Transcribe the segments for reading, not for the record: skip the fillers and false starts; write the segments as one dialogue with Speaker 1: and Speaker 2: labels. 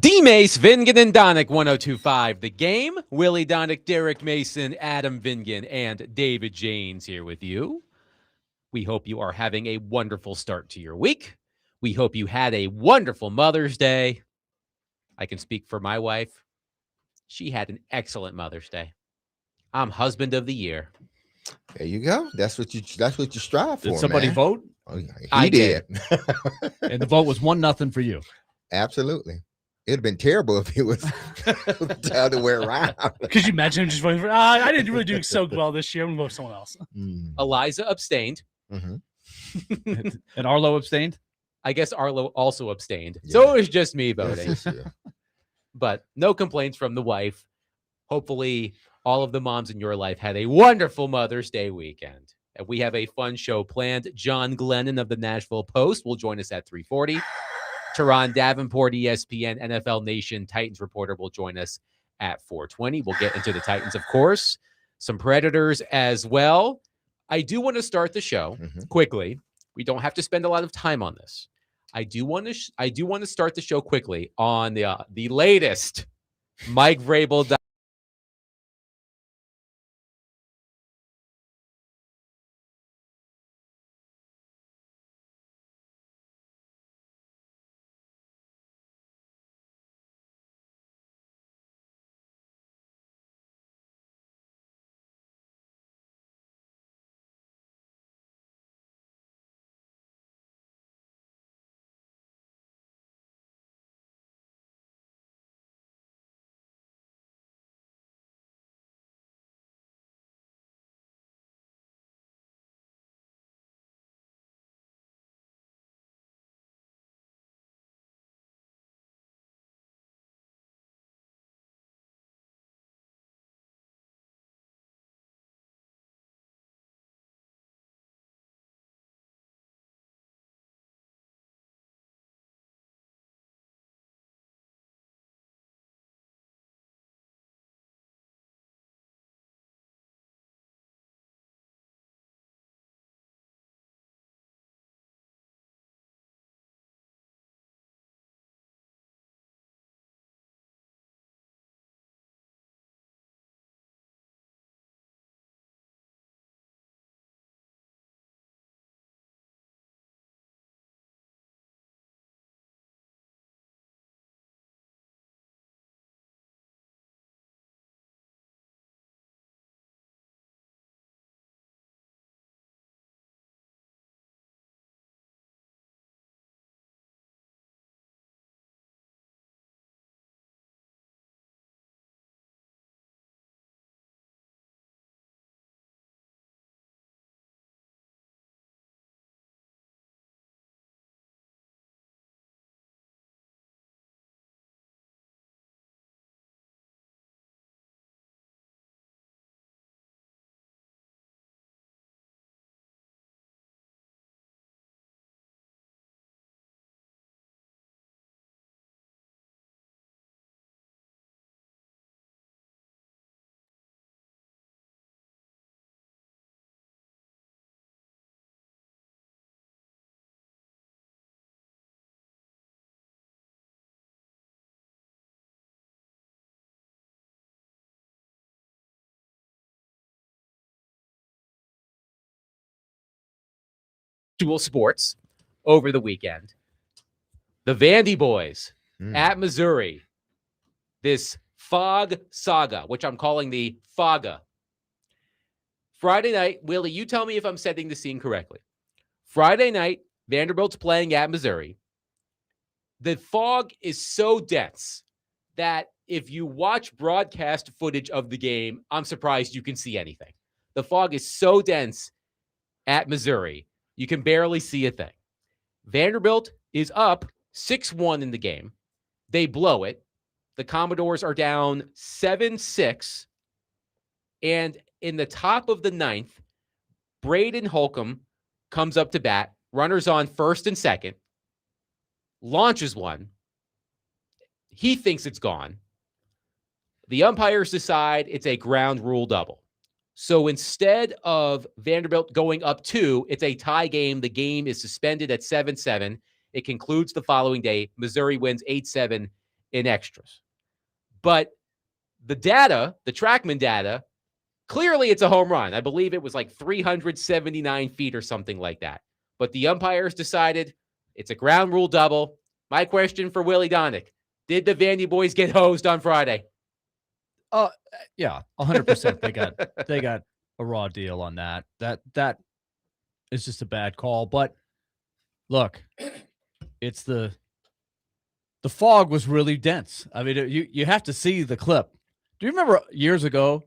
Speaker 1: Dmase, Vingan, and Donick, 1025 The Game. Willy, Donick, Derek Mason, Adam Vingan, and David Janes here with you. We hope you are having a wonderful start to your week. We hope you had a wonderful Mother's Day. I can speak for my wife. She had an excellent Mother's Day. I'm husband of the year.
Speaker 2: There you go. That's what you strive for.
Speaker 3: Did somebody
Speaker 2: man.
Speaker 3: vote?
Speaker 2: Oh, yeah,
Speaker 1: I
Speaker 2: he did.
Speaker 3: And the vote was 1-0 for you.
Speaker 2: Absolutely. It'd have been terrible if it was the other way around.
Speaker 4: Could you imagine him just voting for? I didn't really do so well this year. I'm gonna vote for someone else.
Speaker 1: Eliza abstained.
Speaker 2: Mm-hmm.
Speaker 3: And Arlo abstained?
Speaker 1: I guess Arlo also abstained.
Speaker 2: Yeah.
Speaker 1: So it was just me voting.
Speaker 2: Yes, yeah.
Speaker 1: But no complaints from the wife. Hopefully, all of the moms in your life had a wonderful Mother's Day weekend. And we have a fun show planned. John Glennon of the Nashville Post will join us at 3:40. Turron Davenport, ESPN NFL Nation Titans reporter, will join us at 4:20. We'll get into the Titans, of course. Some Predators as well. I do want to start the show quickly. We don't have to spend a lot of time on this. I do want to start the show quickly on the latest Mike Vrabel. Dual sports over the weekend. The Vandy boys at Missouri. This Fog Saga, which I'm calling the Faga. Friday night, Willie, you tell me if I'm setting the scene correctly. Friday night, Vanderbilt's playing at Missouri. The fog is so dense that if you watch broadcast footage of the game, I'm surprised you can see anything. The fog is so dense at Missouri, you can barely see a thing. Vanderbilt is up 6-1 in the game. They blow it. The Commodores are down 7-6. And in the top of the ninth, Braden Holcomb comes up to bat. Runners on first and second. Launches one. He thinks it's gone. The umpires decide it's a ground rule double. So instead of Vanderbilt going up 2, it's a tie game. The game is suspended at 7-7. It concludes the following day. Missouri wins 8-7 in extras. But the data, the TrackMan data, clearly it's a home run. I believe it was like 379 feet or something like that. But the umpires decided it's a ground rule double. My question for Willy Donick, did the Vandy boys get hosed on Friday?
Speaker 3: Yeah, 100%. They got a raw deal on that. That is just a bad call. But look, it's the fog was really dense. I mean, you have to see the clip. Do you remember years ago,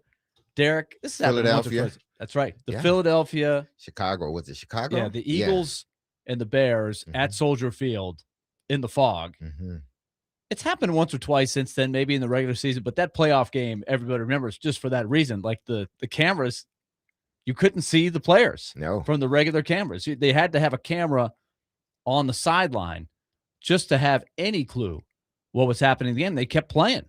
Speaker 3: Derek? This happened once or
Speaker 2: Philadelphia.
Speaker 3: twice. That's right. The
Speaker 2: Yeah.
Speaker 3: Philadelphia,
Speaker 2: Chicago. Was it Chicago?
Speaker 3: yeah, the Eagles and the Bears at Soldier Field in the fog.
Speaker 2: Mm-hmm.
Speaker 3: It's happened once or twice since then, maybe in the regular season, but that playoff game, everybody remembers just for that reason. Like the cameras, you couldn't see the players
Speaker 2: No.
Speaker 3: from the regular cameras. They had to have a camera on the sideline just to have any clue what was happening in the game. They kept playing.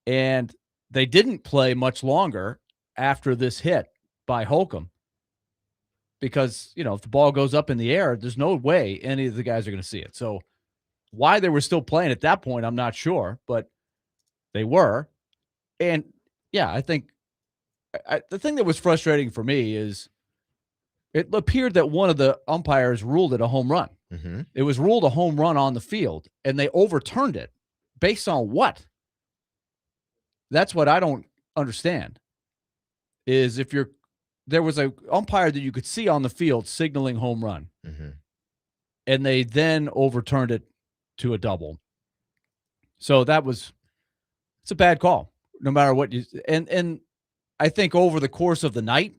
Speaker 3: And they didn't play much longer after this hit by Holcomb because, if the ball goes up in the air, there's no way any of the guys are going to see it. So why they were still playing at that point, I'm not sure, but they were. And, yeah, I think the thing that was frustrating for me is it appeared that one of the umpires ruled it a home run.
Speaker 2: Mm-hmm.
Speaker 3: It was ruled a home run on the field, and they overturned it. Based on what? That's what I don't understand, is there was a umpire that you could see on the field signaling home run, and they then overturned it to a double. So it's a bad call, no matter what and I think over the course of the night,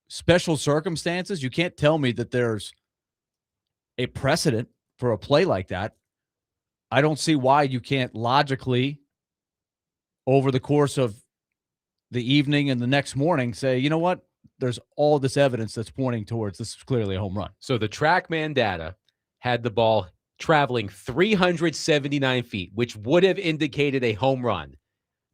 Speaker 3: special circumstances, you can't tell me that there's a precedent for a play like that. I don't see why you can't logically, over the course of the evening and the next morning, say, you know what? There's all this evidence that's pointing towards this is clearly a home run.
Speaker 1: So the TrackMan data had the ball traveling 379 feet, which would have indicated a home run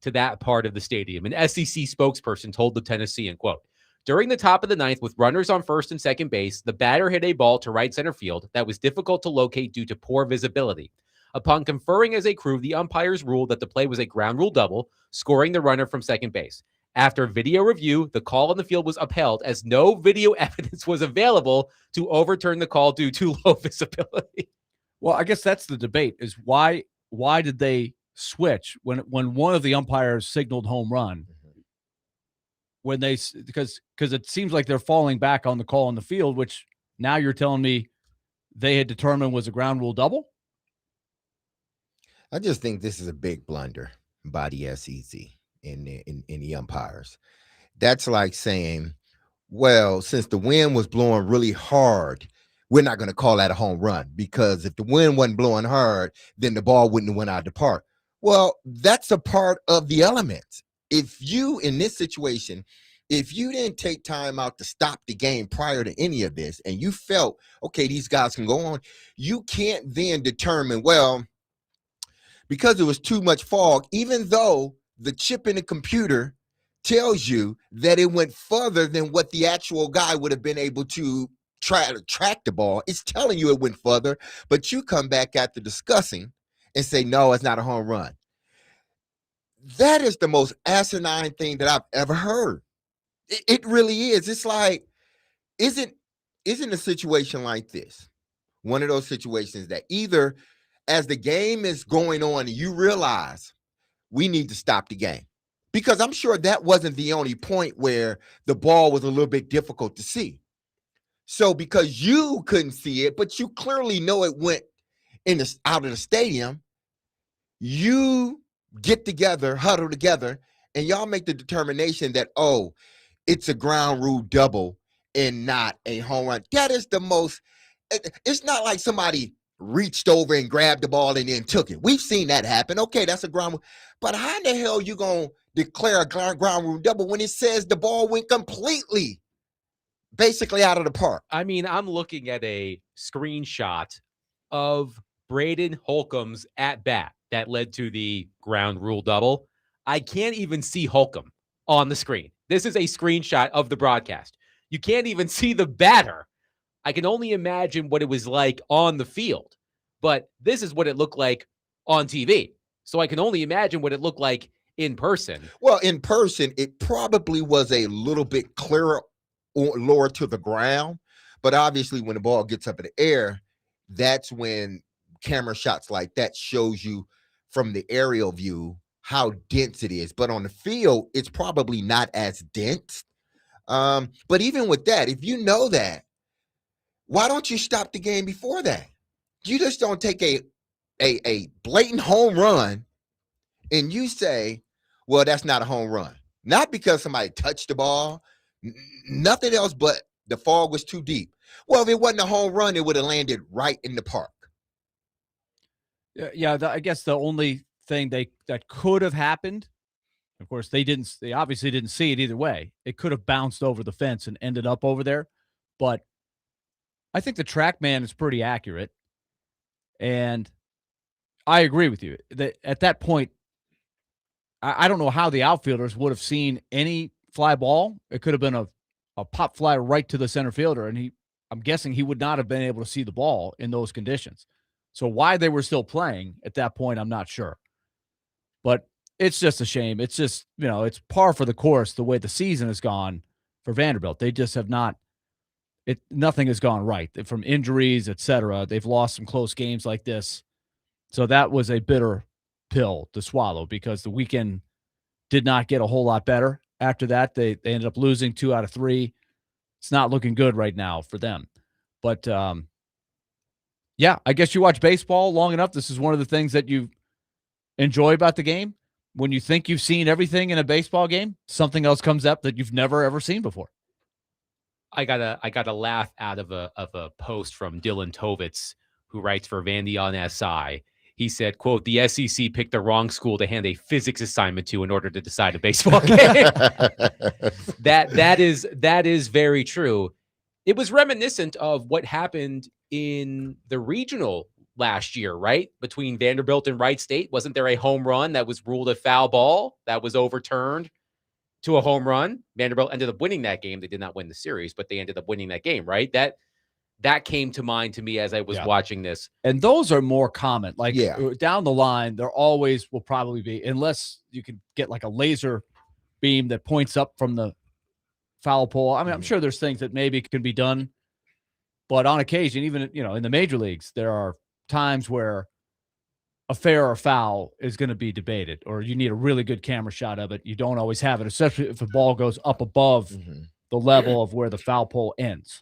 Speaker 1: to that part of the stadium. An SEC spokesperson told the Tennessean, quote, during the top of the ninth with runners on first and second base, the batter hit a ball to right center field that was difficult to locate due to poor visibility. Upon conferring as a crew, the umpires ruled that the play was a ground rule double, scoring the runner from second base. After video review, the call on the field was upheld as no video evidence was available to overturn the call due to low visibility.
Speaker 3: Well, I guess that's the debate, is why did they switch when one of the umpires signaled home run? Because it seems like they're falling back on the call on the field, which now you're telling me they had determined was a ground rule double?
Speaker 2: I just think this is a big blunder by the SEC in the umpires. That's like saying, well, since the wind was blowing really hard, we're not going to call that a home run, because if the wind wasn't blowing hard, then the ball wouldn't have went out of the park. Well, that's a part of the element. If you, in this situation, if you didn't take time out to stop the game prior to any of this, and you felt, okay, these guys can go on, you can't then determine, well, because it was too much fog, even though the chip in the computer tells you that it went further than what the actual guy would have been able to try to track the ball. It's telling you it went further, but you come back after discussing and say, no, it's not a home run. That is the most asinine thing that I've ever heard. It really is. It's like, isn't a situation like this one of those situations that either as the game is going on, you realize we need to stop the game? Because I'm sure that wasn't the only point where the ball was a little bit difficult to see. So because you couldn't see it, but you clearly know it went out of the stadium, you get together, huddle together, and y'all make the determination that, oh, it's a ground rule double and not a home run. That is the most, it's not like somebody reached over and grabbed the ball and then took it. We've seen that happen. Okay, that's a ground rule. But how the hell you going to declare a ground rule double when it says the ball went completely, basically out of the park?
Speaker 1: I mean, I'm looking at a screenshot of Braden Holcomb's at bat that led to the ground rule double. I can't even see Holcomb on the screen. This is a screenshot of the broadcast. You can't even see the batter. I can only imagine what it was like on the field. But this is what it looked like on TV. So I can only imagine what it looked like in person.
Speaker 2: Well, in person, it probably was a little bit clearer or lower to the ground. But obviously, when the ball gets up in the air, that's when camera shots like that shows you from the aerial view how dense it is. But on the field, it's probably not as dense. But even with that, if you know that, why don't you stop the game before that? You just don't take a blatant home run and you say, well, that's not a home run. Not because somebody touched the ball, nothing else, but the fog was too deep. Well, if it wasn't a home run, it would have landed right in the park.
Speaker 3: Yeah, I guess the only thing that could have happened, of course, they obviously didn't see it either way. It could have bounced over the fence and ended up over there. But I think the TrackMan is pretty accurate. And I agree with you that at that point, I don't know how the outfielders would have seen any fly ball. It could have been a pop fly right to the center fielder. And I'm guessing he would not have been able to see the ball in those conditions. So why they were still playing at that point, I'm not sure. But it's just a shame. It's just, it's par for the course the way the season has gone for Vanderbilt. They just have not – nothing has gone right. From injuries, et cetera, they've lost some close games like this. So that was a bitter pill to swallow because the weekend did not get a whole lot better. After that, they ended up losing 2 out of 3. It's not looking good right now for them. But, yeah, I guess you watch baseball long enough. This is one of the things that you enjoy about the game. When you think you've seen everything in a baseball game, something else comes up that you've never, ever seen before.
Speaker 1: I got a laugh out of a post from Dylan Tovitz, who writes for Vandy on SI. He said, quote, the SEC picked the wrong school to hand a physics assignment to in order to decide a baseball game. That is very true. It was reminiscent of what happened in the regional last year, right? Between Vanderbilt and Wright State. Wasn't there a home run that was ruled a foul ball that was overturned to a home run? Vanderbilt ended up winning that game. They did not win the series, but they ended up winning that game, right? That came to mind to me as I was watching this.
Speaker 3: And those are more common. Like down the line, there always will probably be, unless you can get like a laser beam that points up from the foul pole. I mean, I'm sure there's things that maybe can be done, but on occasion, even, in the major leagues, there are times where a fair or foul is going to be debated, or you need a really good camera shot of it. You don't always have it, especially if the ball goes up above the level of where the foul pole ends.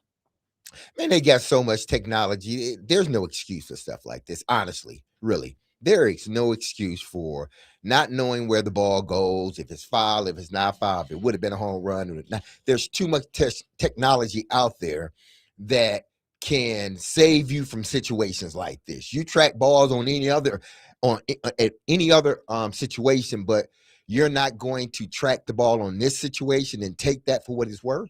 Speaker 2: Man, they got so much technology. There's no excuse for stuff like this. Honestly, really, there is no excuse for not knowing where the ball goes, if it's foul, if it's not foul, if it would have been a home run. There's too much technology out there that can save you from situations like this. You track balls on any other situation, but you're not going to track the ball on this situation and take that for what it's worth.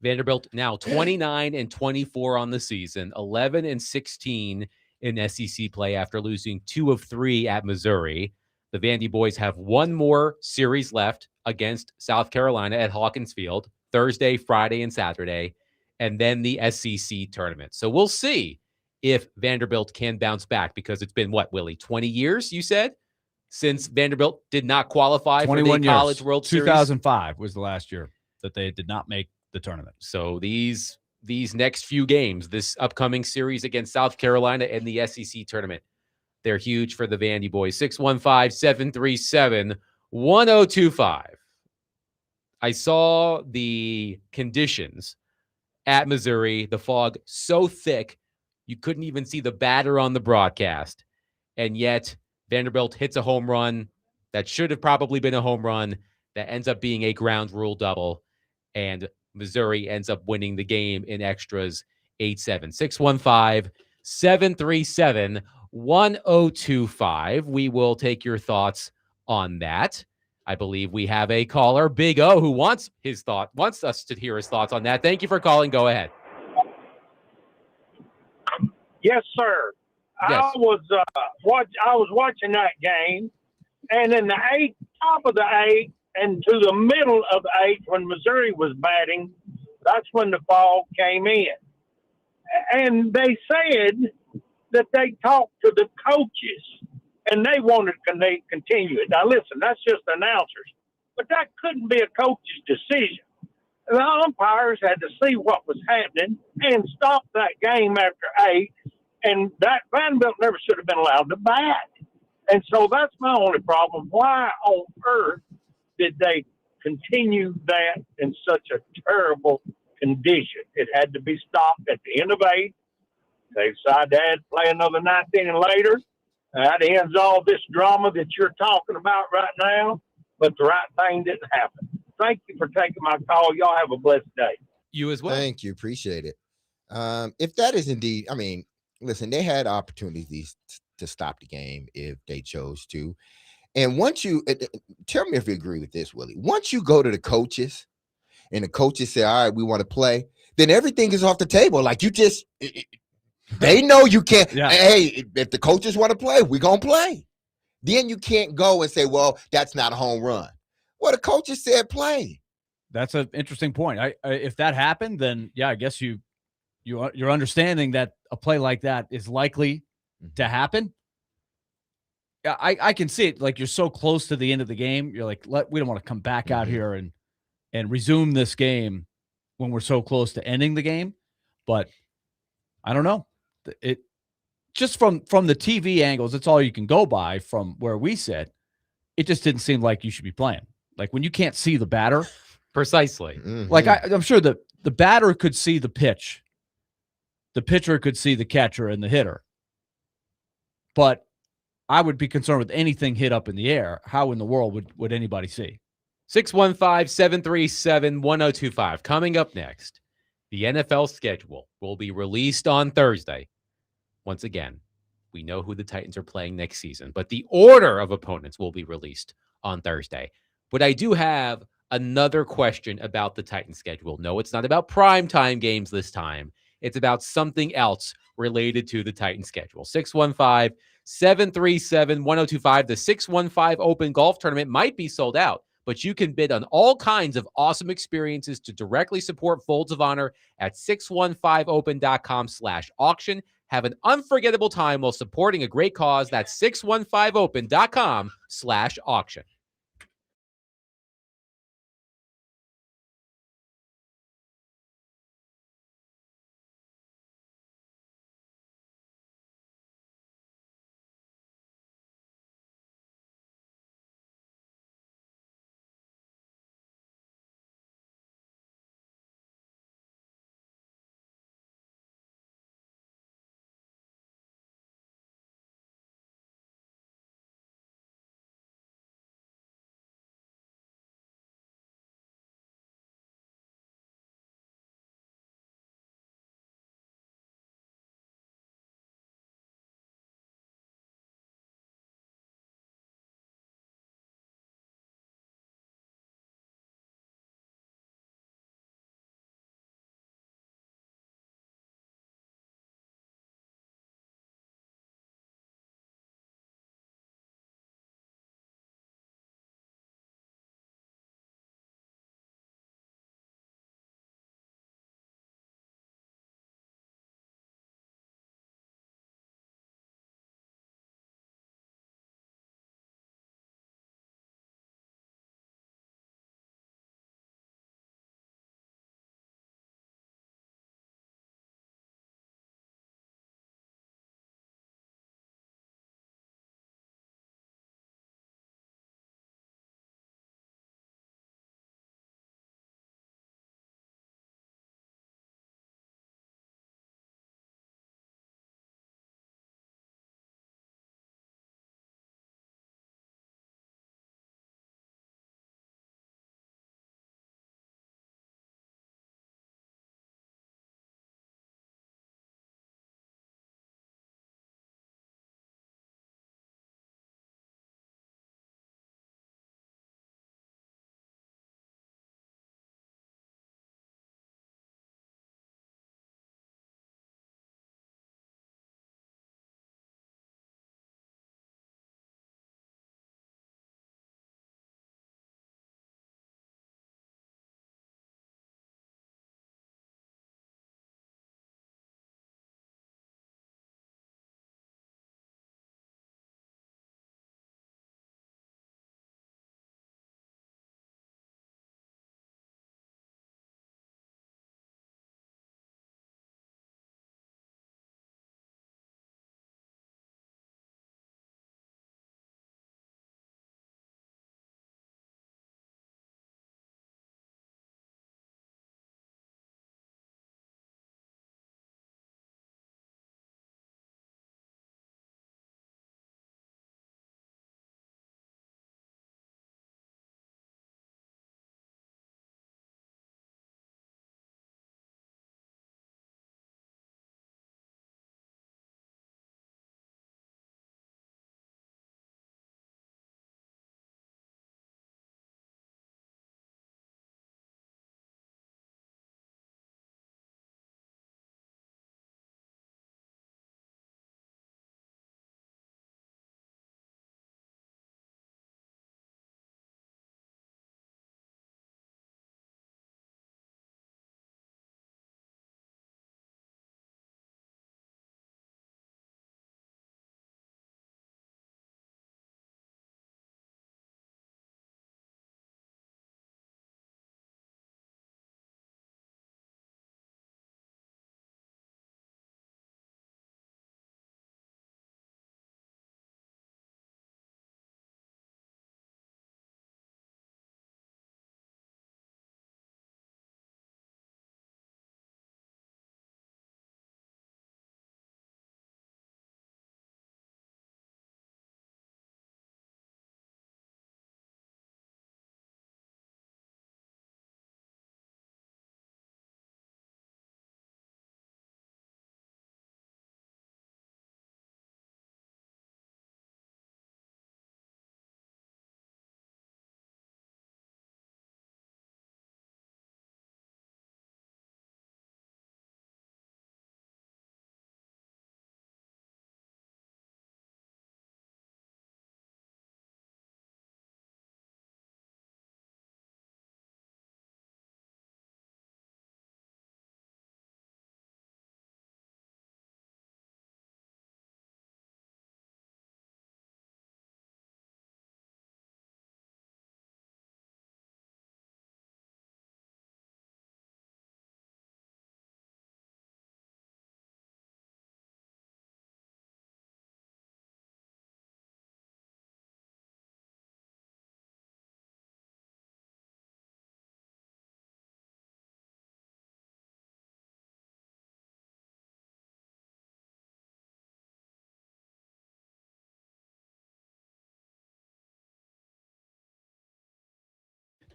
Speaker 1: Vanderbilt now 29-24 on the season, 11-16 in SEC play after losing 2 of 3 at Missouri. The Vandy boys have one more series left against South Carolina at Hawkins Field, Thursday, Friday, and Saturday, and then the SEC tournament. So we'll see if Vanderbilt can bounce back, because it's been, what, Willie, 20 years, you said, since Vanderbilt did not qualify for the College World Series?
Speaker 3: 2005 was the last year that they did not make the tournament.
Speaker 1: So these next few games, this upcoming series against South Carolina and the SEC tournament, they're huge for the Vandy boys. 615-737-1025. I saw the conditions at Missouri, the fog so thick you couldn't even see the batter on the broadcast. And yet Vanderbilt hits a home run that should have probably been a home run that ends up being a ground rule double. And Missouri ends up winning the game in extras 8-7. 615-737-1025. We will take your thoughts on that. I believe we have a caller, Big O, who wants us to hear his thoughts on that. Thank you for calling. Go ahead.
Speaker 5: Yes, sir.
Speaker 1: Yes.
Speaker 5: I was watching that game, and in the top of the 8th and to the middle of the 8th, when Missouri was batting, that's when the fog came in. And they said that they talked to the coaches and they wanted to continue it. Now, listen, that's just announcers, but that couldn't be a coach's decision. The umpires had to see what was happening and stop that game after 8, and that Vanderbilt never should have been allowed to bat. And so that's my only problem. Why on earth did they continue that in such a terrible condition? It had to be stopped at the end of 8. They decided to play another 19 and later. That ends all this drama that you're talking about right now, but the right thing didn't happen. Thank you for taking my call. Y'all have a blessed day.
Speaker 1: You as well.
Speaker 2: Thank you. Appreciate it. If that is indeed, listen, they had opportunities to stop the game if they chose to. And once you tell me if you agree with this, Willie, once you go to the coaches and the coaches say, all right, we want to play, then everything is off the table. Like they know you can't.
Speaker 3: Yeah.
Speaker 2: Hey, if the coaches want to play, we're going to play. Then you can't go and say, well, that's not a home run. Well, the coaches said play.
Speaker 3: That's an interesting point. If that happened, then yeah, I guess you're understanding that a play like that is likely to happen. Yeah, I can see it. Like, you're so close to the end of the game. You're like, we don't want to come back out here and resume this game when we're so close to ending the game. But I don't know. It just from the TV angles, it's all you can go by from where we sit. It just didn't seem like you should be playing. Like, when you can't see the batter.
Speaker 1: Precisely.
Speaker 3: Like, I'm sure the batter could see the pitch. The pitcher could see the catcher and the hitter. But I would be concerned with anything hit up in the air. How in the world would anybody see?
Speaker 1: 615-737-1025. Coming up next, the NFL schedule will be released on Thursday. Once again, we know who the Titans are playing next season, but the order of opponents will be released on Thursday. But I do have another question about the Titans schedule. No, it's not about primetime games this time. It's about something else related to the Titans schedule. 615-737-1025. The 615 Open Golf Tournament might be sold out, but you can bid on all kinds of awesome experiences to directly support Folds of Honor at 615open.com/auction. Have an unforgettable time while supporting a great cause. That's 615open.com/auction.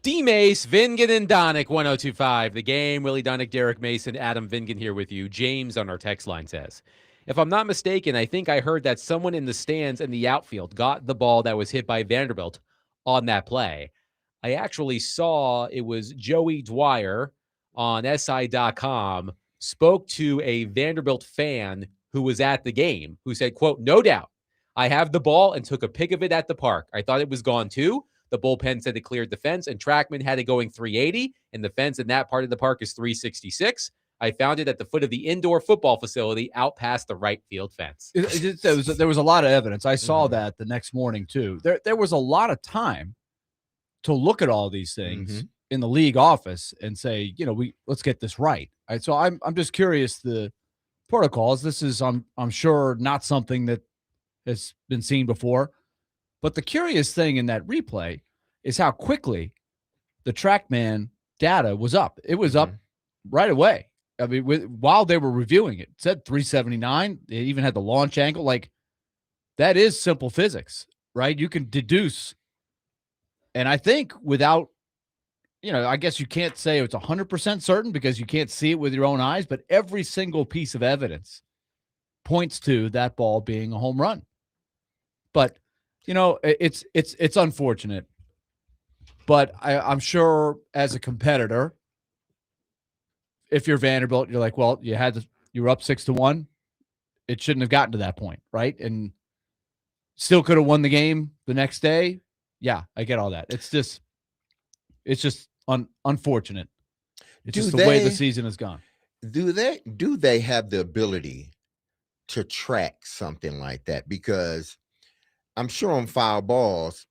Speaker 1: Dmase, Vingan, and Donick, 1025. The Game, Willie Donick, Derek Mason, Adam Vingan here with you. James on our text line says, if I'm not mistaken, I think I heard that someone in the stands in the outfield got the ball that was hit by Vanderbilt on that play. I actually saw it was Joey Dwyer on SI.com spoke to a Vanderbilt fan who was at the game who said, quote, no doubt, I have the ball and took a pic of it at the park. I thought it was gone too. The bullpen said it cleared the fence, and TrackMan had it going 380, and the fence in that part of the park is 366. I found it at the foot of the indoor football facility out past the right field fence.
Speaker 3: There was a lot of evidence. I saw that the next morning, too. There was a lot of time to look at all these things in the league office and say, let's get this right. All right. So I'm just curious, the protocols. This is, I'm sure, not something that has been seen before. But the curious thing in that replay is how quickly the TrackMan data was up. It was up right away. I mean, while they were reviewing it, it said 379. It even had the launch angle. Like, that is simple physics, right? You can deduce. And I think without, I guess you can't say it's 100% certain because you can't see it with your own eyes, but every single piece of evidence points to that ball being a home run. But it's unfortunate, but I'm sure as a competitor, if you're Vanderbilt, you're like, well, you were up 6-1. It shouldn't have gotten to that point, right? And still could have won the game the next day. Yeah, I get all that. It's just unfortunate. It's just the way the season has gone.
Speaker 2: Do they have the ability to track something like that? Because I'm sure on foul balls,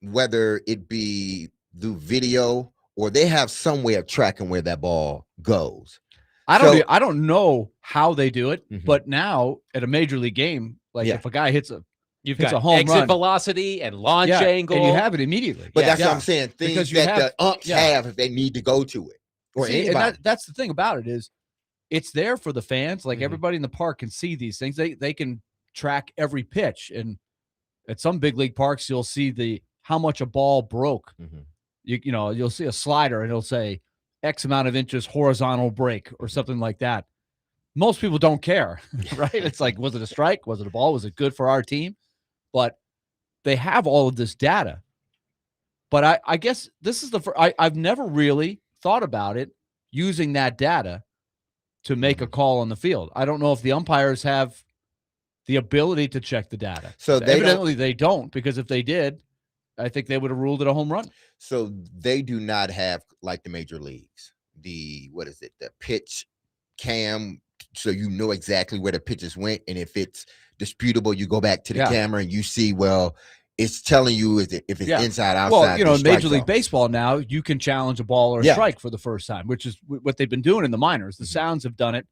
Speaker 2: whether it be through video or they have some way of tracking where that ball goes.
Speaker 3: I don't know how they do it, but now at a major league game, if a guy hits a home
Speaker 1: exit
Speaker 3: run,
Speaker 1: velocity and launch angle,
Speaker 3: and you have it immediately.
Speaker 2: But that's what I'm saying. Things that the umps have if they need to go to it. Or anybody.
Speaker 3: And that's the thing about it is it's there for the fans. Like everybody in the park can see these things. They can track every pitch, and at some big league parks you'll see how much a ball broke. You'll see a slider and it'll say X amount of inches horizontal break or something like that. Most people don't care, right? It's like, was it a strike? Was it a ball? Was it good for our team? But they have all of this data. But I guess this is I've never really thought about it using that data to make a call on the field. I don't know if the umpires have the ability to check the data.
Speaker 2: So
Speaker 3: evidently they don't, because if they did, I think they would have ruled it a home run.
Speaker 2: So they do not have, like the major leagues, the pitch cam, so you know exactly where the pitches went, and if it's disputable, you go back to the camera and you see, well, it's telling you if it's inside, outside.
Speaker 3: Well, in Major League Baseball now, you can challenge a ball or a strike for the first time, which is what they've been doing in the minors. The Sounds have done it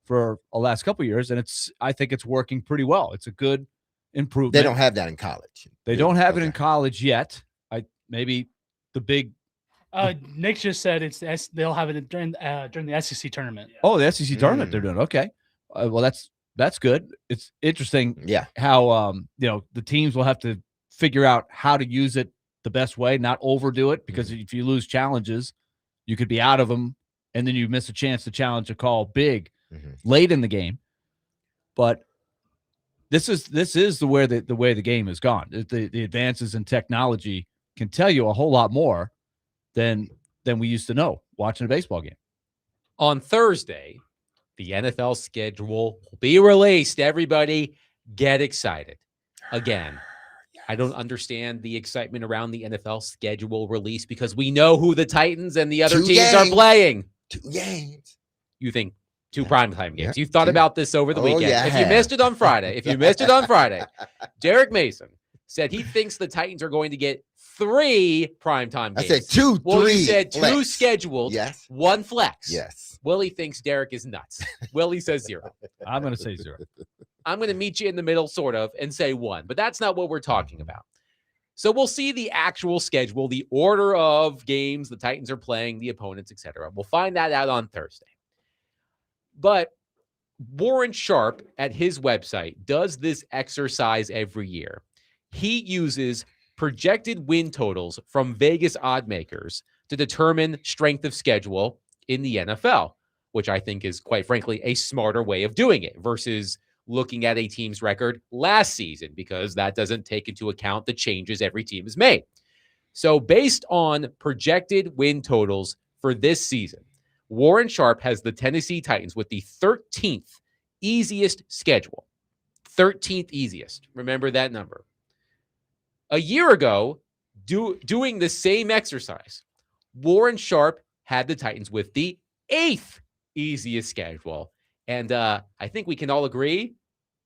Speaker 3: for the last couple of years, and I think it's working pretty well. It's a good improvement.
Speaker 2: They don't have that in college.
Speaker 3: They don't have it in college yet. Maybe the big.
Speaker 4: Nick just said they'll have it during the SEC tournament.
Speaker 3: Oh, the SEC tournament they're doing. Okay, well that's good. It's interesting. How the teams will have to figure out how to use it the best way, not overdo it, because if you lose challenges, you could be out of them, and then you miss a chance to challenge a call big late in the game. But this is the way the game has gone. The advances in technology can tell you a whole lot more than we used to know watching a baseball game.
Speaker 1: On Thursday, the NFL schedule will be released. Everybody get excited. Again, I don't understand the excitement around the NFL schedule release because we know who the Titans and the other teams are playing.
Speaker 2: 2 games.
Speaker 1: You think 2 primetime games. You've thought about this over the weekend.
Speaker 2: Yeah,
Speaker 1: if you missed it on Friday, Derek Mason said he thinks the Titans are going to get 3 primetime games.
Speaker 2: I said 2, 3.
Speaker 1: Well, he said 2
Speaker 2: flex.
Speaker 1: Scheduled, 1 flex.
Speaker 2: Yes.
Speaker 1: Willie thinks Derek is nuts. Willie says 0.
Speaker 3: I'm going to say 0.
Speaker 1: I'm going to meet you in the middle, sort of, and say 1. But that's not what we're talking about. So we'll see the actual schedule, the order of games the Titans are playing, the opponents, etc. We'll find that out on Thursday. But Warren Sharp at his website does this exercise every year. He uses projected win totals from Vegas odd makers to determine strength of schedule in the NFL, which I think is, quite frankly, a smarter way of doing it versus looking at a team's record last season, because that doesn't take into account the changes every team has made. So based on projected win totals for this season, Warren Sharp has the Tennessee Titans with the 13th easiest schedule. 13th easiest. Remember that number. A year ago, doing the same exercise, Warren Sharp had the Titans with the 8th easiest schedule. And I think we can all agree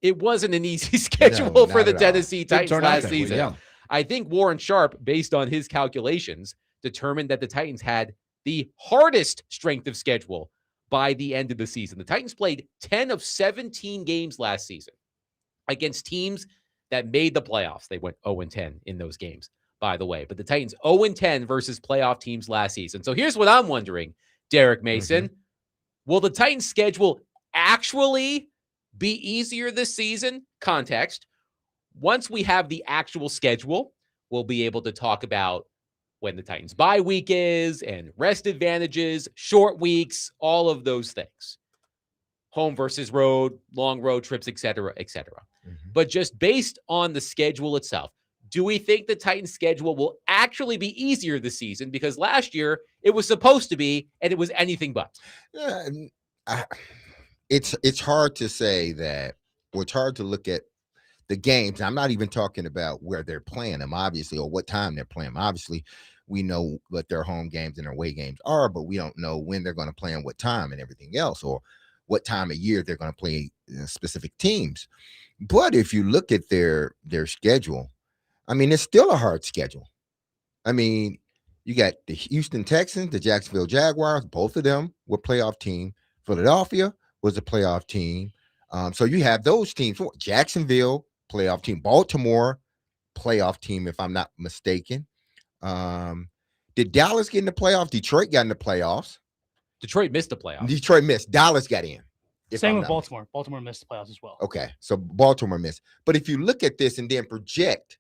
Speaker 1: it wasn't an easy schedule for the Tennessee Titans last season. Yeah. I think Warren Sharp, based on his calculations, determined that the Titans had the hardest strength of schedule by the end of the season. The Titans played 10 of 17 games last season against teams that made the playoffs. They went 0-10 in those games, by the way. But the Titans 0-10 versus playoff teams last season. So here's what I'm wondering, Derek Mason. Will the Titans' schedule actually be easier this season? Context. Once we have the actual schedule, we'll be able to talk about when the Titans' bye week is and rest advantages, short weeks, all of those things. Home versus road, long road trips, et cetera, et cetera. But just based on the schedule itself, do we think the Titans' schedule will actually be easier this season? Because last year it was supposed to be, and it was anything but.
Speaker 2: It's hard to say that, or it's hard to look at the games. I'm not even talking about where they're playing them, obviously, or what time they're playing them. Obviously, we know what their home games and their away games are, but we don't know when they're going to play and what time and everything else, or what time of year they're going to play specific teams. But if you look at their schedule, I mean, it's still a hard schedule. I mean, you got the Houston Texans, the Jacksonville Jaguars, both of them were playoff team. Philadelphia was a playoff team. So you have those teams. Jacksonville, playoff team. Baltimore, playoff team, if I'm not mistaken. Did Dallas get in the playoffs? Detroit got in the playoffs.
Speaker 1: Detroit missed the playoffs.
Speaker 2: Detroit missed. Dallas got in.
Speaker 4: Same with Baltimore. Mistaken. Baltimore missed the playoffs as well.
Speaker 2: Okay, so Baltimore missed. But if you look at this and then project,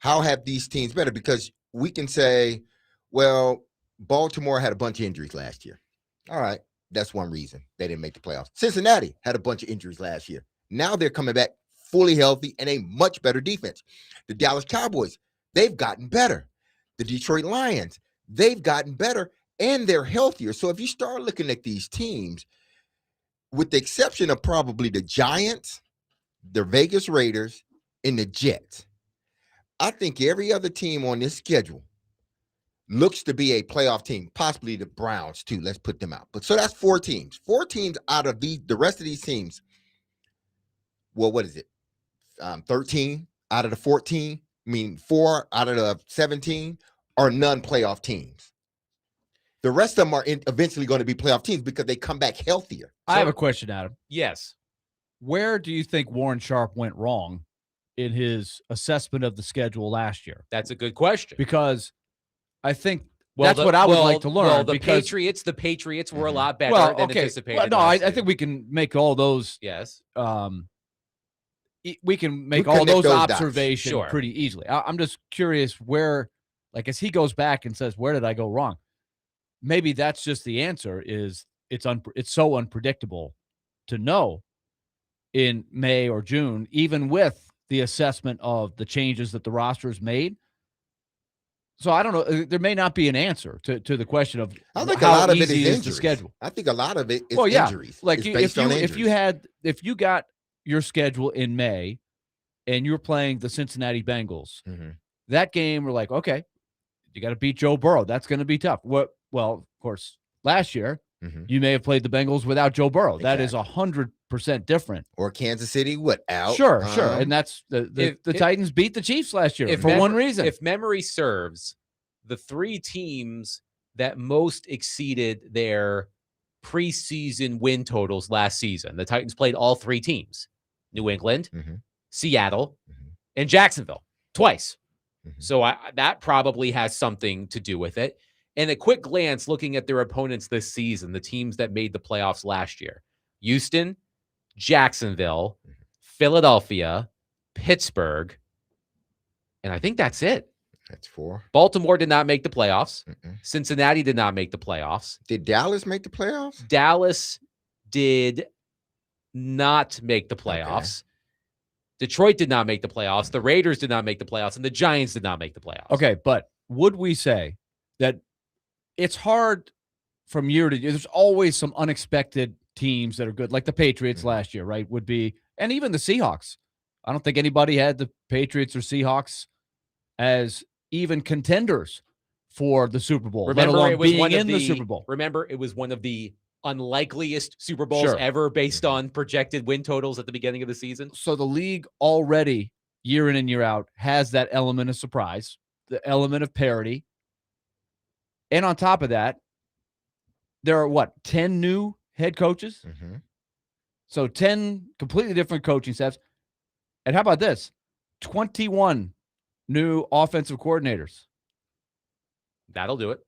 Speaker 2: how have these teams better? Because we can say, well, Baltimore had a bunch of injuries last year. All right, that's one reason they didn't make the playoffs. Cincinnati had a bunch of injuries last year. Now they're coming back fully healthy and a much better defense. The Dallas Cowboys, they've gotten better. The Detroit Lions, they've gotten better and they're healthier. So if you start looking at these teams, with the exception of probably the Giants, the Vegas Raiders, and the Jets, I think every other team on this schedule looks to be a playoff team, possibly the Browns too. Let's put them out. But so that's 4 teams. 4 teams out of the rest of these teams. Well, what is it? 13 out of the 14. I mean, 4 out of the 17 are non-playoff teams. The rest of them are eventually going to be playoff teams because they come back healthier.
Speaker 3: I have a question, Adam.
Speaker 1: Yes.
Speaker 3: Where do you think Warren Sharp went wrong in his assessment of the schedule last year?
Speaker 1: That's a good question.
Speaker 3: Because I think that's what I would like to learn.
Speaker 1: Well, the Patriots were a lot better than anticipated.
Speaker 3: Well, no, I think we can make all those.
Speaker 1: Yes.
Speaker 3: We can make all those observations
Speaker 1: sure.
Speaker 3: pretty easily. I'm just curious where, like, as he goes back and says, where did I go wrong? Maybe that's just the answer is it's so unpredictable to know in May or June, even with the assessment of the changes that the roster has made. So I don't know. There may not be an answer to the question of
Speaker 2: I think
Speaker 3: how
Speaker 2: a lot of
Speaker 3: easy
Speaker 2: it is
Speaker 3: the schedule.
Speaker 2: I think a lot of it is injuries.
Speaker 3: Like if you got your schedule in May and you're playing the Cincinnati Bengals, that game we're like, okay, you got to beat Joe Burrow. That's going to be tough. Well, of course, last year you may have played the Bengals without Joe Burrow. Exactly. That is 100% different.
Speaker 2: Or Kansas City out.
Speaker 3: Sure. And that's the Titans beat the Chiefs last year for one reason.
Speaker 1: If memory serves, the 3 teams that most exceeded their preseason win totals last season, the Titans played all 3 teams: New England, Seattle, and Jacksonville twice. So that probably has something to do with it. And a quick glance looking at their opponents this season, the teams that made the playoffs last year: Houston, Jacksonville, Philadelphia, Pittsburgh, And I think that's it.
Speaker 2: That's 4.
Speaker 1: Baltimore did not make the playoffs.
Speaker 2: Mm-mm.
Speaker 1: Cincinnati did not make the playoffs.
Speaker 2: Did Dallas make the playoffs?
Speaker 1: Dallas did not make the playoffs. Detroit did not make the playoffs. The Raiders did not make the playoffs. And the Giants did not make the playoffs.
Speaker 3: Okay, but would we say that it's hard from year to year? There's always some unexpected teams that are good, like the Patriots last year, right? Would be, and even the Seahawks. I don't think anybody had the Patriots or Seahawks as even contenders for the Super Bowl, let alone being in the Super Bowl.
Speaker 1: Remember, it was one of the unlikeliest Super Bowls ever based on projected win totals at the beginning of the season.
Speaker 3: So the league already, year in and year out, has that element of surprise, the element of parity. And on top of that, there are 10 new head coaches?
Speaker 2: Mm-hmm.
Speaker 3: So 10 completely different coaching staffs. And how about this? 21 new offensive coordinators.
Speaker 1: That'll do it.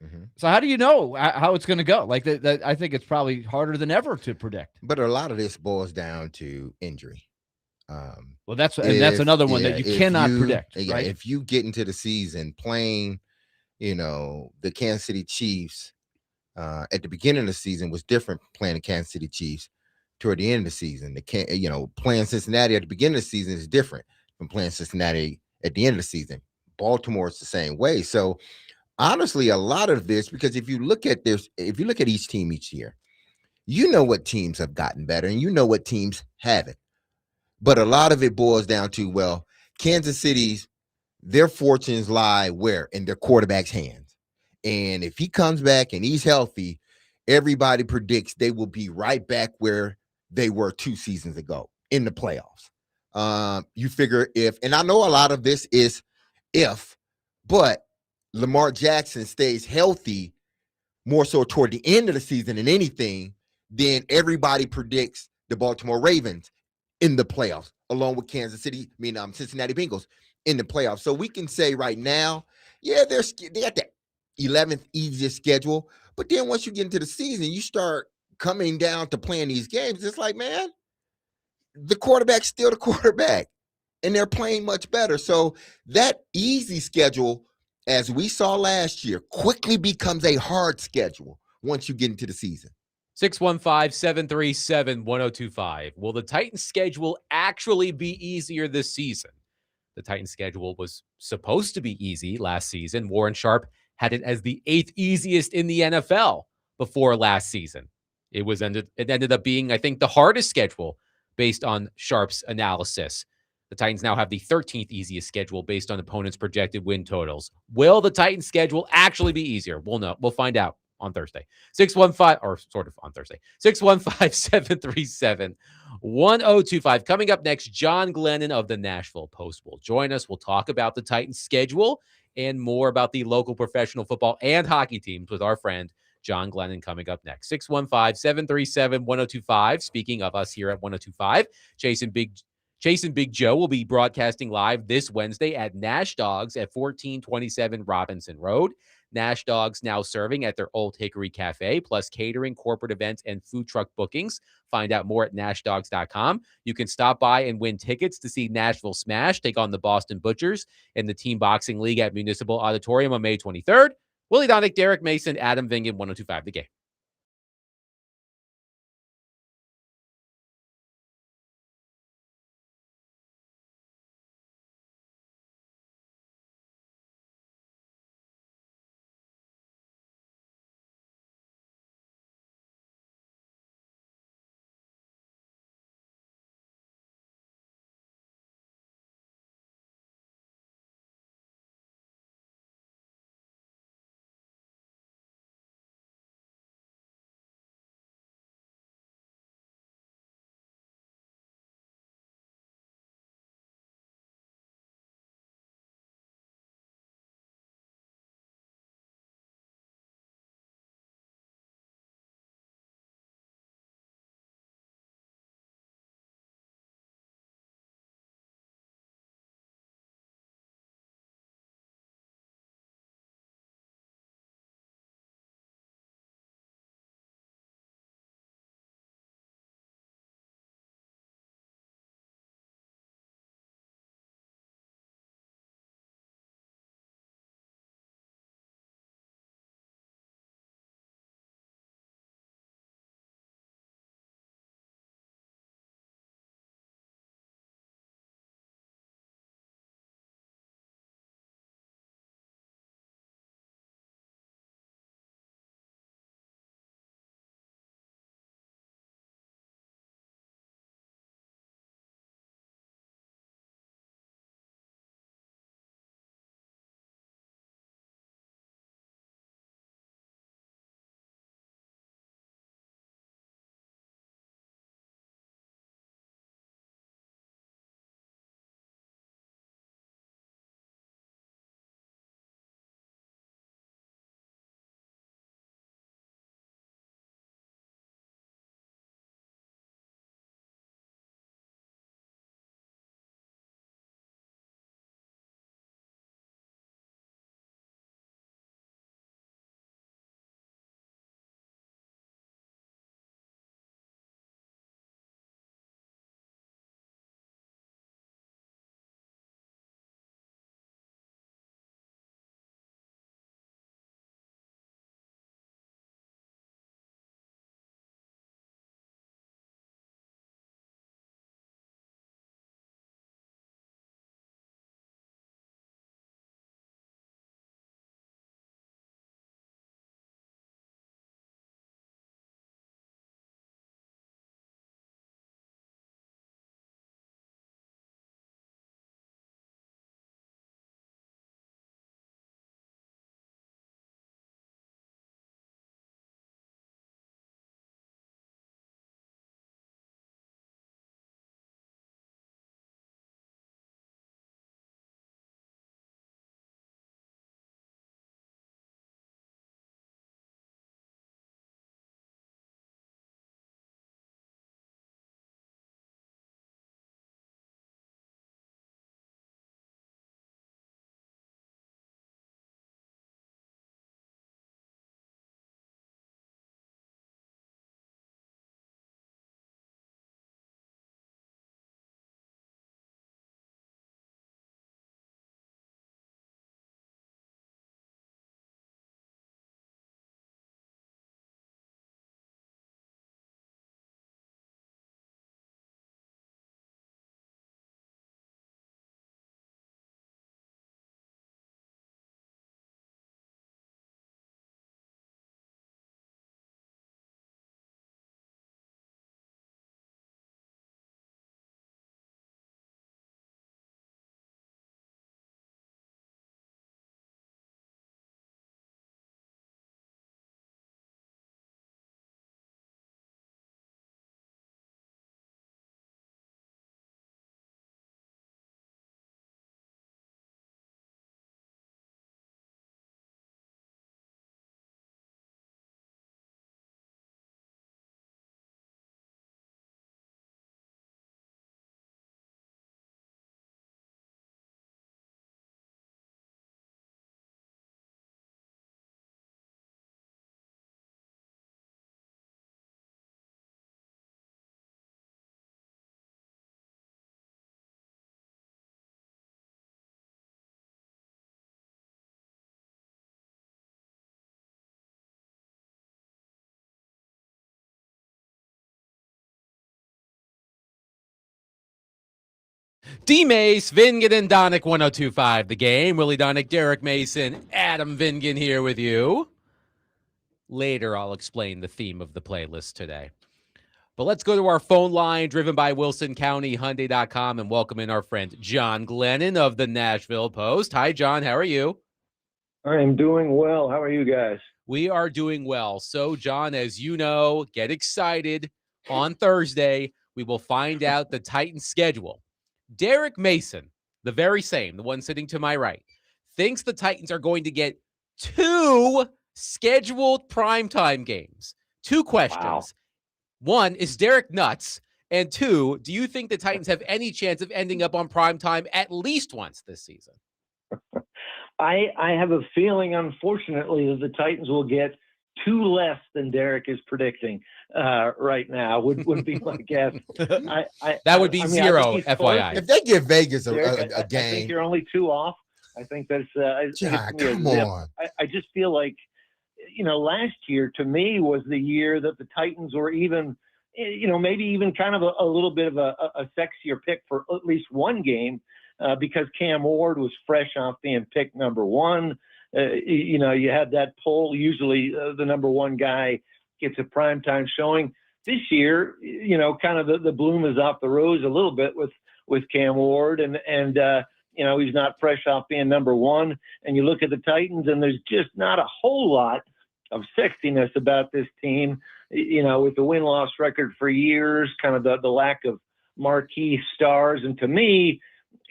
Speaker 2: Mm-hmm.
Speaker 3: So how do you know how it's going to go? Like I think it's probably harder than ever to predict.
Speaker 2: But a lot of this boils down to injury.
Speaker 3: Well, that's another one that you cannot predict.
Speaker 2: Yeah,
Speaker 3: right?
Speaker 2: If you get into the season playing, the Kansas City Chiefs at the beginning of the season was different playing the Kansas City Chiefs toward the end of the season. Playing Cincinnati at the beginning of the season is different from playing Cincinnati at the end of the season. Baltimore is the same way. So honestly, a lot of this, because if you look at each team each year, you know what teams have gotten better and you know what teams haven't. But a lot of it boils down to, Kansas City's, their fortunes lie where? In their quarterback's hands. And if he comes back and he's healthy, everybody predicts they will be right back where they were 2 seasons ago in the playoffs. You figure and I know a lot of this is but Lamar Jackson stays healthy more so toward the end of the season than anything, then everybody predicts the Baltimore Ravens in the playoffs, along with Cincinnati Bengals in the playoffs. So we can say right now, they got the 11th easiest schedule. But then once you get into the season, you start coming down to playing these games. It's like, man, the quarterback's still the quarterback, and they're playing much better. So that easy schedule, as we saw last year, quickly becomes a hard schedule once you get into the season.
Speaker 1: 615-737-1025. Will the Titans' schedule actually be easier this season? The Titans' schedule was supposed to be easy last season. Warren Sharp had it as the 8th easiest in the NFL before last season. It ended up being, I think, the hardest schedule based on Sharp's analysis. The Titans now have the 13th easiest schedule based on opponents' projected win totals. Will the Titans' schedule actually be easier? We'll know. We'll find out on Thursday. 615-737-1025. Coming up next, John Glennon of the Nashville Post will join us. We'll talk about the Titans' schedule and more about the local professional football and hockey teams with our friend John Glennon coming up next. 615-737-1025. Speaking of us here at 1025, Chase and Big Joe will be broadcasting live this Wednesday at Nash Dogs at 1427 Robinson Road. Nash Dogs now serving at their Old Hickory Cafe, plus catering, corporate events, and food truck bookings. Find out more at nashdogs.com. You can stop by and win tickets to see Nashville Smash take on the Boston Butchers in the Team Boxing League at Municipal Auditorium on May 23rd. Willy Donick, Derek Mason, Adam Vingan, 1025 The Game. Dmase, Vingan, and Donick 1025 The Game. Willie Donick, Derek Mason, Adam Vingan here with you. Later, I'll explain the theme of the playlist today. But let's go to our phone line, driven by WilsonCountyHyundai.com, and welcome in our friend John Glennon of the Nashville Post. Hi, John. How are you?
Speaker 6: I am doing well. How are you guys?
Speaker 1: We are doing well. So, John, as you know, get excited. On Thursday, we will find out the Titans' schedule. Derek Mason, the very same, the one sitting to my right, thinks the Titans are going to get 2 scheduled primetime games. 2 questions.
Speaker 6: Wow.
Speaker 1: 1, is Derek nuts? And 2, do you think the Titans have any chance of ending up on primetime at least once this season?
Speaker 6: I have a feeling, unfortunately, that the Titans will get 2 less than Derek is predicting right now. Would be my guess.
Speaker 1: That would be 0, FYI.
Speaker 2: If they give Vegas a
Speaker 6: Derek, I
Speaker 2: game,
Speaker 6: think you're only 2 off. I think that's.
Speaker 2: John, come on.
Speaker 6: I just feel like, last year to me was the year that the Titans were even, maybe even kind of a little bit of a sexier pick for at least one game. Because Cam Ward was fresh off being picked number 1. You had that poll. Usually the number 1 guy gets a primetime showing. This year, kind of the bloom is off the rose a little bit with Cam Ward. And he's not fresh off being number 1. And you look at the Titans, and there's just not a whole lot of sexiness about this team, with the win-loss record for years, kind of the lack of marquee stars. And to me,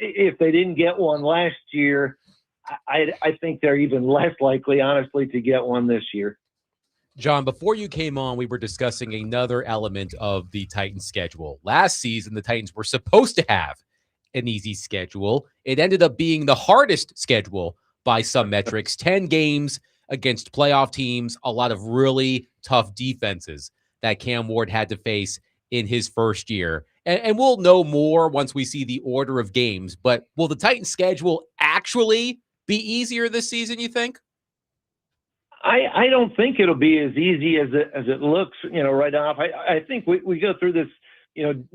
Speaker 6: if they didn't get one last year, I think they're even less likely, honestly, to get one this year.
Speaker 1: John, before you came on, we were discussing another element of the Titans schedule. Last season, the Titans were supposed to have an easy schedule. It ended up being the hardest schedule by some metrics. 10 games against playoff teams, a lot of really tough defenses that Cam Ward had to face in his first year. And we'll know more once we see the order of games. But will the Titans schedule actually be easier this season, you think?
Speaker 6: I don't think it'll be as easy as it looks, right off. I think we go through this,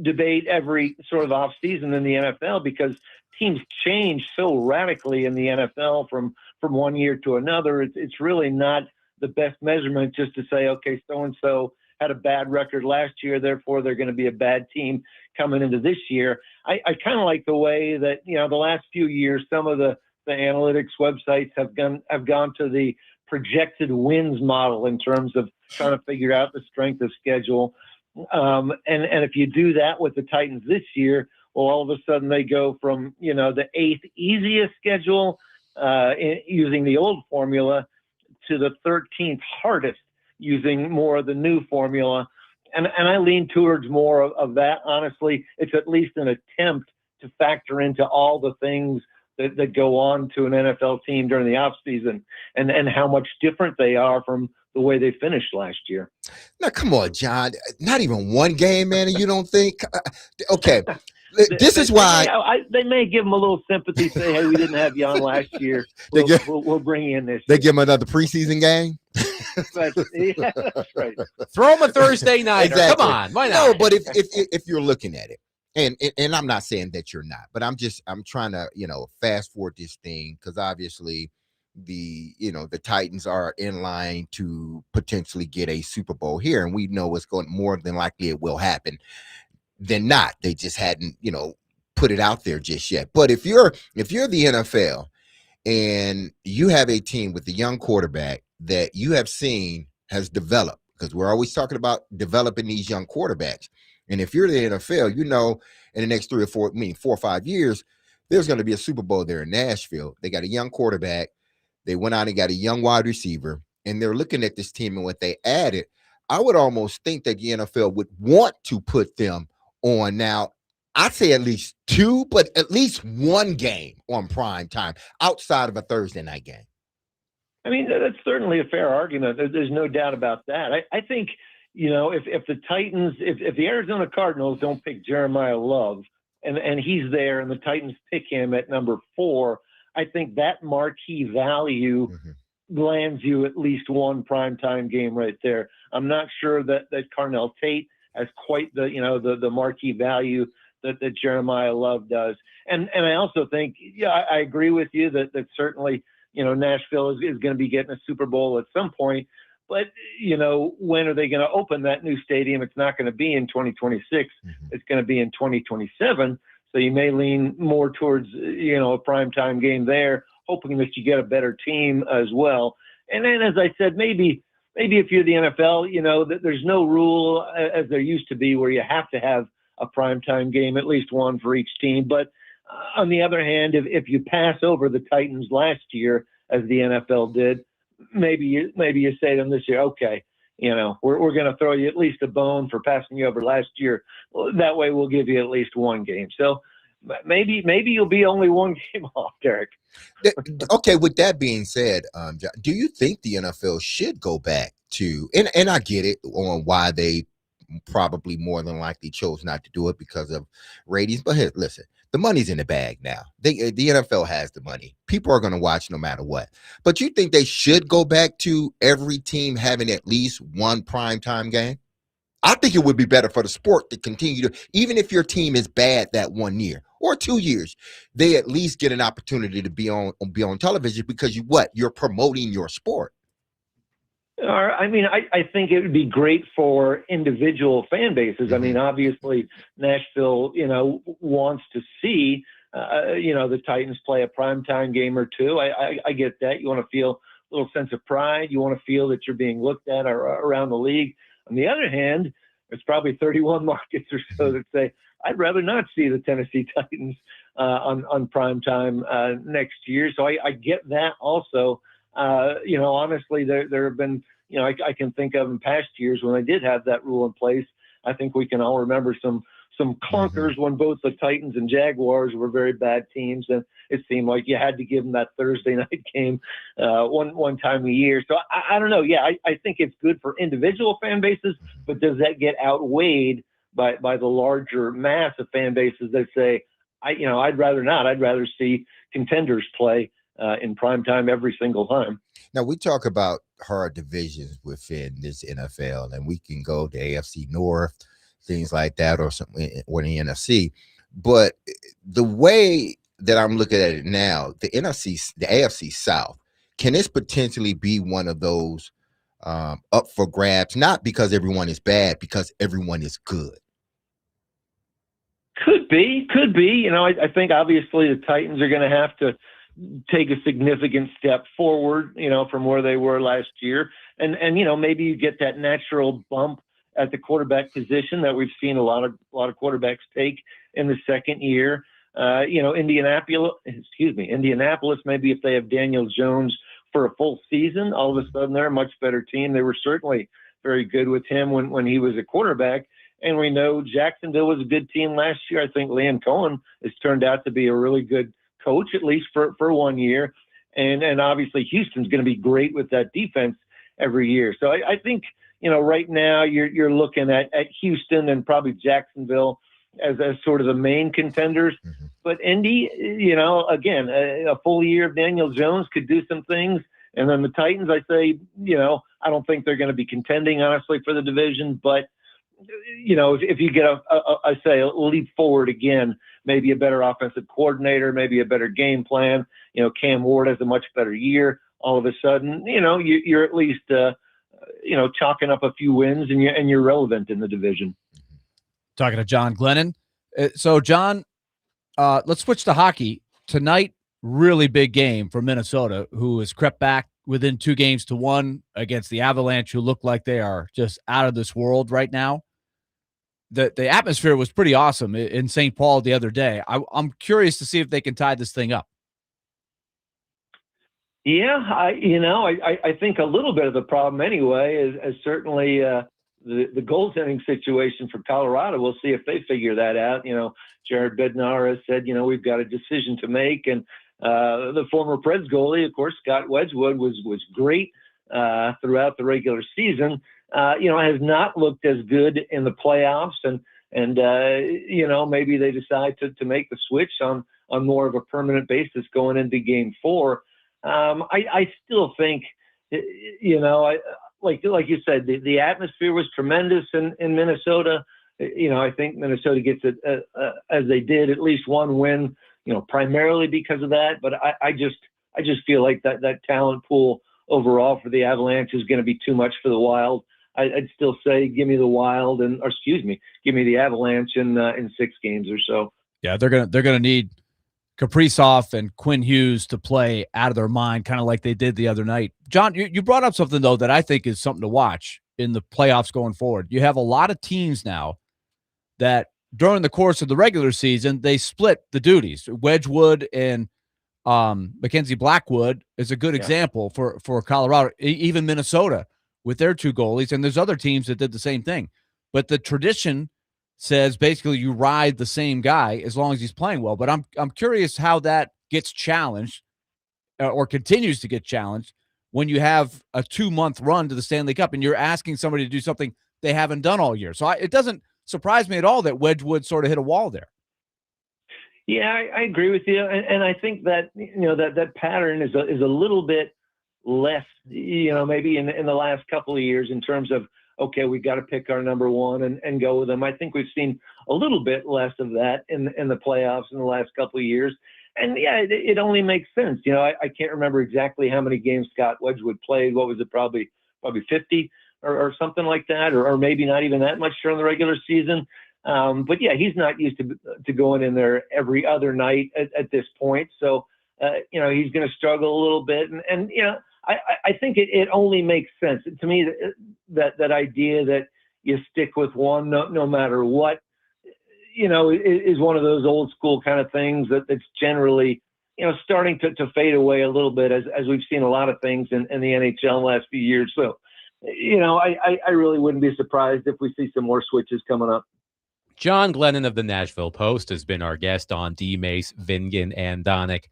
Speaker 6: debate every sort of off season in the NFL because teams change so radically in the NFL from one year to another. It's really not the best measurement just to say, okay, so-and-so had a bad record last year, therefore they're going to be a bad team coming into this year. I kind of like the way that, the last few years, some of the analytics websites have gone to the projected wins model in terms of trying to figure out the strength of schedule. And if you do that with the Titans this year, well, all of a sudden they go from, the 8th easiest schedule using the old formula to the 13th hardest using more of the new formula. And I lean towards more of that. Honestly, it's at least an attempt to factor into all the things that go on to an NFL team during the offseason and how much different they are from the way they finished last year.
Speaker 2: Now, come on, John. Not even one game, man, and you don't think? Okay, this is why.
Speaker 6: They may give them a little sympathy, say, hey, we didn't have you on last year. We'll bring you in this
Speaker 2: They
Speaker 6: year.
Speaker 2: give them another preseason game?
Speaker 6: But, yeah, that's right.
Speaker 1: Throw them a Thursday night.
Speaker 2: Exactly.
Speaker 1: Come on, why not?
Speaker 2: No, but if you're looking at it, and I'm not saying that you're not, but I'm trying to, fast forward this thing because obviously the Titans are in line to potentially get a Super Bowl here, and we know it's going more than likely it will happen than not. They just hadn't, put it out there just yet. But if you're the NFL and you have a team with a young quarterback that you have seen has developed, because we're always talking about developing these young quarterbacks. And if you're the NFL, in the next 4 or 5 years, there's going to be a Super Bowl there in Nashville. They got a young quarterback. They went out and got a young wide receiver, and they're looking at this team and what they added. I would almost think that the NFL would want to put them on now. I'd say at least 2, but at least 1 game on prime time outside of a Thursday night game.
Speaker 6: I mean, that's certainly a fair argument. There's no doubt about that. I think, if the Titans, if the Arizona Cardinals don't pick Jeremiah Love and he's there and the Titans pick him at number 4, I think that marquee value lands you at least 1 primetime game right there. I'm not sure that Carnell Tate has quite the marquee value that Jeremiah Love does. And I also think, I agree with you that certainly, Nashville is going to be getting a Super Bowl at some point. But, when are they going to open that new stadium? It's not going to be in 2026. Mm-hmm. It's going to be in 2027. So you may lean more towards, a primetime game there, hoping that you get a better team as well. And then, as I said, maybe if you're the NFL, that there's no rule as there used to be where you have to have a primetime game, at least one for each team. But on the other hand, if you pass over the Titans last year, as the NFL did, maybe you say to them this year, okay, we're going to throw you at least a bone for passing you over last year. That way we'll give you at least one game. So maybe you'll be only one game off, Derek.
Speaker 2: Okay, with that being said, do you think the NFL should go back to, and I get it on why they probably more than likely chose not to do it because of ratings, but hey, listen, the money's in the bag now. The NFL has the money. People are going to watch no matter what. But you think they should go back to every team having at least one primetime game? I think it would be better for the sport to continue to, even if your team is bad that 1 year or 2 years, they at least get an opportunity to be on television because you're promoting your sport.
Speaker 6: I think it would be great for individual fan bases. I mean, obviously Nashville, wants to see, the Titans play a primetime game or two. I get that. You want to feel a little sense of pride. You want to feel that you're being looked at around the league. On the other hand, there's probably 31 markets or so that say, I'd rather not see the Tennessee Titans on primetime next year. So I get that also. Honestly, there have been, I can think of in past years when they did have that rule in place. I think we can all remember some clunkers when both the Titans and Jaguars were very bad teams, and it seemed like you had to give them that Thursday night game one time a year. So I don't know. Yeah, I think it's good for individual fan bases, but does that get outweighed by the larger mass of fan bases that say, I'd rather not. I'd rather see contenders play in prime time every single time.
Speaker 2: Now, we talk about hard divisions within this NFL, and we can go to AFC North, things like that, or something, or the NFC. But the way that I'm looking at it now, the AFC South, can this potentially be one of those up for grabs? Not because everyone is bad, because everyone is good.
Speaker 6: Could be. I think obviously the Titans are going to have to take a significant step forward, from where they were last year. And maybe you get that natural bump at the quarterback position that we've seen a lot of quarterbacks take in the second year. Indianapolis, maybe if they have Daniel Jones for a full season, all of a sudden they're a much better team. They were certainly very good with him when he was a quarterback. And we know Jacksonville was a good team last year. I think Liam Cohen has turned out to be a really good coach, at least for 1 year. And obviously Houston's going to be great with that defense every year. So I think, right now you're looking at Houston and probably Jacksonville as sort of the main contenders. Mm-hmm. But Indy, again, a full year of Daniel Jones could do some things. And then the Titans, I say, I don't think they're going to be contending, honestly, for the division. But, if you get a leap forward again, maybe a better offensive coordinator, maybe a better game plan, Cam Ward has a much better year. All of a sudden, you're at least, chalking up a few wins and you're relevant in the division.
Speaker 3: Talking to John Glennon. So, John, let's switch to hockey. Tonight, really big game for Minnesota, who has crept back within 2 games to 1 against the Avalanche, who look like they are just out of this world right now. The atmosphere was pretty awesome in St. Paul the other day. I'm curious to see if they can tie this thing up.
Speaker 6: Yeah, I think a little bit of the problem anyway is certainly the goaltending situation for Colorado. We'll see if they figure that out. Jared Bednar has said, we've got a decision to make. And the former Preds goalie, of course, Scott Wedgwood, was great throughout the regular season. Has not looked as good in the playoffs. And maybe they decide to make the switch on more of a permanent basis going into Game 4. I still think, like you said, the atmosphere was tremendous in Minnesota. I think Minnesota gets it as they did, at least one win, primarily because of that. But I just feel like that talent pool overall for the Avalanche is going to be too much for the Wild. I'd still say give me the Wild give me the Avalanche in 6 games or so.
Speaker 3: Yeah, they're gonna need Kaprizov and Quinn Hughes to play out of their mind, kind of like they did the other night. John, you brought up something, though, that I think is something to watch in the playoffs going forward. You have a lot of teams now that during the course of the regular season, they split the duties. Wedgwood and Mackenzie Blackwood is a good example for Colorado, even Minnesota with their 2 goalies. And there's other teams that did the same thing. But the tradition says basically you ride the same guy as long as he's playing well. But I'm curious how that gets challenged or continues to get challenged when you have a 2-month run to the Stanley Cup and you're asking somebody to do something they haven't done all year. So it doesn't surprise me at all that Wedgwood sort of hit a wall there.
Speaker 6: Yeah, I agree with you, and I think that that pattern is a little bit less, maybe in the last couple of years in terms of, okay, we've got to pick our number one and go with them. I think we've seen a little bit less of that in the playoffs in the last couple of years, and yeah, it only makes sense. I can't remember exactly how many games Scott Wedgwood played. What was it? Probably 50 or something like that, or maybe not even that much during the regular season. But yeah, he's not used to going in there every other night at this point. So, he's going to struggle a little bit. And I think it only makes sense to me that idea that you stick with one no matter what, is one of those old school kind of things that's generally, starting to fade away a little bit as we've seen a lot of things in the NHL in the last few years. So, I really wouldn't be surprised if we see some more switches coming up.
Speaker 1: John Glennon of the Nashville Post has been our guest on Dmase, Vingan, and Donick.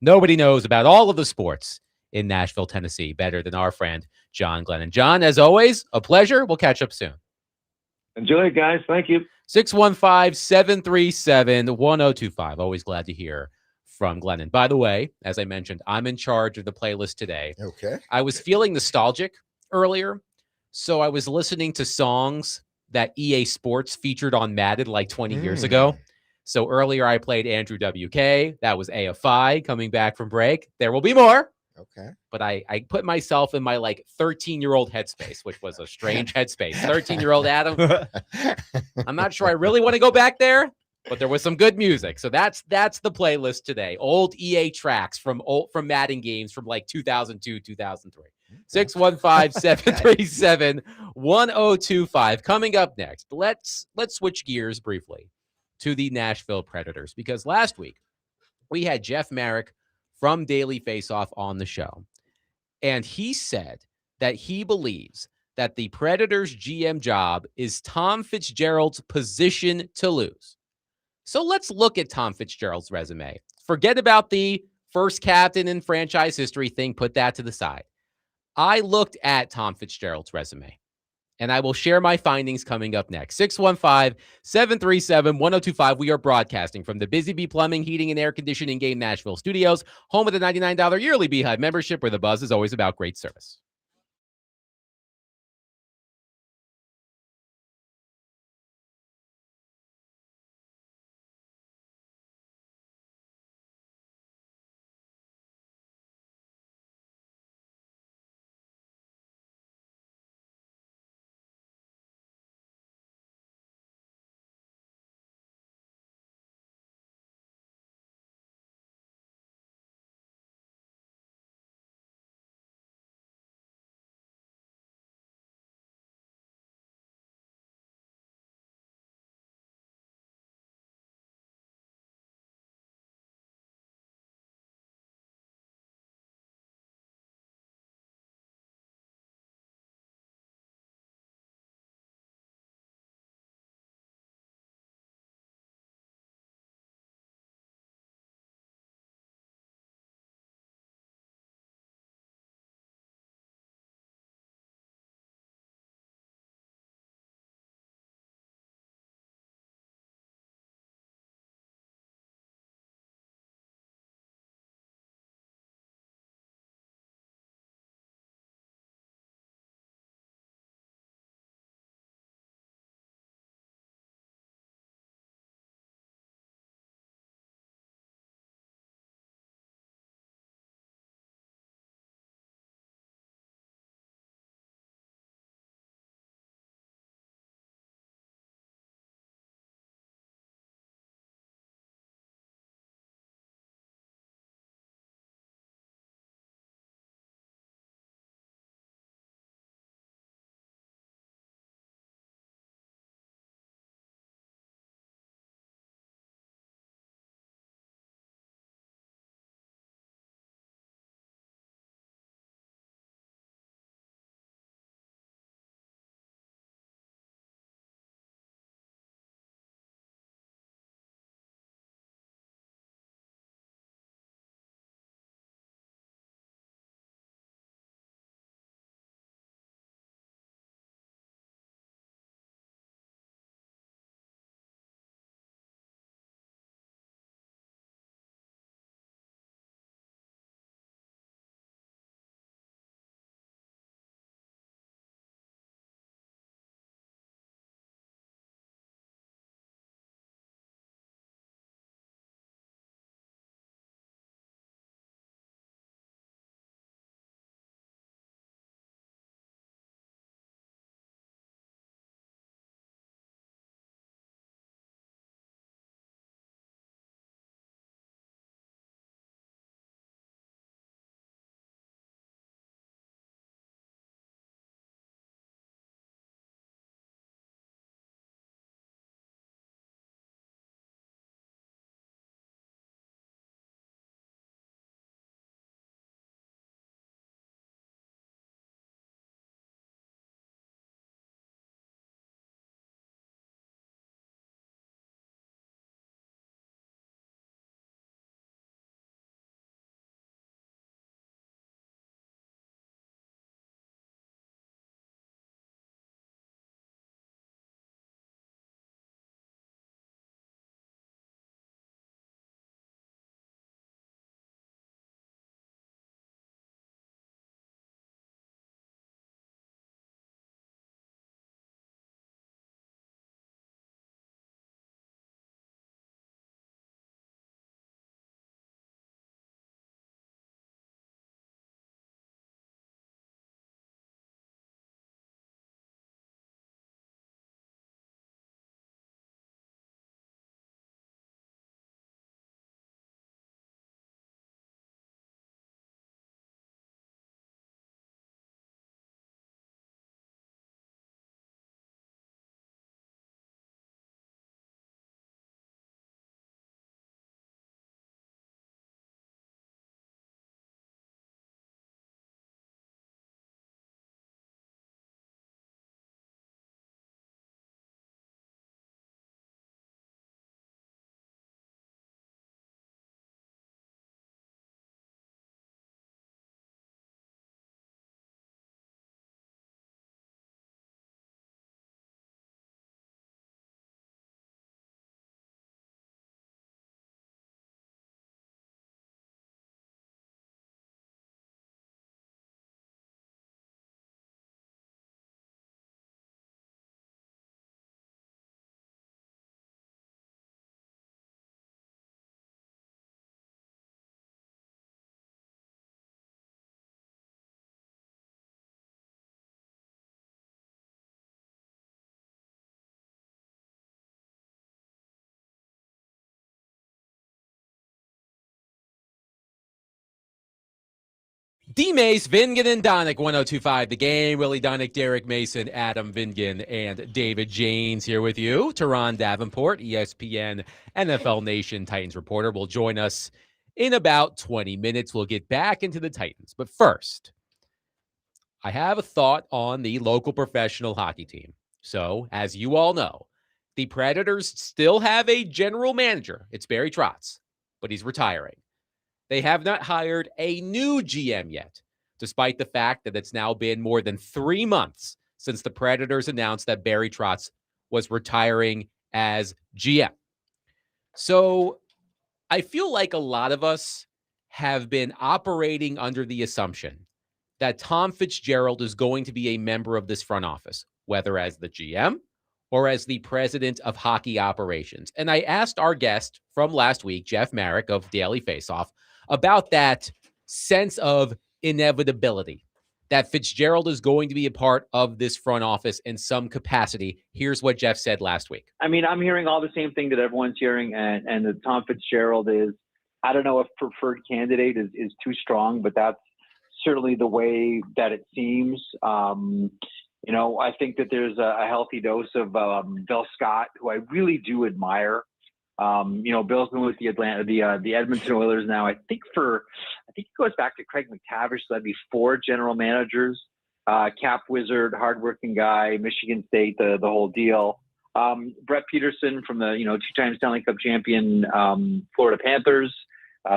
Speaker 1: Nobody knows about all of the sports in Nashville, Tennessee better than our friend John Glennon. John, as always, a pleasure. We'll catch up soon.
Speaker 6: Enjoy it, guys. Thank you.
Speaker 1: 615-737-1025. Always glad to hear from Glennon. By the way, as I mentioned, I'm in charge of the playlist today.
Speaker 2: Okay.
Speaker 1: I was feeling nostalgic earlier, so I was listening to songs that EA Sports featured on Madden like 20 years ago. So earlier I played Andrew WK. That was AFI coming back from break. There will be more.
Speaker 2: Okay.
Speaker 1: But I put myself in my 13-year-old headspace, which was a strange headspace. 13-year-old Adam. I'm not sure I really want to go back there, but there was some good music. So that's the playlist today. Old EA tracks from Madden games from 2002, 2003. 615-737-1025. Coming up next, let's switch gears briefly to the Nashville Predators, because last week we had Jeff Marek from Daily Faceoff on the show, and he said that he believes that the Predators GM job is Tom Fitzgerald's position to lose. So let's look at Tom Fitzgerald's resume. Forget about the first captain in franchise history thing. Put that to the side. I looked at Tom Fitzgerald's resume, and I will share my findings coming up next. 615-737-1025. We are broadcasting from the Busy Bee Plumbing, Heating, and Air Conditioning Game Nashville Studios, home of the $99 yearly Beehive membership, where the buzz is always about great service. Dmase, Vingan, and Donick, 102.5 The Game. Willie Donick, Derek Mason, Adam Vingan, and David Janes here with you. Turron Davenport, ESPN NFL Nation Titans reporter, will join us in about 20 minutes. We'll get back into the Titans. But first, I have a thought on the local professional hockey team. So, as you all know, the Predators still have a general manager. It's Barry Trotz, but he's retiring. They have not hired a new GM yet, despite the fact that it's now been more than 3 months since the Predators announced that Barry Trotz was retiring as GM. So I feel like a lot of us have been operating under the assumption that Tom Fitzgerald is going to be a member of this front office, whether as the GM or as the president of hockey operations. And I asked our guest from last week, Jeff Marek of Daily Faceoff, about that sense of inevitability, that Fitzgerald is going to be a part of this front office in some capacity. Here's what Jeff said last week.
Speaker 7: I mean, I'm hearing all the same thing that everyone's hearing, and that Tom Fitzgerald is, I don't know if preferred candidate is too strong, but that's certainly the way that it seems. I think that there's a healthy dose of Bill Scott, who I really do admire. Bill's been with the Edmonton Oilers now. I think it goes back to Craig McTavish. So that'd be 4 general managers. Cap wizard, hardworking guy, Michigan State, the whole deal. Brett Peterson from the 2-time Stanley Cup champion Florida Panthers,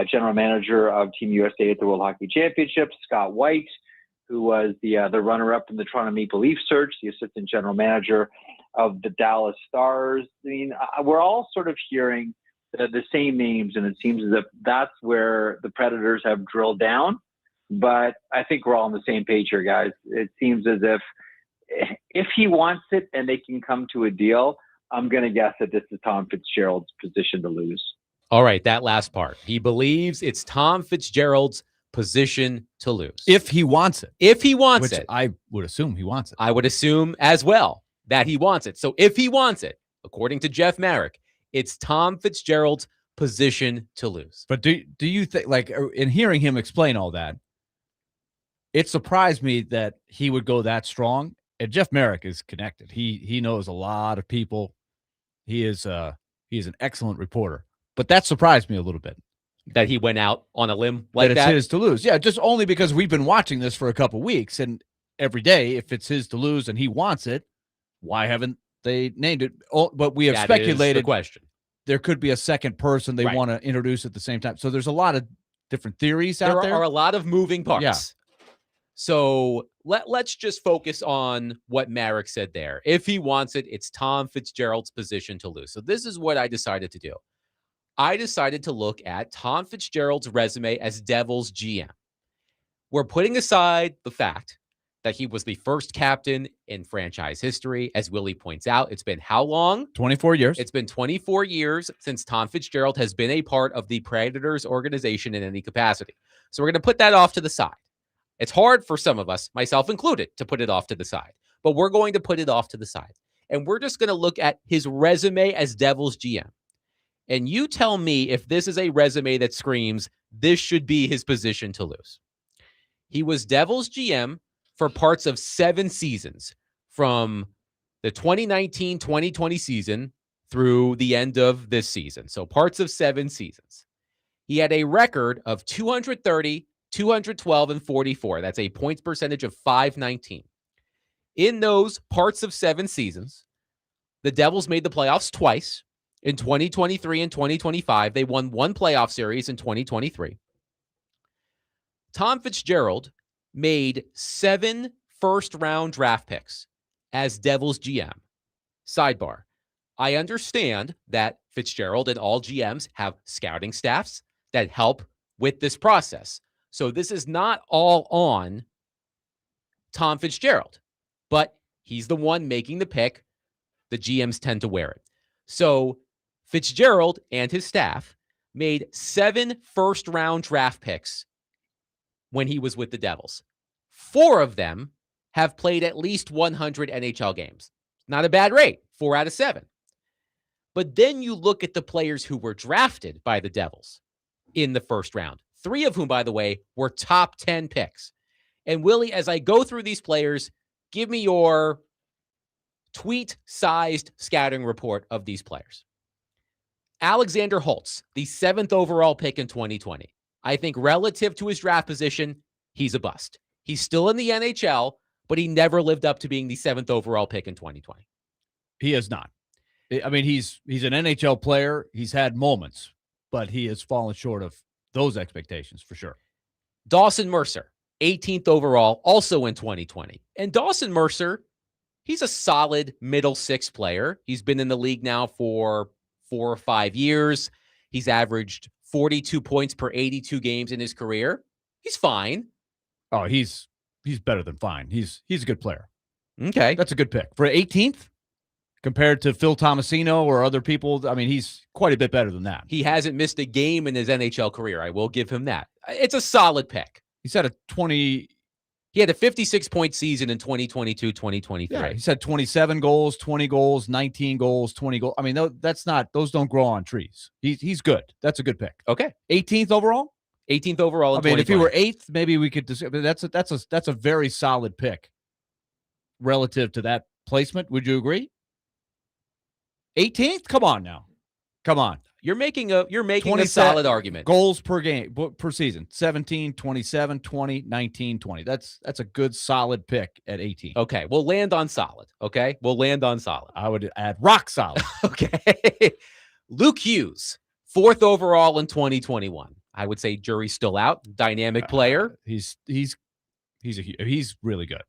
Speaker 7: general manager of Team USA at the World Hockey Championships. Scott White, who was the runner-up in the Toronto Maple Leaf search, the assistant general manager of the Dallas Stars. I mean, we're all sort of hearing the same names, and it seems as if that's where the Predators have drilled down. But I think we're all on the same page here, guys. It seems as if he wants it and they can come to a deal, I'm going to guess that this is Tom Fitzgerald's position to lose.
Speaker 1: All right, that last part. He believes it's Tom Fitzgerald's position to lose.
Speaker 3: If he wants it.
Speaker 1: If he wants
Speaker 3: Which
Speaker 1: it.
Speaker 3: I would assume he wants it.
Speaker 1: I would assume as well that he wants it. So if he wants it, according to Jeff Marek, it's Tom Fitzgerald's position to lose.
Speaker 3: But do you think, like, in hearing him explain all that, it surprised me that he would go that strong. And Jeff Marek is connected. He knows a lot of people. He is an excellent reporter. But that surprised me a little bit.
Speaker 1: That he went out on a limb like
Speaker 3: that. It's his to lose. Yeah, just only because we've been watching this for a couple weeks, and every day, if it's his to lose and he wants it, why haven't they named it? But we have speculated.
Speaker 1: The question.
Speaker 3: There could be a second person they want to introduce at the same time. So there's a lot of different theories out there.
Speaker 1: There are a lot of moving parts.
Speaker 3: Yeah.
Speaker 1: So let's just focus on what Marek said there. If he wants it, it's Tom Fitzgerald's position to lose. So this is what I decided to do. I decided to look at Tom Fitzgerald's resume as Devils GM. We're putting aside the fact that he was the first captain in franchise history. As Willie points out, it's been how long?
Speaker 3: 24 years.
Speaker 1: It's been 24 years since Tom Fitzgerald has been a part of the Predators organization in any capacity. So we're going to put that off to the side. It's hard for some of us, myself included, to put it off to the side. But we're going to put it off to the side. And we're just going to look at his resume as Devils GM. And you tell me if this is a resume that screams, this should be his position to lose. He was Devils GM for parts of 7 seasons, from the 2019-2020 season through the end of this season. So parts of 7 seasons. He had a record of 230, 212, and 44. That's a points percentage of .519. In those parts of 7 seasons, the Devils made the playoffs twice. In 2023 and 2025, they won 1 playoff series in 2023. Tom Fitzgerald made 7 first-round draft picks as Devils GM. Sidebar, I understand that Fitzgerald and all GMs have scouting staffs that help with this process. So this is not all on Tom Fitzgerald, but he's the one making the pick. The GMs tend to wear it. So Fitzgerald and his staff made 7 first-round draft picks when he was with the Devils. 4 of them have played at least 100 NHL games. Not a bad rate, 4 out of 7. But then you look at the players who were drafted by the Devils in the first round. 3 of whom, by the way, were top 10 picks. And Willie, as I go through these players, give me your tweet-sized scouting report of these players. Alexander Holtz, the 7th overall pick in 2020. I think relative to his draft position, he's a bust. He's still in the NHL, but he never lived up to being the 7th overall pick in 2020.
Speaker 3: He is not. I mean, he's an NHL player. He's had moments, but he has fallen short of those expectations for sure.
Speaker 1: Dawson Mercer, 18th overall, also in 2020. And Dawson Mercer, he's a solid middle 6 player. He's been in the league now for 4 or 5 years. He's averaged 42 points per 82 games in his career. He's fine.
Speaker 3: Oh, he's better than fine. He's a good player.
Speaker 1: Okay.
Speaker 3: That's a good pick. For 18th, compared to Phil Tomasino or other people, I mean, he's quite a bit better than that.
Speaker 1: He hasn't missed a game in his NHL career. I will give him that. It's a solid pick.
Speaker 3: He's had a 20.
Speaker 1: He had a 56-point season in 2022, 2023.
Speaker 3: Yeah, he's had 27 goals, 20 goals, 19 goals, 20 goals. I mean, those don't grow on trees. He's good. That's a good pick.
Speaker 1: Okay.
Speaker 3: 18th overall?
Speaker 1: 18th overall in
Speaker 3: I mean, if he
Speaker 1: 2020.
Speaker 3: were 8th, maybe we could discuss, but that's a very solid pick relative to that placement. Would you agree? 18th? Come on now. Come on.
Speaker 1: You're making a
Speaker 3: 27
Speaker 1: solid argument.
Speaker 3: Goals per game, per season. 17, 27, 20, 19, 20. That's a good solid pick at 18.
Speaker 1: Okay, we'll land on solid. Okay, we'll land on solid.
Speaker 3: I would add rock solid.
Speaker 1: Okay. Luke Hughes, 4th overall in 2021. I would say jury's still out. Dynamic player.
Speaker 3: He's really good.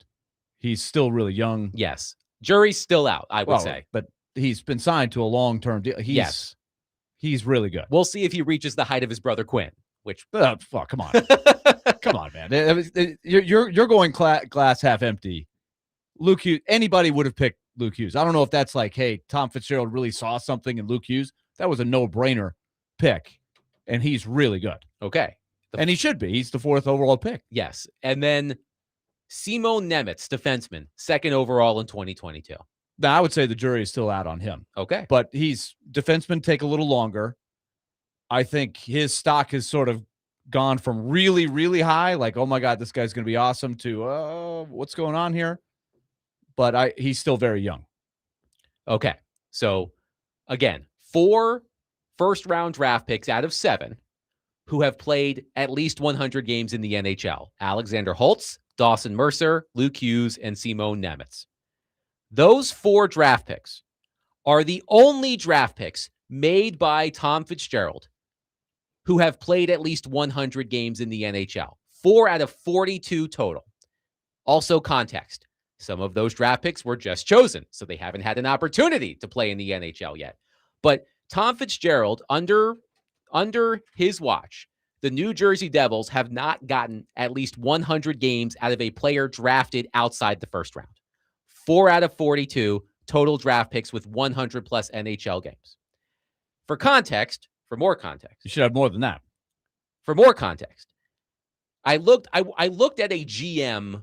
Speaker 3: He's still really young.
Speaker 1: Yes. Jury's still out, I would say.
Speaker 3: But he's been signed to a long-term deal.
Speaker 1: Yes.
Speaker 3: He's really good.
Speaker 1: We'll see if he reaches the height of his brother Quinn, which
Speaker 3: come on. Come on, man. You're going glass half empty. Luke Hughes, anybody would have picked Luke Hughes. I don't know if that's like, hey, Tom Fitzgerald really saw something in Luke Hughes. That was a no-brainer pick, and he's really good.
Speaker 1: Okay.
Speaker 3: And he should be. He's the 4th overall pick.
Speaker 1: Yes. And then Simon Nemec, defenseman, 2nd overall in 2022.
Speaker 3: Now, I would say the jury is still out on him.
Speaker 1: Okay.
Speaker 3: But defensemen take a little longer. I think his stock has sort of gone from really, really high, like, oh my God, this guy's going to be awesome, to what's going on here? But he's still very young.
Speaker 1: Okay. So, again, 4 first-round draft picks out of 7 who have played at least 100 games in the NHL. Alexander Holtz, Dawson Mercer, Luke Hughes, and Simon Nemec. Those 4 draft picks are the only draft picks made by Tom Fitzgerald who have played at least 100 games in the NHL. 4 out of 42 total. Also context. Some of those draft picks were just chosen, so they haven't had an opportunity to play in the NHL yet. But Tom Fitzgerald, under his watch, the New Jersey Devils have not gotten at least 100 games out of a player drafted outside the first round. 4 out of 42 total draft picks with 100-plus NHL games. For more context.
Speaker 3: You should have more than that.
Speaker 1: For more context, I looked at a GM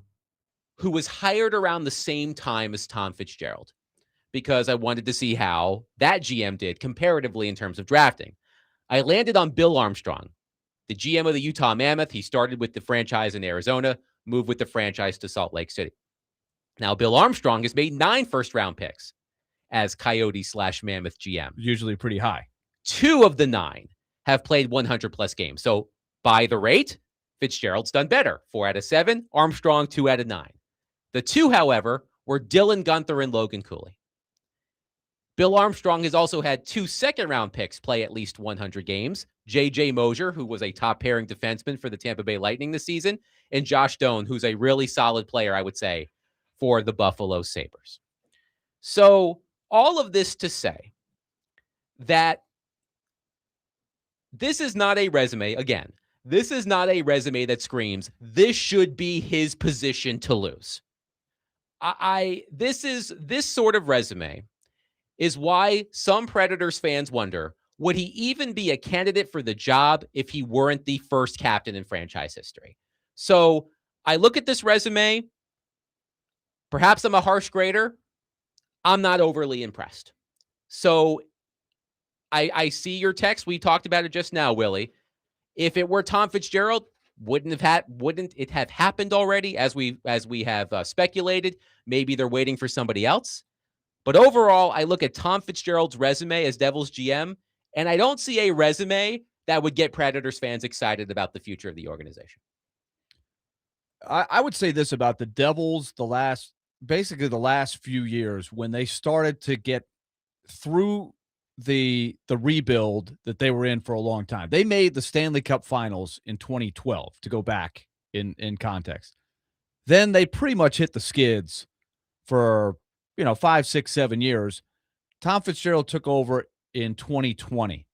Speaker 1: who was hired around the same time as Tom Fitzgerald because I wanted to see how that GM did comparatively in terms of drafting. I landed on Bill Armstrong, the GM of the Utah Mammoth. He started with the franchise in Arizona, moved with the franchise to Salt Lake City. Now, Bill Armstrong has made 9 first-round picks as Coyote/Mammoth GM.
Speaker 3: Usually pretty high.
Speaker 1: 2 of the 9 have played 100-plus games. So, by the rate, Fitzgerald's done better. 4 out of 7, Armstrong 2 out of 9. The 2, however, were Dylan Guenther and Logan Cooley. Bill Armstrong has also had 2 second-round picks play at least 100 games. J.J. Mosier, who was a top-pairing defenseman for the Tampa Bay Lightning this season, and Josh Doan, who's a really solid player, I would say, for the Buffalo Sabres. So, all of this to say that this is not a resume, again, this is not a resume that screams, this should be his position to lose. This sort of resume is why some Predators fans wonder, would he even be a candidate for the job if he weren't the first captain in franchise history? So I look at this resume. Perhaps I'm a harsh grader. I'm not overly impressed. So I see your text. We talked about it just now, Willie. If it were Tom Fitzgerald, wouldn't it have happened already? As we have speculated, maybe they're waiting for somebody else. But overall, I look at Tom Fitzgerald's resume as Devils GM, and I don't see a resume that would get Predators fans excited about the future of the organization.
Speaker 3: I would say this about the Devils basically the last few years when they started to get through the rebuild that they were in for a long time. They made the Stanley Cup Finals in 2012, to go back in context. Then they pretty much hit the skids for 5, 6, 7 years. Tom Fitzgerald took over in 2020,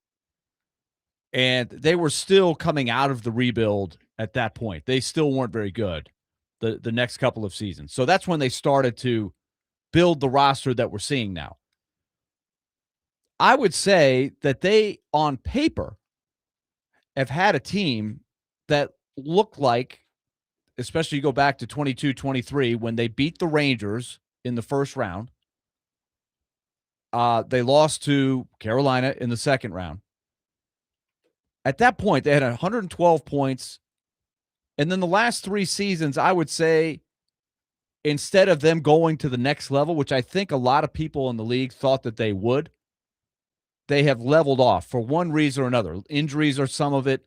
Speaker 3: and they were still coming out of the rebuild at that point. They still weren't very good the next couple of seasons. So that's when they started to build the roster that we're seeing now. I would say that they, on paper, have had a team that looked like, especially you go back to 22-23 when they beat the Rangers in the first round. They lost to Carolina in the second round. At that point, they had 112 points. And then the last 3 seasons, I would say, instead of them going to the next level, which I think a lot of people in the league thought that they would, they have leveled off for one reason or another. Injuries are some of it.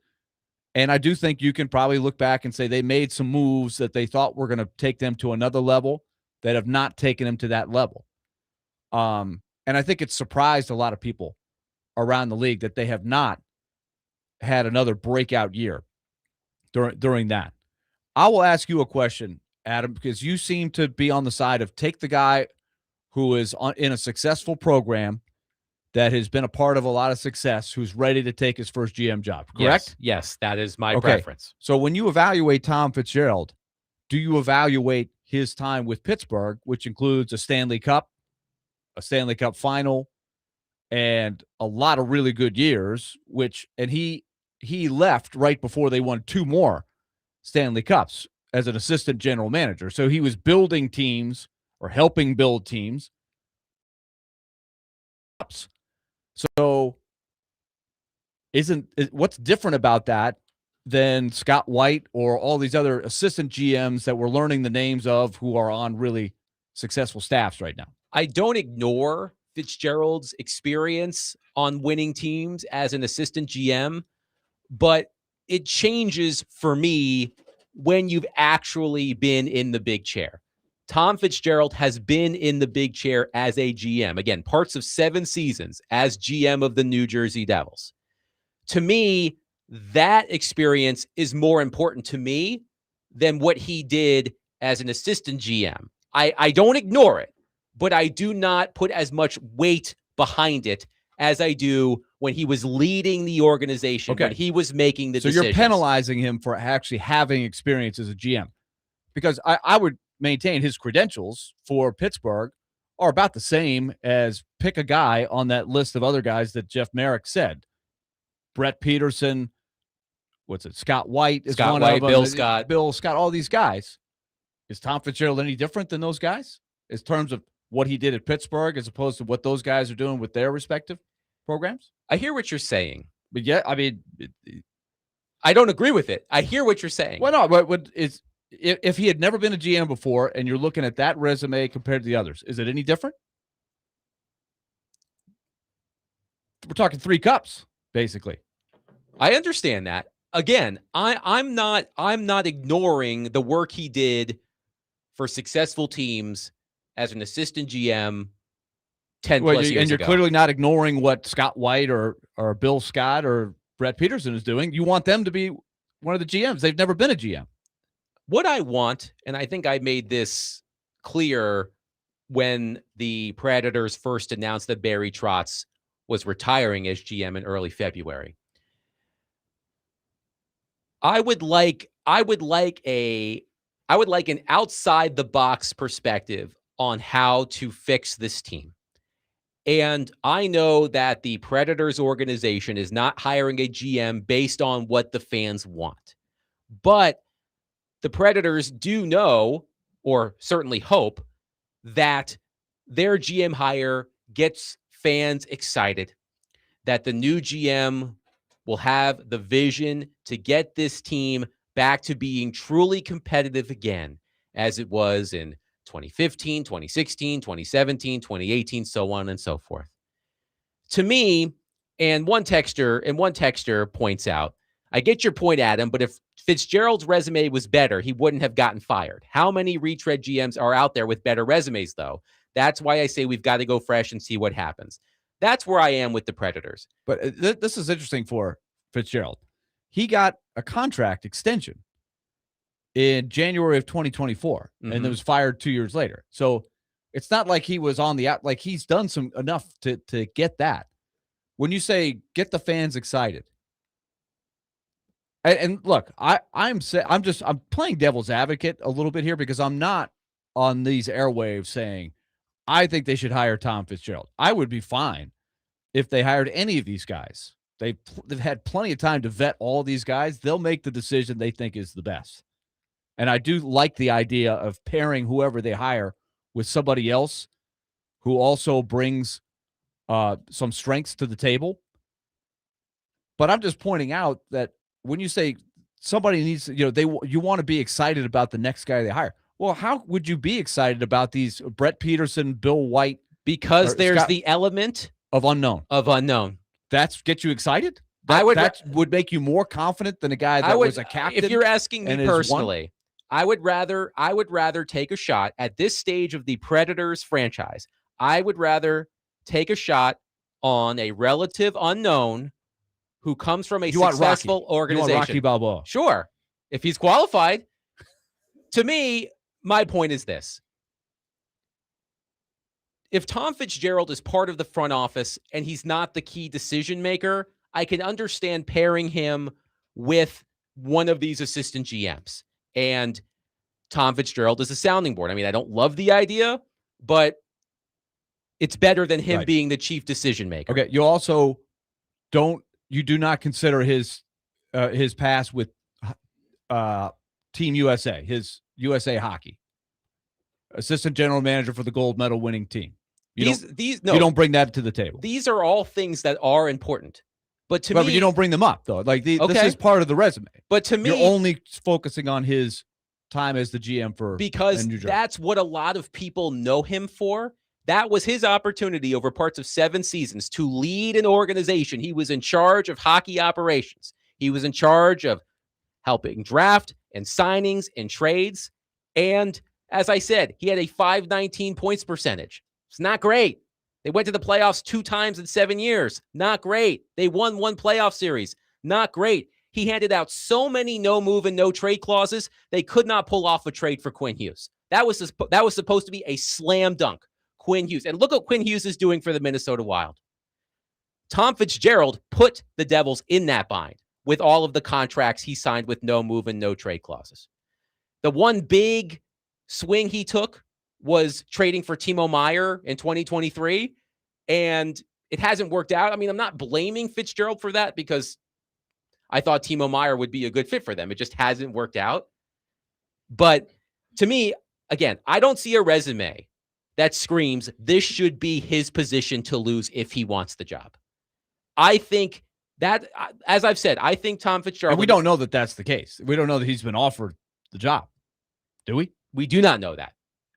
Speaker 3: And I do think you can probably look back and say they made some moves that they thought were going to take them to another level that have not taken them to that level. And I think it's surprised a lot of people around the league that they have not had another breakout year during that. I will ask you a question, Adam, because you seem to be on the side of take the guy who is in a successful program that has been a part of a lot of success, who's ready to take his first GM job, correct?
Speaker 1: Yes, that is my preference.
Speaker 3: So when you evaluate Tom Fitzgerald, do you evaluate his time with Pittsburgh, which includes a Stanley Cup final, and a lot of really good years, and he left right before they won 2 more Stanley Cups as an assistant general manager. So he was building teams or helping build teams. So what's different about that than Scott White or all these other assistant GMs that we're learning the names of who are on really successful staffs right now?
Speaker 1: I don't ignore Fitzgerald's experience on winning teams as an assistant GM, but it changes for me when you've actually been in the big chair. Tom Fitzgerald has been in the big chair as a GM. Again, parts of 7 seasons as GM of the New Jersey Devils. To me, that experience is more important to me than what he did as an assistant GM. I don't ignore it, but I do not put as much weight behind it as I do when he was leading the organization, when he was making the decisions.
Speaker 3: So you're penalizing him for actually having experience as a GM. Because I would maintain his credentials for Pittsburgh are about the same as pick a guy on that list of other guys that Jeff Merrick said. Brett Peterson, Scott White is one of them. Bill Scott, all these guys. Is Tom Fitzgerald any different than those guys in terms of what he did at Pittsburgh as opposed to what those guys are doing with their respective programs?
Speaker 1: I hear what you're saying.
Speaker 3: But yeah, I mean,
Speaker 1: I don't agree with it. I hear what you're saying.
Speaker 3: Well, no, if he had never been a GM before and you're looking at that resume compared to the others, is it any different? We're talking 3 cups, basically.
Speaker 1: I understand that. Again, I'm not ignoring the work he did for successful teams as an assistant GM 10 plus years ago.
Speaker 3: And you're clearly not ignoring what Scott White or Bill Scott or Brett Peterson is doing. You want them to be one of the GMs. They've never been a GM.
Speaker 1: What I want, and I think I made this clear when the Predators first announced that Barry Trotz was retiring as GM in early February. I would like an outside the box perspective on how to fix this team. And I know that the Predators organization is not hiring a GM based on what the fans want. But the Predators do know, or certainly hope, that their GM hire gets fans excited, that the new GM will have the vision to get this team back to being truly competitive again, as it was in 2015, 2016, 2017, 2018, so on and so forth. To me, and one texter points out, I get your point, Adam, but if Fitzgerald's resume was better, he wouldn't have gotten fired. How many retread GMs are out there with better resumes, though? That's why I say we've got to go fresh and see what happens. That's where I am with the Predators.
Speaker 3: But this is interesting for Fitzgerald. He got a contract extension in January of 2024, and then was fired 2 years later. So it's not like he was on the out. Like, he's done enough to get that. When you say get the fans excited, and look, I'm playing devil's advocate a little bit here, because I'm not on these airwaves saying I think they should hire Tom Fitzgerald. I would be fine if they hired any of these guys. They've had plenty of time to vet all these guys. They'll make the decision they think is the best. And I do like the idea of pairing whoever they hire with somebody else who also brings some strengths to the table. But I'm just pointing out that when you say somebody needs, you want to be excited about the next guy they hire. Well, how would you be excited about these Brett Peterson, Bill White?
Speaker 1: Because there's the element
Speaker 3: of unknown. That's get you excited? That would make you more confident than a guy that was a captain.
Speaker 1: If you're asking me personally, I would rather take a shot at this stage of the Predators franchise. I would rather take a shot on a relative unknown who comes from a successful organization.
Speaker 3: You want Rocky Balboa?
Speaker 1: Sure, if he's qualified. To me, my point is this. If Tom Fitzgerald is part of the front office and he's not the key decision maker, I can understand pairing him with one of these assistant GMs. And Tom Fitzgerald is a sounding board. I mean, I don't love the idea, but it's better than him being the chief decision maker.
Speaker 3: Okay. You also do not consider his past with Team USA, his USA Hockey, assistant general manager for the gold medal winning team. You don't bring that to the table.
Speaker 1: These are all things that are important. But to me,
Speaker 3: you don't bring them up, though. Like this is part of the resume.
Speaker 1: But to me,
Speaker 3: you're only focusing on his time as the GM for
Speaker 1: because that's what a lot of people know him for. That was his opportunity over parts of 7 seasons to lead an organization. He was in charge of hockey operations. He was in charge of helping draft and signings and trades. And as I said, he had a .519 points percentage. It's not great. They went to the playoffs 2 times in 7 years. Not great. They won 1 playoff series. Not great. He handed out so many no move and no trade clauses, they could not pull off a trade for Quinn Hughes. That was supposed to be a slam dunk. Quinn Hughes. And look what Quinn Hughes is doing for the Minnesota Wild. Tom Fitzgerald put the Devils in that bind with all of the contracts he signed with no move and no trade clauses. The one big swing he took was trading for Timo Meier in 2023, and it hasn't worked out. I mean, I'm not blaming Fitzgerald for that because I thought Timo Meier would be a good fit for them. It just hasn't worked out. But to me, again, I don't see a resume that screams this should be his position to lose if he wants the job. I think that, as I've said, I think Tom Fitzgerald...
Speaker 3: And we don't know that that's the case. We don't know that he's been offered the job. Do we?
Speaker 1: We do not know that.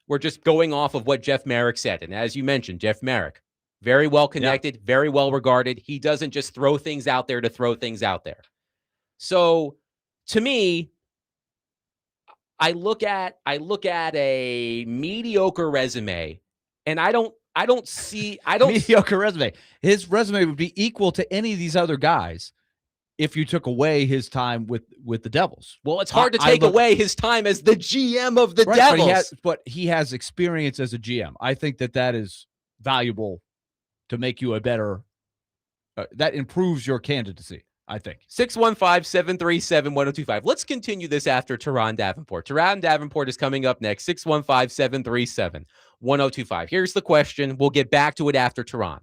Speaker 1: We're just going off of what Jeff Marek said. And as you mentioned, Jeff Marek, very well connected, very well regarded. He doesn't just throw things out there to throw things out there. So to me, I look at a mediocre resume, and I don't see
Speaker 3: mediocre resume. His resume would be equal to any of these other guys if you took away his time with the Devils.
Speaker 1: Well, it's hard to take away his time as the GM of the Devils.
Speaker 3: But he has experience as a GM. I think that is valuable to make you a better that improves your candidacy, I think.
Speaker 1: 615-737-1025. Let's continue this after Turron Davenport. Turron Davenport is coming up next. 615-737-1025. Here's the question. We'll get back to it after Turron.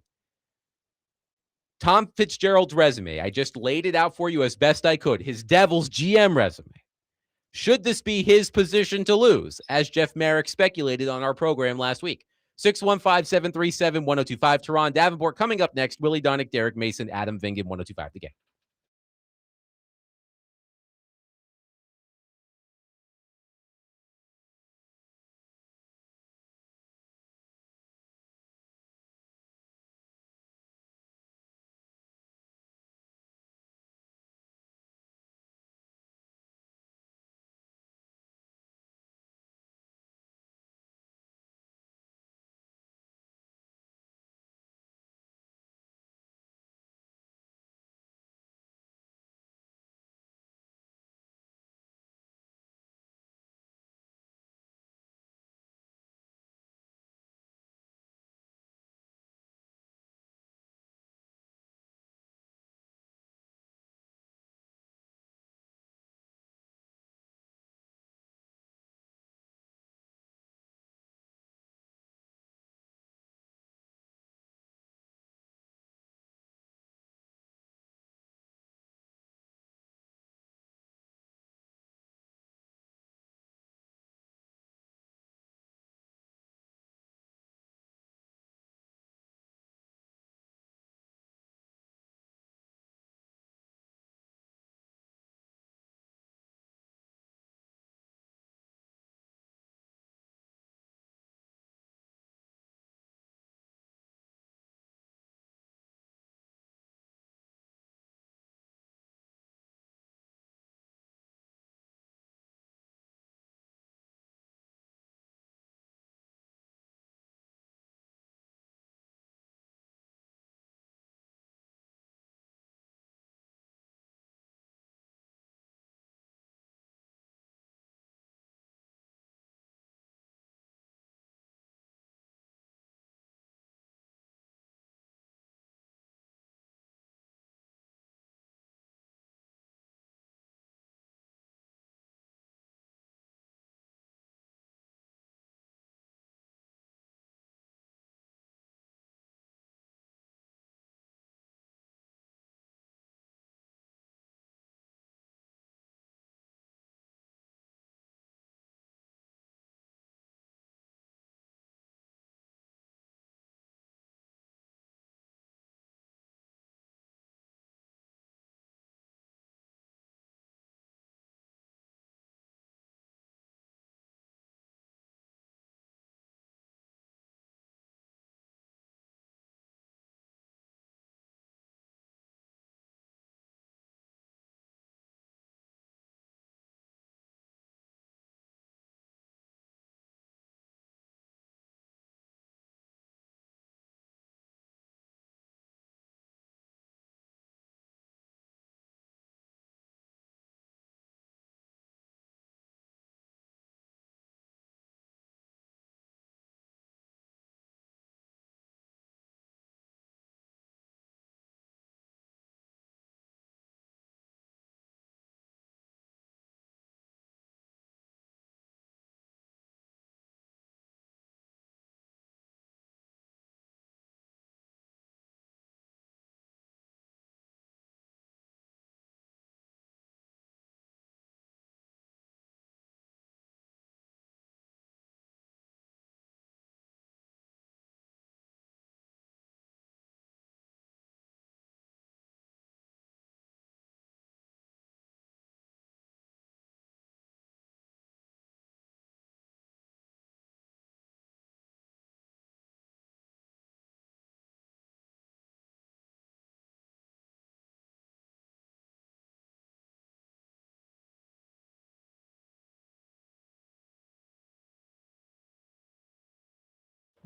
Speaker 1: Tom Fitzgerald's resume, I just laid it out for you as best I could. His Devils GM resume. Should this be his position to lose, as Jeff Marek speculated on our program last week? 615-737-1025. Turron Davenport coming up next. Willy Donick, Derek Mason, Adam Vingan, 1025 The Game.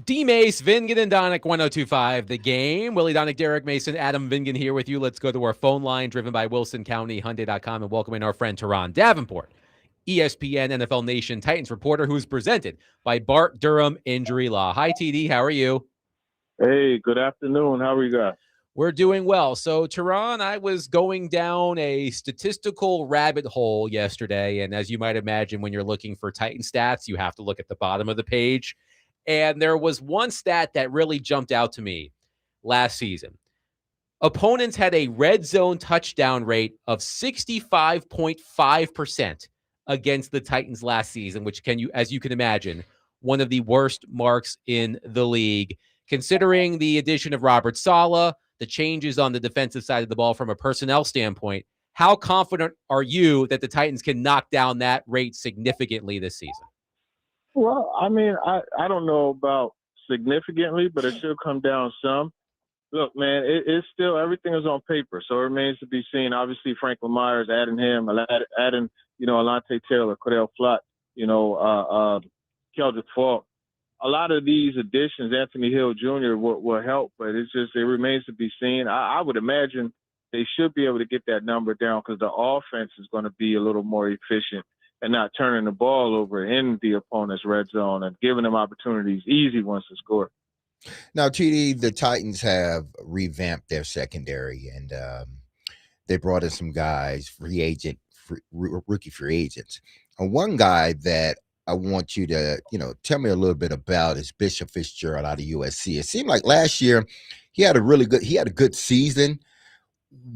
Speaker 1: Dmase, Vingan, and Donick, 102.5 The Game. Willie Donick, Derek Mason, Adam Vingan here with you. Let's go to our phone line, driven by Wilson County Hyundai.com, and welcome in our friend Turron Davenport, ESPN NFL Nation Titans reporter, who's presented by Bart Durham Injury Law. Hi, TD. How are you?
Speaker 8: Hey, good afternoon. How are you guys?
Speaker 1: We're doing well. So, Turron, I was going down a statistical rabbit hole yesterday, and as you might imagine, when you're looking for Titan stats, you have to look at the bottom of the page. And there was one stat that really jumped out to me last season. Opponents had a red zone touchdown rate of 65.5% against the Titans last season, which as you can imagine, one of the worst marks in the league. Considering the addition of Robert Saleh, the changes on the defensive side of the ball from a personnel standpoint, how confident are you that the Titans can knock down that rate significantly this season?
Speaker 8: Well, I mean, I don't know about significantly, but it should come down some. Look, man, it's still everything is on paper, so it remains to be seen. Obviously, Franklin Myers, adding him, adding Alontae Taylor, Cordell Flott, Keldrick Falk. A lot of these additions, Anthony Hill Jr. will help, but it remains to be seen. I would imagine they should be able to get that number down because the offense is going to be a little more efficient and not turning the ball over in the opponent's red zone and giving them opportunities, easy ones to score.
Speaker 2: Now, TD, the Titans have revamped their secondary, and they brought in some guys, rookie free agents. And one guy that I want you to, tell me a little bit about is Bishop Fitzgerald out of USC. It seemed like last year he had a good season.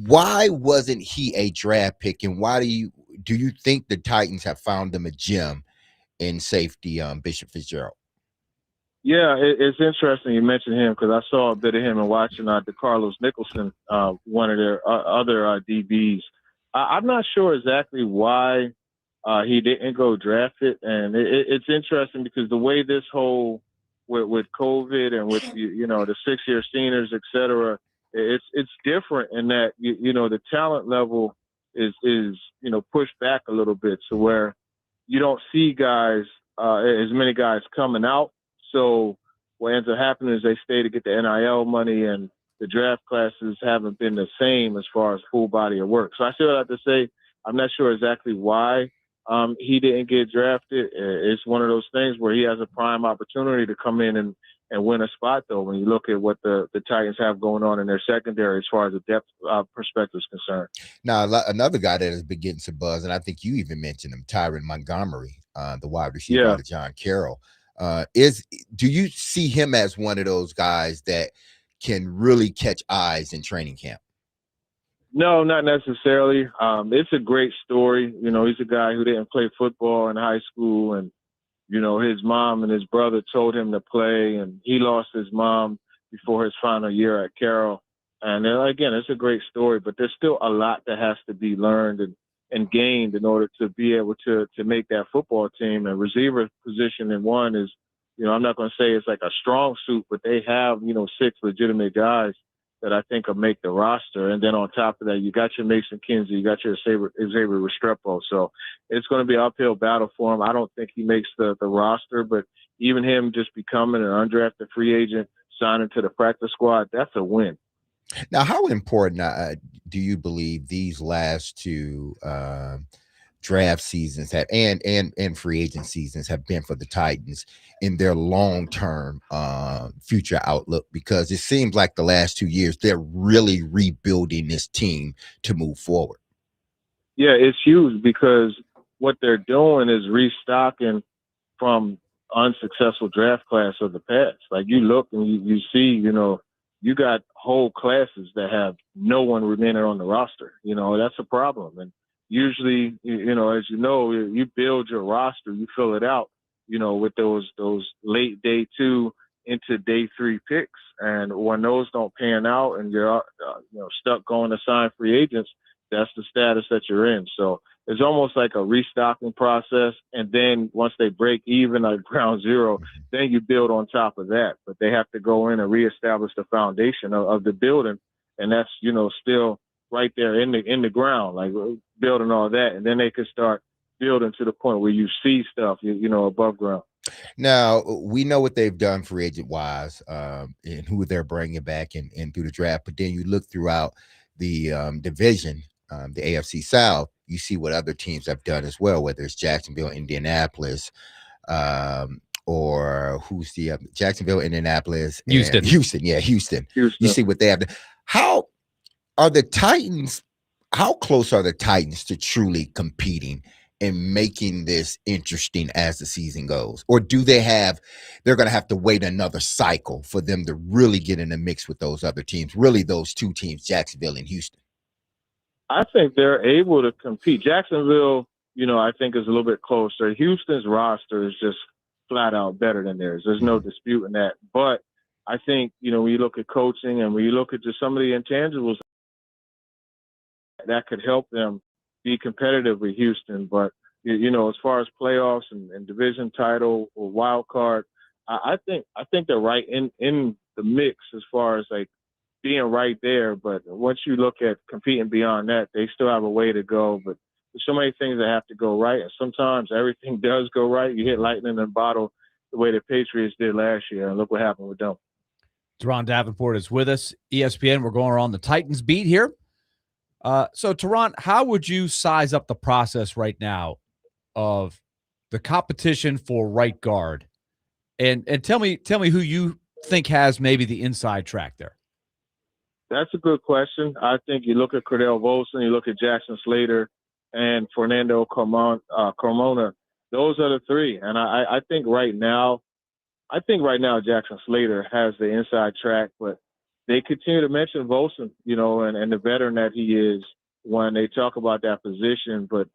Speaker 2: Why wasn't he a draft pick, and why do you think the Titans have found them a gem in safety, Bishop Fitzgerald?
Speaker 8: Yeah, it's interesting you mentioned him because I saw a bit of him in watching DeCarlos Nicholson, one of their other DBs. I'm not sure exactly why he didn't go draft it, and it's interesting because the way this whole with COVID and with the 6-year seniors, et cetera, it's different in that the talent level is pushed back a little bit to where you don't see guys as many guys coming out. So what ends up happening is they stay to get the NIL money, and the draft classes haven't been the same as far as full body of work. So I still have to say I'm not sure exactly why he didn't get drafted. It's one of those things where he has a prime opportunity to come in and win a spot, though, when you look at what the Titans have going on in their secondary as far as the depth perspective is concerned.
Speaker 2: Now, another guy that has been getting some buzz, and I think you even mentioned him, Tyron Montgomery, the wide receiver out of John Carroll. Do you see him as one of those guys that can really catch eyes in training camp?
Speaker 8: No, not necessarily. It's a great story. He's a guy who didn't play football in high school, and his mom and his brother told him to play, and he lost his mom before his final year at Carroll. And again, it's a great story, but there's still a lot that has to be learned and gained in order to be able to make that football team. And receiver position in one is, I'm not going to say it's like a strong suit, but they have, 6 legitimate guys that I think will make the roster. And then on top of that, you got your Mason Kinsey, you got your Xavier Restrepo. So it's going to be an uphill battle for him. I don't think he makes the roster, but even him just becoming an undrafted free agent, signing to the practice squad, that's a win.
Speaker 2: Now, how important do you believe these last two draft seasons have and free agent seasons have been for the Titans in their long-term future outlook? Because it seems like the last 2 years they're really rebuilding this team to move forward.
Speaker 8: Yeah, it's huge because what they're doing is restocking from unsuccessful draft class of the past. Like you look and you see, you got whole classes that have no one remaining on the roster. That's a problem. And usually, as you build your roster, you fill it out, with those late day 2 into day 3 picks. And when those don't pan out and you're stuck going to sign free agents, that's the status that you're in. So it's almost like a restocking process. And then once they break even at ground zero, then you build on top of that. But they have to go in and reestablish the foundation of the building. And that's, still right there in the ground, like building all that. And then they can start building to the point where you see stuff, above ground.
Speaker 2: Now we know what they've done free agent wise, and who they're bringing back and through the draft. But then you look throughout the division, the AFC South, you see what other teams have done as well, whether it's Jacksonville, Indianapolis, or who's the Jacksonville, Indianapolis, and
Speaker 1: Houston.
Speaker 2: Houston. You see what they have done. How are the Titans? How close are the Titans to truly competing and making this interesting as the season goes? Or do they're going to have to wait another cycle for them to really get in the mix with those other teams, really those two teams, Jacksonville and Houston?
Speaker 8: I think they're able to compete. Jacksonville, I think is a little bit closer. Houston's roster is just flat out better than theirs. There's no disputing that. But I think, when you look at coaching and when you look at just some of the intangibles, that could help them be competitive with Houston. But, as far as playoffs and division title or wild card, I think they're right in the mix as far as like being right there. But once you look at competing beyond that, they still have a way to go. But there's so many things that have to go right. And sometimes everything does go right. You hit lightning in a bottle the way the Patriots did last year. And look what happened with them.
Speaker 3: Turron Davenport is with us. ESPN, we're going on the Titans beat here. So, Turron, how would you size up the process right now of the competition for right guard? And tell me who you think has maybe the inside track there.
Speaker 8: That's a good question. I think you look at Cordell Volson, you look at Jackson Slater, and Fernando Carmona. Those are the three. And I think right now Jackson Slater has the inside track, but they continue to mention Volson, and the veteran that he is when they talk about that position. But,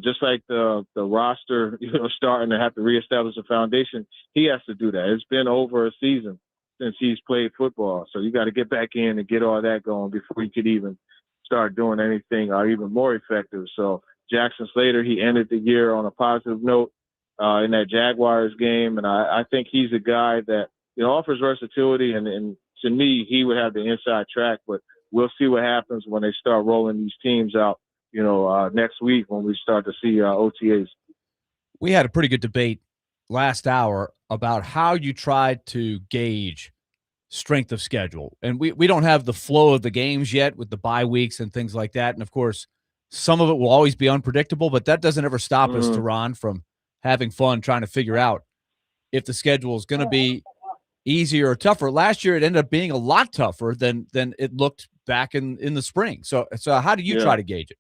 Speaker 8: just like the roster, starting to have to reestablish a foundation, he has to do that. It's been over a season since he's played football. So you got to get back in and get all that going before you could even start doing anything even more effective. So Jackson Slater, he ended the year on a positive note in that Jaguars game. And I think he's a guy that, offers versatility. And to me, he would have the inside track. But we'll see what happens when they start rolling these teams out, next week when we start to see OTAs.
Speaker 3: We had a pretty good debate last hour about how you tried to gauge strength of schedule. And we don't have the flow of the games yet with the bye weeks and things like that. And, of course, some of it will always be unpredictable, but that doesn't ever stop us, Turron, from having fun trying to figure out if the schedule is going to be easier or tougher. Last year, it ended up being a lot tougher than it looked back in the spring. So how do you try to gauge it?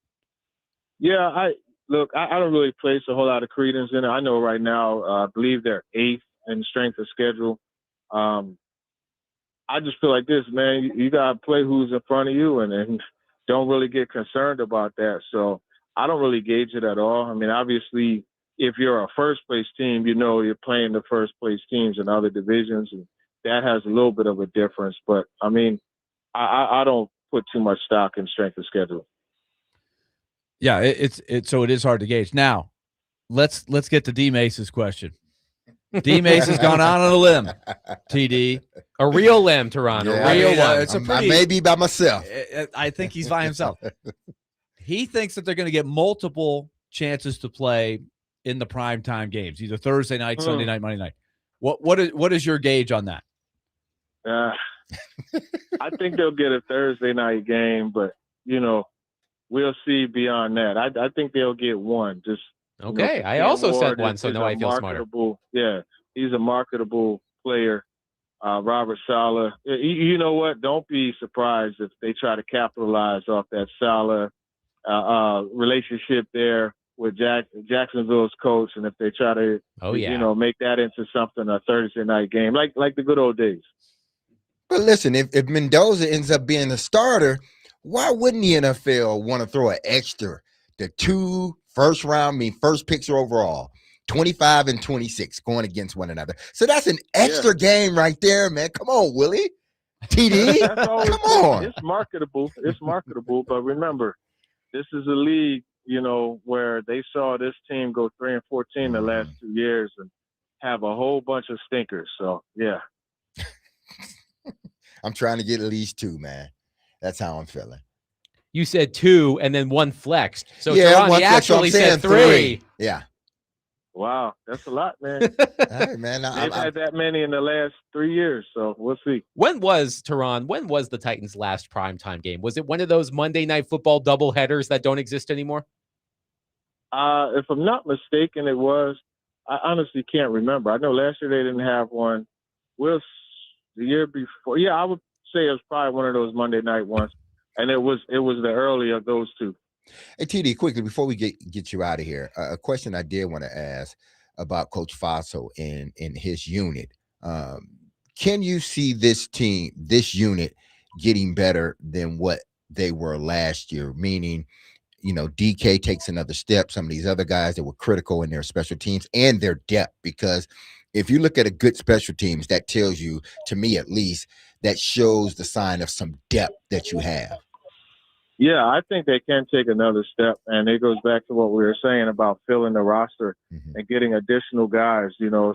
Speaker 8: Yeah, I don't really place a whole lot of credence in it. I know right now, I believe they're 8th in strength of schedule. I just feel like this, man, you got to play who's in front of you and don't really get concerned about that. So I don't really gauge it at all. I mean, obviously, if you're a first-place team, you're playing the first-place teams in other divisions, and that has a little bit of a difference. But, I mean, I don't put too much stock in strength of schedule.
Speaker 3: Yeah, so it is hard to gauge. Now, let's get to Dmase's question. Dmase has gone out on a limb, TD.
Speaker 1: A real limb, Turron.
Speaker 2: Yeah,
Speaker 1: A real one.
Speaker 3: It's a
Speaker 2: I
Speaker 3: pretty,
Speaker 2: may be by myself.
Speaker 3: I think he's by himself. He thinks that they're going to get multiple chances to play in the primetime games, either Thursday night, Sunday night, Monday night. What is your gauge on that?
Speaker 8: I think they'll get a Thursday night game, but, we'll see beyond that. I think they'll get one. Just
Speaker 1: okay. I also said one, so now I feel smarter.
Speaker 8: Yeah, he's a marketable player. Robert Saleh. You know what? Don't be surprised if they try to capitalize off that Saleh relationship there with Jacksonville's coach, and if they try to, make that into something a Thursday night game, like the good old days.
Speaker 2: But listen, if Mendoza ends up being the starter, why wouldn't the NFL want to throw an extra? The 2 first picks overall, 25 and 26 going against one another. So that's an extra game right there, man. Come on, Willie. TD, come on.
Speaker 8: It's marketable. But remember, this is a league, where they saw this team go 3-14 the last 2 years and have a whole bunch of stinkers. So, yeah.
Speaker 2: I'm trying to get at least 2, man. That's how I'm feeling.
Speaker 1: You said 2 and then 1 flexed. So
Speaker 2: yeah,
Speaker 1: Turron, he actually said 3.
Speaker 2: Yeah.
Speaker 8: Wow, that's a lot, man.
Speaker 2: All right, man.
Speaker 8: They've had that many in the last 3 years, so we'll see.
Speaker 1: When was the Titans' last primetime game? Was it one of those Monday Night Football doubleheaders that don't exist anymore?
Speaker 8: If I'm not mistaken, it was. I honestly can't remember. I know last year they didn't have one. The year before, yeah, I would say it was probably one of those Monday night ones, and it was the early of those two.
Speaker 2: Hey, TD, quickly before we get you out of here, a question I did want to ask about Coach Faso and his unit. Can you see this unit getting better than what they were last year? Meaning, DK takes another step. Some of these other guys that were critical in their special teams and their depth, because if you look at a good special teams, that tells you, to me at least, that shows the sign of some depth that you have.
Speaker 8: Yeah, I think they can take another step, and it goes back to what we were saying about filling the roster and getting additional guys,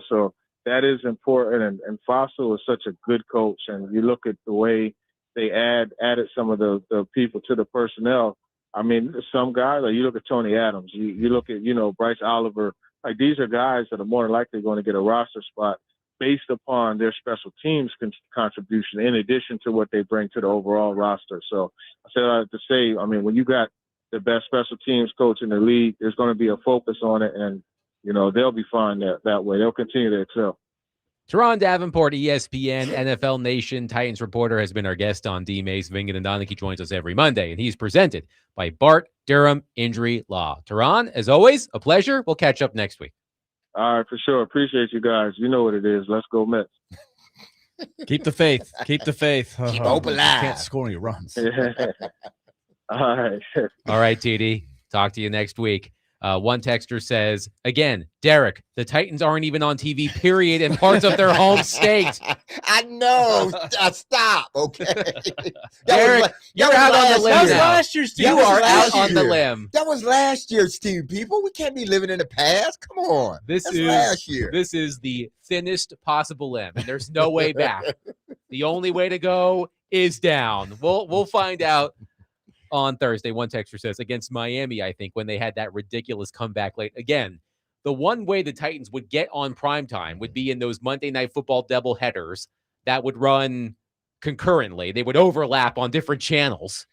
Speaker 8: so that is important. And Fossil is such a good coach, and you look at the way they added some of the people to the personnel. I mean, some guys, like you look at Tony Adams, you look at, Bryce Oliver, like these are guys that are more likely going to get a roster spot based upon their special teams contribution, in addition to what they bring to the overall roster. So I said I have to say, I mean, when you got the best special teams coach in the league, there's going to be a focus on it, and, they'll be fine that way. They'll continue to excel.
Speaker 1: Turron Davenport, ESPN NFL Nation Titans reporter, has been our guest on Dmase. Vingan and Donnie. He joins us every Monday, and he's presented by Bart Durham Injury Law. Turron, as always, a pleasure. We'll catch up next week.
Speaker 8: All right, for sure. Appreciate you guys. You know what it is. Let's go Mets.
Speaker 3: Keep the faith. Keep the faith.
Speaker 2: Keep hope alive.
Speaker 3: Can't score any runs.
Speaker 8: All right.
Speaker 1: All right, TD. Talk to you next week. One texter says, again, Derek, the Titans aren't even on TV, period, in parts of their home state.
Speaker 2: I know. Stop. Okay.
Speaker 1: Derek, you're out on the limb
Speaker 4: That was
Speaker 1: now.
Speaker 4: last year's team.
Speaker 1: You are out on the limb.
Speaker 2: That was last year's team, people. We can't be living in the past. Come on. That's last year.
Speaker 1: This is the thinnest possible limb, and there's no way back. The only way to go is down. We'll find out on Thursday. One texter says, against Miami, I think, when they had that ridiculous comeback late. Again, the one way the Titans would get on primetime would be in those Monday Night Football double headers that would run concurrently. They would overlap on different channels.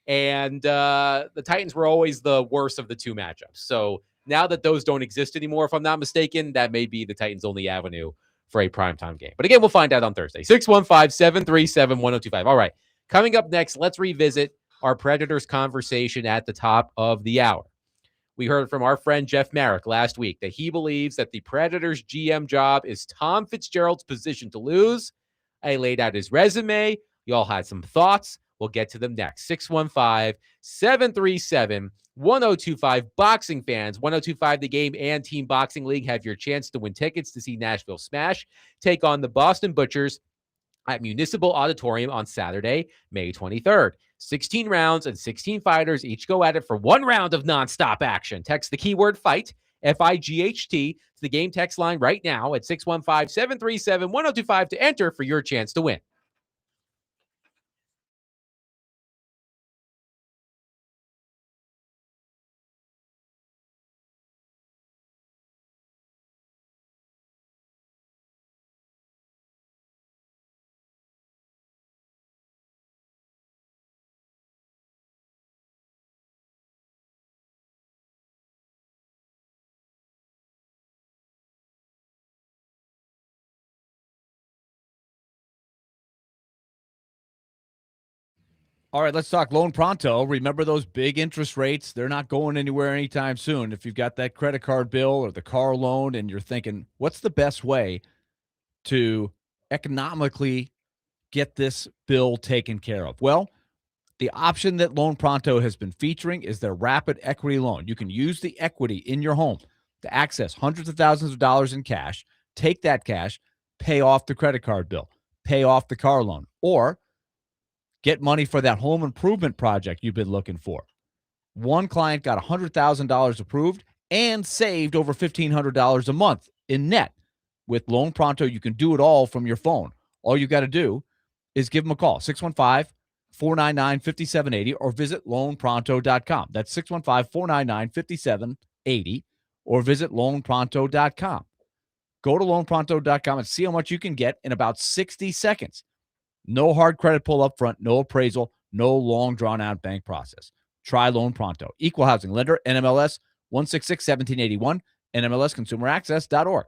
Speaker 1: And the Titans were always the worst of the two matchups. So now that those don't exist anymore, if I'm not mistaken, that may be the Titans' only avenue for a primetime game. But again, we'll find out on Thursday. 615-737-1025. All right. Coming up next, let's revisit our Predators conversation at the top of the hour. We heard from our friend Jeff Marek last week that he believes that the Predators GM job is Tom Fitzgerald's position to lose. I laid out his resume. Y'all had some thoughts. We'll get to them next. 615-737-1025. Boxing fans, 1025 The Game and Team Boxing League have your chance to win tickets to see Nashville Smash take on the Boston Butchers at Municipal Auditorium on Saturday, May 23rd. 16 rounds and 16 fighters each go at it for 1 round of nonstop action. Text the keyword FIGHT, F-I-G-H-T, to the game text line right now at 615-737-1025 to enter for your chance to win.
Speaker 3: All right, let's talk Loan Pronto. Remember those big interest rates? They're not going anywhere anytime soon. If you've got that credit card bill or the car loan and you're thinking, what's the best way to economically get this bill taken care of? Well, the option that Loan Pronto has been featuring is their rapid equity loan. You can use the equity in your home to access hundreds of thousands of dollars in cash, take that cash, pay off the credit card bill, pay off the car loan, or get money for that home improvement project you've been looking for. One client got $100,000 approved and saved over $1,500 a month in net. With Loan Pronto, you can do it all from your phone. All you got to do is give them a call, 615-499-5780, or visit loanpronto.com. That's 615-499-5780, or visit loanpronto.com. Go to loanpronto.com and see how much you can get in about 60 seconds. No hard credit pull up front, no appraisal, no long drawn-out bank process. Try Loan Pronto. Equal housing lender, NMLS 166-1781, NMLSconsumeraccess.org.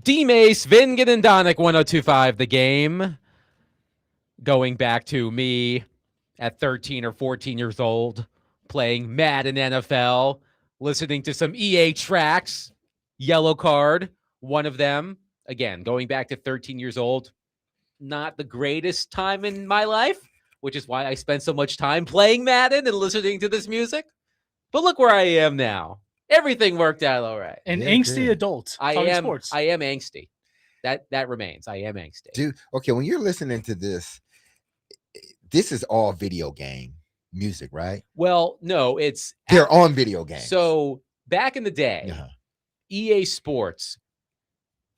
Speaker 1: Dmase, Vingen, and Donick, 1025 The Game. Going back to me at 13 or 14 years old, playing Madden NFL, listening to some EA tracks, Yellow Card, one of them. Again, going back to 13 years old, not the greatest time in my life, which is why I spent so much time playing Madden and listening to this music. But look where I am now. Everything worked out all right.
Speaker 4: An
Speaker 2: Yeah,
Speaker 4: angsty
Speaker 2: good.
Speaker 4: adult.
Speaker 1: I
Speaker 4: talking
Speaker 1: am
Speaker 4: sports.
Speaker 1: angsty. that remains. I am angsty.
Speaker 2: Dude, okay, when you're listening to this, this is all video game music, right?
Speaker 1: Well, no, it's
Speaker 2: They're on video games.
Speaker 1: so back in the day,
Speaker 2: Uh-huh.
Speaker 1: EA Sports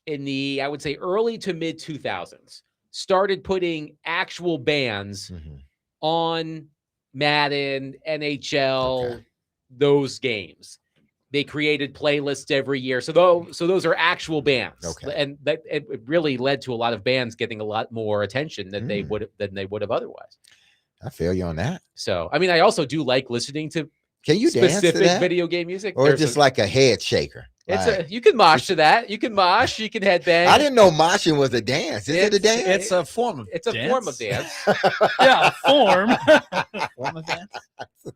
Speaker 1: in the, I would say, early to mid 2000s started putting actual bands
Speaker 2: Mhm.
Speaker 1: on Madden, NHL,
Speaker 2: Okay.
Speaker 1: those games. They created playlists every year. So those are actual bands.
Speaker 2: Okay.
Speaker 1: And that it really led to a lot of bands getting a lot more attention than they would have otherwise.
Speaker 2: I feel you on that.
Speaker 1: So, I mean, I also do like listening to
Speaker 2: Can you dance to
Speaker 1: specific
Speaker 2: that?
Speaker 1: video game music.
Speaker 2: Or
Speaker 1: There's
Speaker 2: just
Speaker 1: a-
Speaker 2: like a head shaker?
Speaker 1: it's
Speaker 2: Like,
Speaker 1: you can mosh to that. You can mosh, you can headbang.
Speaker 2: I didn't know moshing was a dance. Is it a dance?
Speaker 3: It's a form of
Speaker 1: It's a form of dance.
Speaker 4: Yeah, form.
Speaker 3: Form of dance.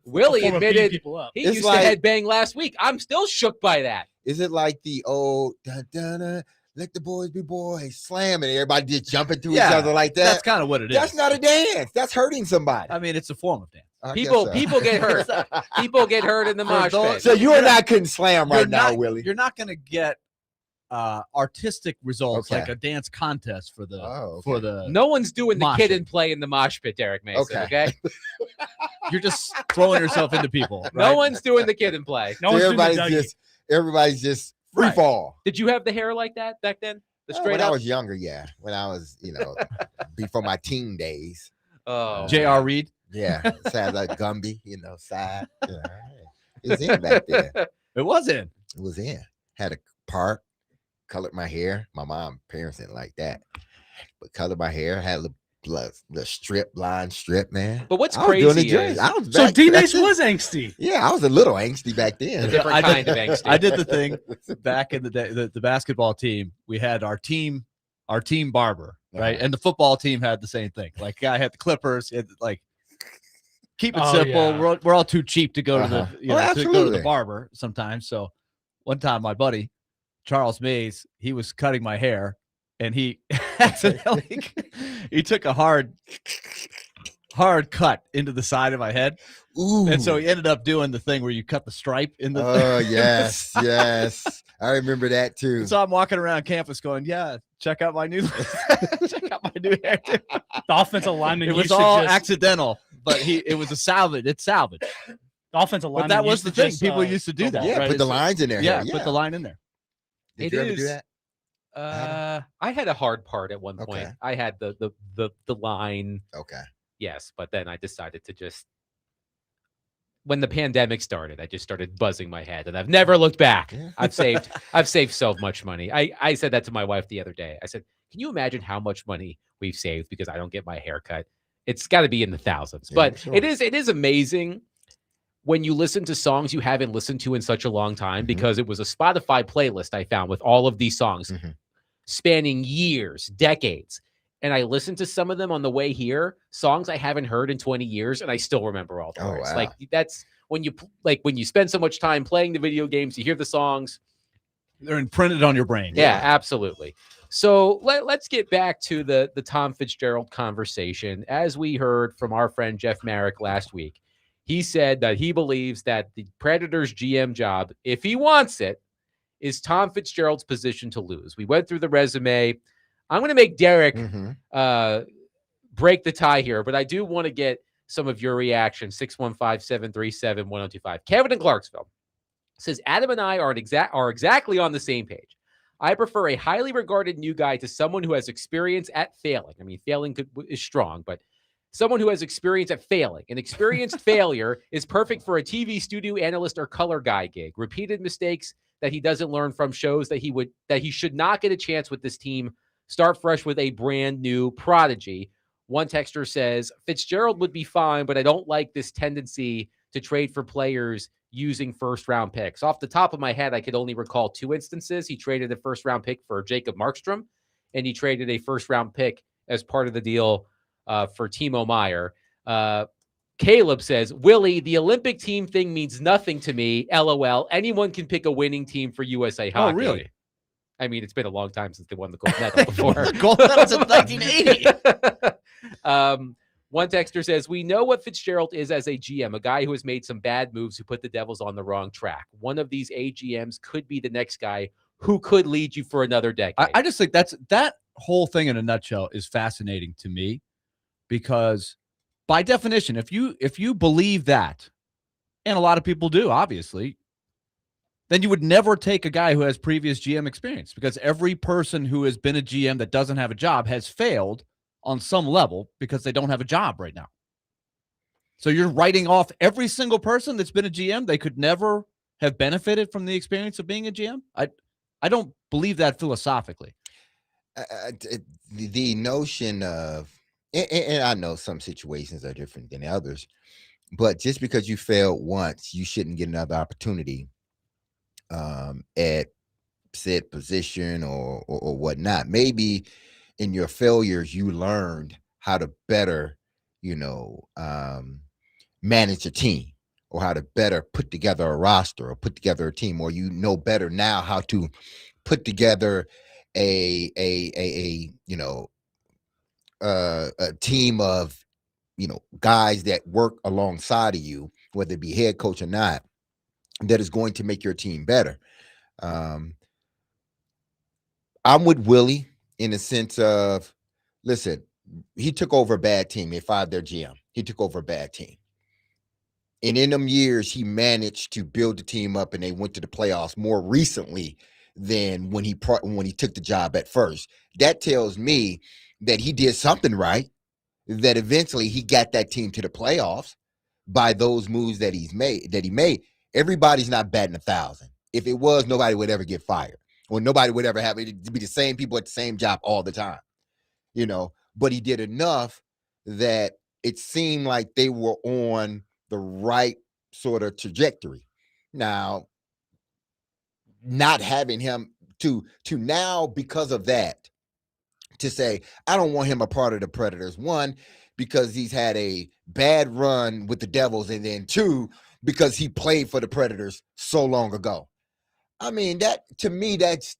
Speaker 1: Willie
Speaker 4: Form of beating
Speaker 1: admitted
Speaker 4: people up.
Speaker 1: he
Speaker 2: It's
Speaker 1: used
Speaker 2: like-
Speaker 1: to headbang last week. I'm still shook by that.
Speaker 2: Is it like the old dun, dun, dun, let the boys be boys, slam, and everybody just jumping to each other like that?
Speaker 3: That's kind of what it is.
Speaker 2: That's not a dance. That's hurting somebody.
Speaker 3: I mean, it's a form of dance.
Speaker 2: I
Speaker 1: People
Speaker 2: guess so.
Speaker 1: people get hurt. People get hurt in the
Speaker 3: For
Speaker 1: mosh
Speaker 3: those-
Speaker 1: pit.
Speaker 2: So you and I couldn't slam
Speaker 3: You're
Speaker 2: right now,
Speaker 3: not-
Speaker 2: Willie.
Speaker 3: You're not going to get artistic results
Speaker 2: Okay.
Speaker 3: like a dance contest for the
Speaker 2: Oh,
Speaker 3: for
Speaker 2: okay.
Speaker 3: the.
Speaker 1: No one's doing the kid
Speaker 3: Moshing.
Speaker 1: and play in the mosh pit, Derek Mason.
Speaker 2: Okay.
Speaker 1: Okay.
Speaker 3: You're just throwing yourself into people.
Speaker 1: No
Speaker 3: right?
Speaker 1: one's doing the kid and play.
Speaker 4: No one's doing the
Speaker 2: everybody's
Speaker 4: Dougie.
Speaker 2: just free
Speaker 3: Right.
Speaker 2: fall.
Speaker 1: Did you have the hair like that back then? The straight
Speaker 2: When I
Speaker 1: up.
Speaker 2: was younger, yeah. When I was, before my teen days.
Speaker 1: Oh,
Speaker 3: J.R. Reed.
Speaker 2: Yeah. Sounds like Gumby, side. Yeah. It was in back then.
Speaker 3: It was in.
Speaker 2: It was in. Had a part, colored my hair. My parents didn't like that. But colored my hair, had the line strip, man.
Speaker 1: But what's
Speaker 2: I was doing the
Speaker 1: crazy
Speaker 2: dreads.
Speaker 1: is
Speaker 2: I was
Speaker 4: So
Speaker 2: back-
Speaker 4: Dmase was angsty.
Speaker 2: Yeah, I was a little angsty back
Speaker 1: a
Speaker 2: then.
Speaker 1: different
Speaker 3: I
Speaker 1: kind
Speaker 3: did-
Speaker 1: of angsty.
Speaker 3: I did the thing back in the day. The basketball team, we had our team barber, right?
Speaker 2: Uh-huh.
Speaker 3: And the football team had the same thing. Like I had the Clippers. He had, like, keep it
Speaker 4: Oh,
Speaker 3: simple.
Speaker 4: yeah.
Speaker 3: We're all too cheap to go to
Speaker 2: Uh-huh.
Speaker 3: the
Speaker 2: Oh,
Speaker 3: to go to the
Speaker 2: absolutely.
Speaker 3: barber sometimes. So one time, my buddy Charles Mays, he was cutting my hair, and he accidentally he took a hard cut into the side of my head.
Speaker 2: Ooh.
Speaker 3: And so he ended up doing the thing where you cut the stripe in the.
Speaker 2: Oh, yes, yes. I remember that too.
Speaker 3: So I'm walking around campus going, yeah, check out my new check out my new hair too.
Speaker 4: The offensive lineman
Speaker 3: It was
Speaker 4: used to
Speaker 3: all
Speaker 4: just,
Speaker 3: accidental, but it was a salvage. It's salvage.
Speaker 4: the offensive
Speaker 3: But
Speaker 4: lineman
Speaker 3: that was
Speaker 4: used
Speaker 3: the
Speaker 4: to
Speaker 3: thing.
Speaker 4: just,
Speaker 3: People used to do
Speaker 4: go
Speaker 3: that.
Speaker 4: ball.
Speaker 2: Yeah,
Speaker 3: right?
Speaker 2: put the
Speaker 3: It's-
Speaker 2: lines in there.
Speaker 3: Yeah, put the line in there.
Speaker 2: Did
Speaker 1: It
Speaker 2: you ever do
Speaker 1: is-
Speaker 2: that?
Speaker 1: I had a hard part at one point.
Speaker 2: Okay.
Speaker 1: I had the line.
Speaker 2: Okay.
Speaker 1: Yes, but then I decided to just, when the pandemic started, I just started buzzing my head, and I've never looked back.
Speaker 2: Yeah.
Speaker 1: I've saved so much money. I said that to my wife the other day. I said, "Can you imagine how much money we've saved because I don't get my hair cut? It's got to be in the thousands."
Speaker 2: Yeah,
Speaker 1: But
Speaker 2: sure.
Speaker 1: it is amazing when you listen to songs you haven't listened to in such a long time,
Speaker 2: Mhm.
Speaker 1: because it was a Spotify playlist I found with all of these songs
Speaker 2: Mhm.
Speaker 1: spanning years, decades. And I listened to some of them on the way here, songs I haven't heard in 20 years, and I still remember all the
Speaker 2: Oh,
Speaker 1: words.
Speaker 2: wow.
Speaker 1: Like that's when you spend so much time playing the video games, you hear the songs.
Speaker 3: They're imprinted on your brain.
Speaker 1: Yeah, absolutely. So let's get back to the Tom Fitzgerald conversation. As we heard from our friend Jeff Marek last week, he said that he believes that the Predators GM job, if he wants it, is Tom Fitzgerald's position to lose. We went through the resume. I'm going to make Derek
Speaker 2: Mhm.
Speaker 1: break the tie here, but I do want to get some of your reaction. 615-737-1025. Kevin in Clarksville says, Adam and I are exactly on the same page. I prefer a highly regarded new guy to someone who has experience at failing. I mean, failing is strong, but someone who has experience at failing. An experienced failure is perfect for a TV studio analyst or color guy gig. Repeated mistakes that he doesn't learn from shows that he should not get a chance with this team. Start fresh with a brand new prodigy. One texter says, Fitzgerald would be fine, but I don't like this tendency to trade for players using first-round picks. Off the top of my head, I could only recall two instances. He traded a first-round pick for Jacob Markstrom, and he traded a first-round pick as part of the deal for Timo Meyer. Caleb says, Willie, the Olympic team thing means nothing to me. LOL. Anyone can pick a winning team for USA hockey.
Speaker 3: Oh, really?
Speaker 1: I mean, it's been a long time since they won the gold medal before.
Speaker 3: Gold medal's in 1980.
Speaker 1: One texter says, we know what Fitzgerald is as a GM, a guy who has made some bad moves who put the Devils on the wrong track. One of these AGMs could be the next guy who could lead you for another decade.
Speaker 3: I just think that whole thing in a nutshell is fascinating to me, because by definition, if you believe that, and a lot of people do, obviously, then you would never take a guy who has previous GM experience, because every person who has been a GM that doesn't have a job has failed on some level because they don't have a job right now. So you're writing off every single person that's been a GM. They could never have benefited from the experience of being a GM. I don't believe that philosophically.
Speaker 2: The notion of, and I know some situations are different than others, but just because you failed once, you shouldn't get another opportunity at said position or whatnot. Maybe in your failures, you learned how to better, manage a team, or how to better put together a roster or put together a team, or better now how to put together a team of guys that work alongside of you, whether it be head coach or not, that is going to make your team better. I'm with Willy in the sense of, listen, he took over a bad team. They fired their GM. He took over a bad team. And in them years, he managed to build the team up, and they went to the playoffs more recently than when he took the job at first. That tells me that he did something right, that eventually he got that team to the playoffs by those moves that he made. Everybody's not batting 1,000. If it was, nobody would ever get fired, or nobody would ever have it to be the same people at the same job all the time, but he did enough that it seemed like they were on the right sort of trajectory. Now, not having him to now, because of that, to say, I don't want him a part of the Predators. One, because he's had a bad run with the Devils, and then two, because he played for the Predators so long ago. I mean, that to me, that's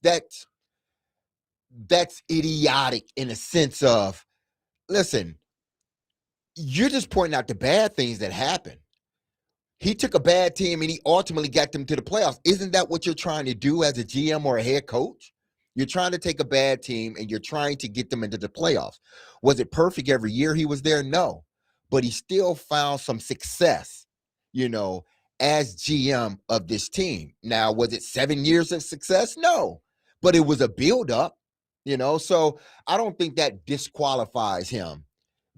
Speaker 2: idiotic in a sense of, listen, you're just pointing out the bad things that happen. He took a bad team and he ultimately got them to the playoffs. Isn't that what you're trying to do as a GM or a head coach? You're trying to take a bad team and you're trying to get them into the playoffs. Was it perfect every year he was there? No. But he still found some success, as GM of this team. Now, was it 7 years of success? No. But it was a buildup, So I don't think that disqualifies him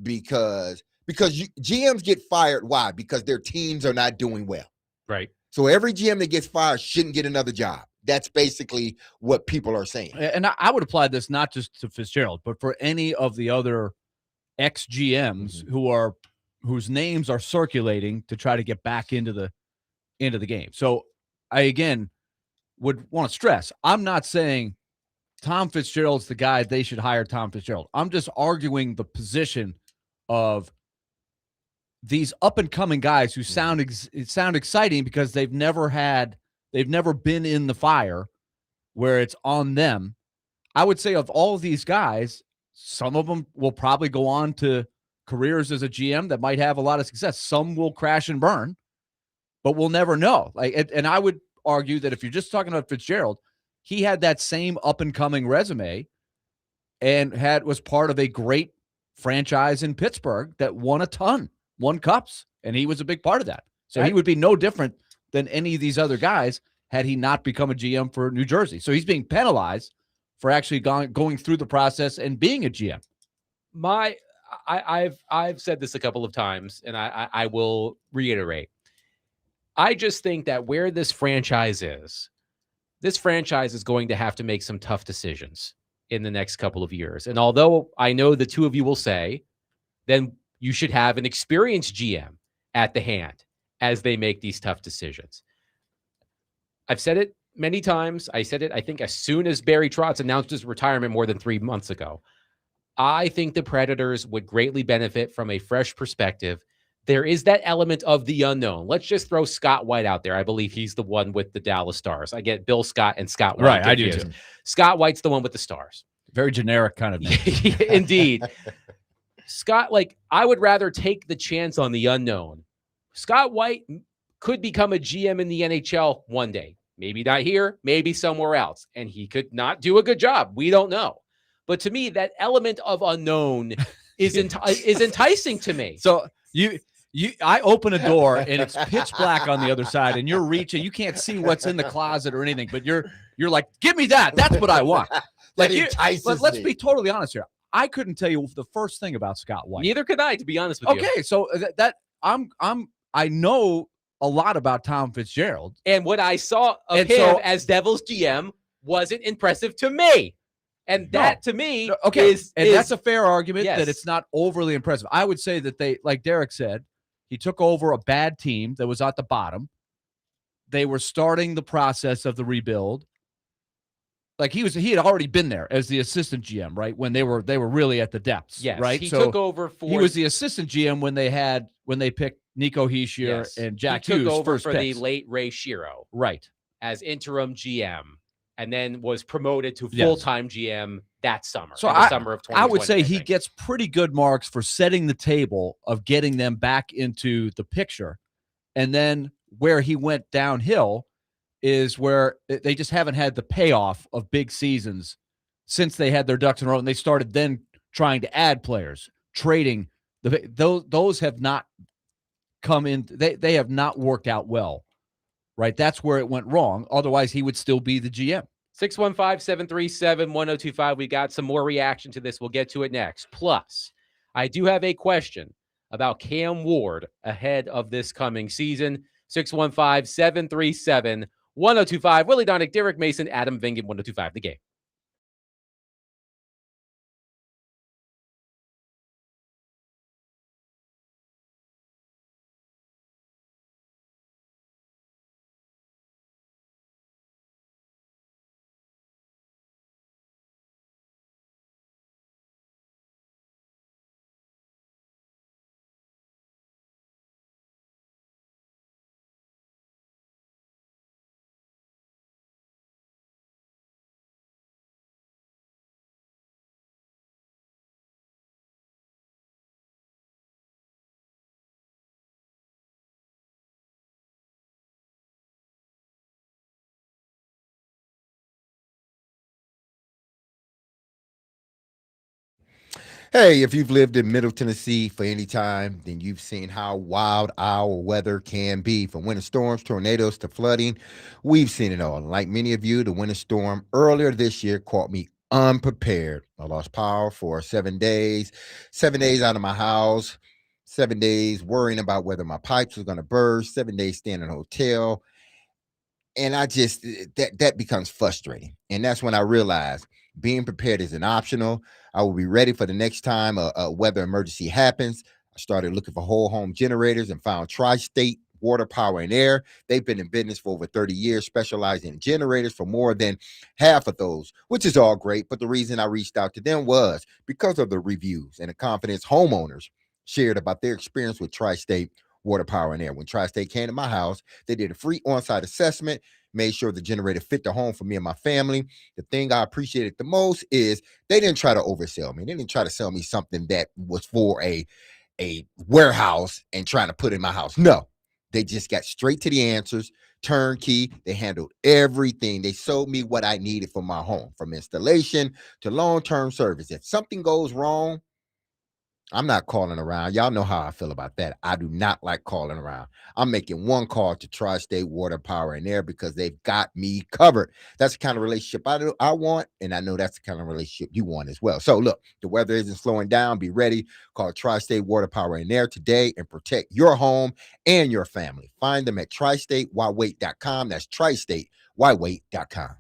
Speaker 2: because GMs get fired. Why? Because their teams are not doing well.
Speaker 1: Right.
Speaker 2: So every GM that gets fired shouldn't get another job. That's basically what people are saying.
Speaker 3: And I would apply this not just to Fitzgerald, but for any of the other ex-GMs whose names are circulating to try to get back into the game. So I, again, would want to stress, I'm not saying Tom Fitzgerald's the guy they should hire Tom Fitzgerald. I'm just arguing the position of these up-and-coming guys who sound exciting because they've never been in the fire where it's on them. I would say of all of these guys, some of them will probably go on to careers as a GM that might have a lot of success. Some will crash and burn, but we'll never know. And I would argue that if you're just talking about Fitzgerald, he had that same up-and-coming resume and was part of a great franchise in Pittsburgh that won cups, and he was a big part of that. So he would be no different than any of these other guys had he not become a GM for New Jersey. So he's being penalized for actually going through the process and being a GM.
Speaker 1: I've said this a couple of times, and I will reiterate. I just think that where this franchise is going to have to make some tough decisions in the next couple of years. And although I know the two of you will say, then you should have an experienced GM at the hand as they make these tough decisions. I've said it many times. I said it, I think, as soon as Barry Trotz announced his retirement more than 3 months ago. I think the Predators would greatly benefit from a fresh perspective. There is that element of the unknown. Let's just throw Scott White out there. I believe he's the one with the Dallas Stars. I get Bill Scott and Scott White.
Speaker 3: Right, I do too.
Speaker 1: Scott White's the one with the Stars.
Speaker 3: Very generic kind of name.
Speaker 1: Indeed. Scott, I would rather take the chance on the unknown. Scott White could become a GM in the NHL one day. Maybe not here, maybe somewhere else. And he could not do a good job. We don't know. But to me, that element of unknown is enticing to me.
Speaker 3: So I open a door and it's pitch black on the other side, and you're reaching. You can't see what's in the closet or anything, but you're like, give me that. That's what I want. Like, but let's be totally honest here. I couldn't tell you the first thing about Scott White.
Speaker 1: Neither could I, to be honest with you.
Speaker 3: Okay, so I know a lot about Tom Fitzgerald,
Speaker 1: and what I saw of him as Devils GM wasn't impressive to me. And that to me is
Speaker 3: that's a fair argument
Speaker 1: yes.
Speaker 3: that it's not overly impressive. I would say that they, like Derek said, he took over a bad team that was at the bottom. They were starting the process of the rebuild. Like he had already been there as the assistant GM, right? When they were really at the depths.
Speaker 1: Yes,
Speaker 3: right.
Speaker 1: He took over for.
Speaker 3: He was the assistant GM when they picked Nico Hischier and Jack Hughes.
Speaker 1: He took over
Speaker 3: first
Speaker 1: for
Speaker 3: picks.
Speaker 1: the late Ray Shiro,
Speaker 3: right,
Speaker 1: as interim GM, and then was promoted to full-time GM that summer.
Speaker 3: So
Speaker 1: summer of 2020.
Speaker 3: I would say he gets pretty good marks for setting the table of getting them back into the picture, and then where he went downhill is where they just haven't had the payoff of big seasons since they had their ducks in a row, and they started then trying to add players, trading. Those have not come in. They have not worked out well, right? That's where it went wrong. Otherwise, he would still be the GM.
Speaker 1: 615-737-1025. We got some more reaction to this. We'll get to it next. Plus, I do have a question about Cam Ward ahead of this coming season. 615-737-1025. Willy Donick, Derek Mason, Adam Vingan, 1025 The Game.
Speaker 2: Hey, if you've lived in Middle Tennessee for any time, then you've seen how wild our weather can be. From winter storms, tornadoes, to flooding, we've seen it all. Like many of you, the winter storm earlier this year caught me unprepared. I lost power for 7 days, 7 days out of my house, 7 days worrying about whether my pipes were going to burst, 7 days staying in a hotel. And that becomes frustrating. And that's when I realized being prepared isn't optional. I will be ready for the next time a weather emergency happens. I started looking for whole home generators and found Tri-State Water, Power, and Air. They've been in business for over 30 years, specializing in generators for more than half of those, which is all great. But the reason I reached out to them was because of the reviews and the confidence homeowners shared about their experience with Tri-State Water, Power, and Air. When Tri-State came to my house, they did a free on-site assessment, made sure the generator fit the home for me and my family. The thing I appreciated the most is they didn't try to oversell me. They didn't try to sell me something that was for a warehouse and trying to put in my house. No, they just got straight to the answers, turnkey. They handled everything. They sold me what I needed for my home, from installation to long-term service. If something goes wrong, I'm not calling around. Y'all know how I feel about that. I do not like calling around. I'm making one call to Tri-State Water, Power, and Air because they've got me covered. That's the kind of relationship I want, and I know that's the kind of relationship you want as well. So look, the weather isn't slowing down. Be ready. Call Tri-State Water, Power, and Air today and protect your home and your family. Find them at tristatewhywait.com. That's tristatewhywait.com.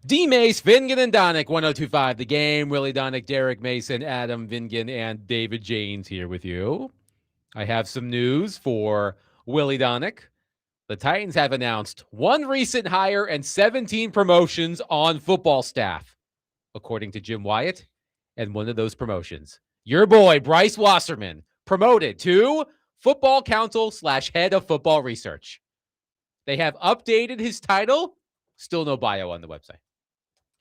Speaker 1: Dmase, Vingan, and Donick, 102.5 The Game. Willie Donick, Derek Mason, Adam Vingan, and David Janes here with you. I have some news for Willie Donick. The Titans have announced 1 recent hire and 17 promotions on football staff, according to Jim Wyatt. And one of those promotions, your boy, Bryce Wasserman, promoted to Football Counsel / Head of Football Research. They have updated his title. Still no bio on the website.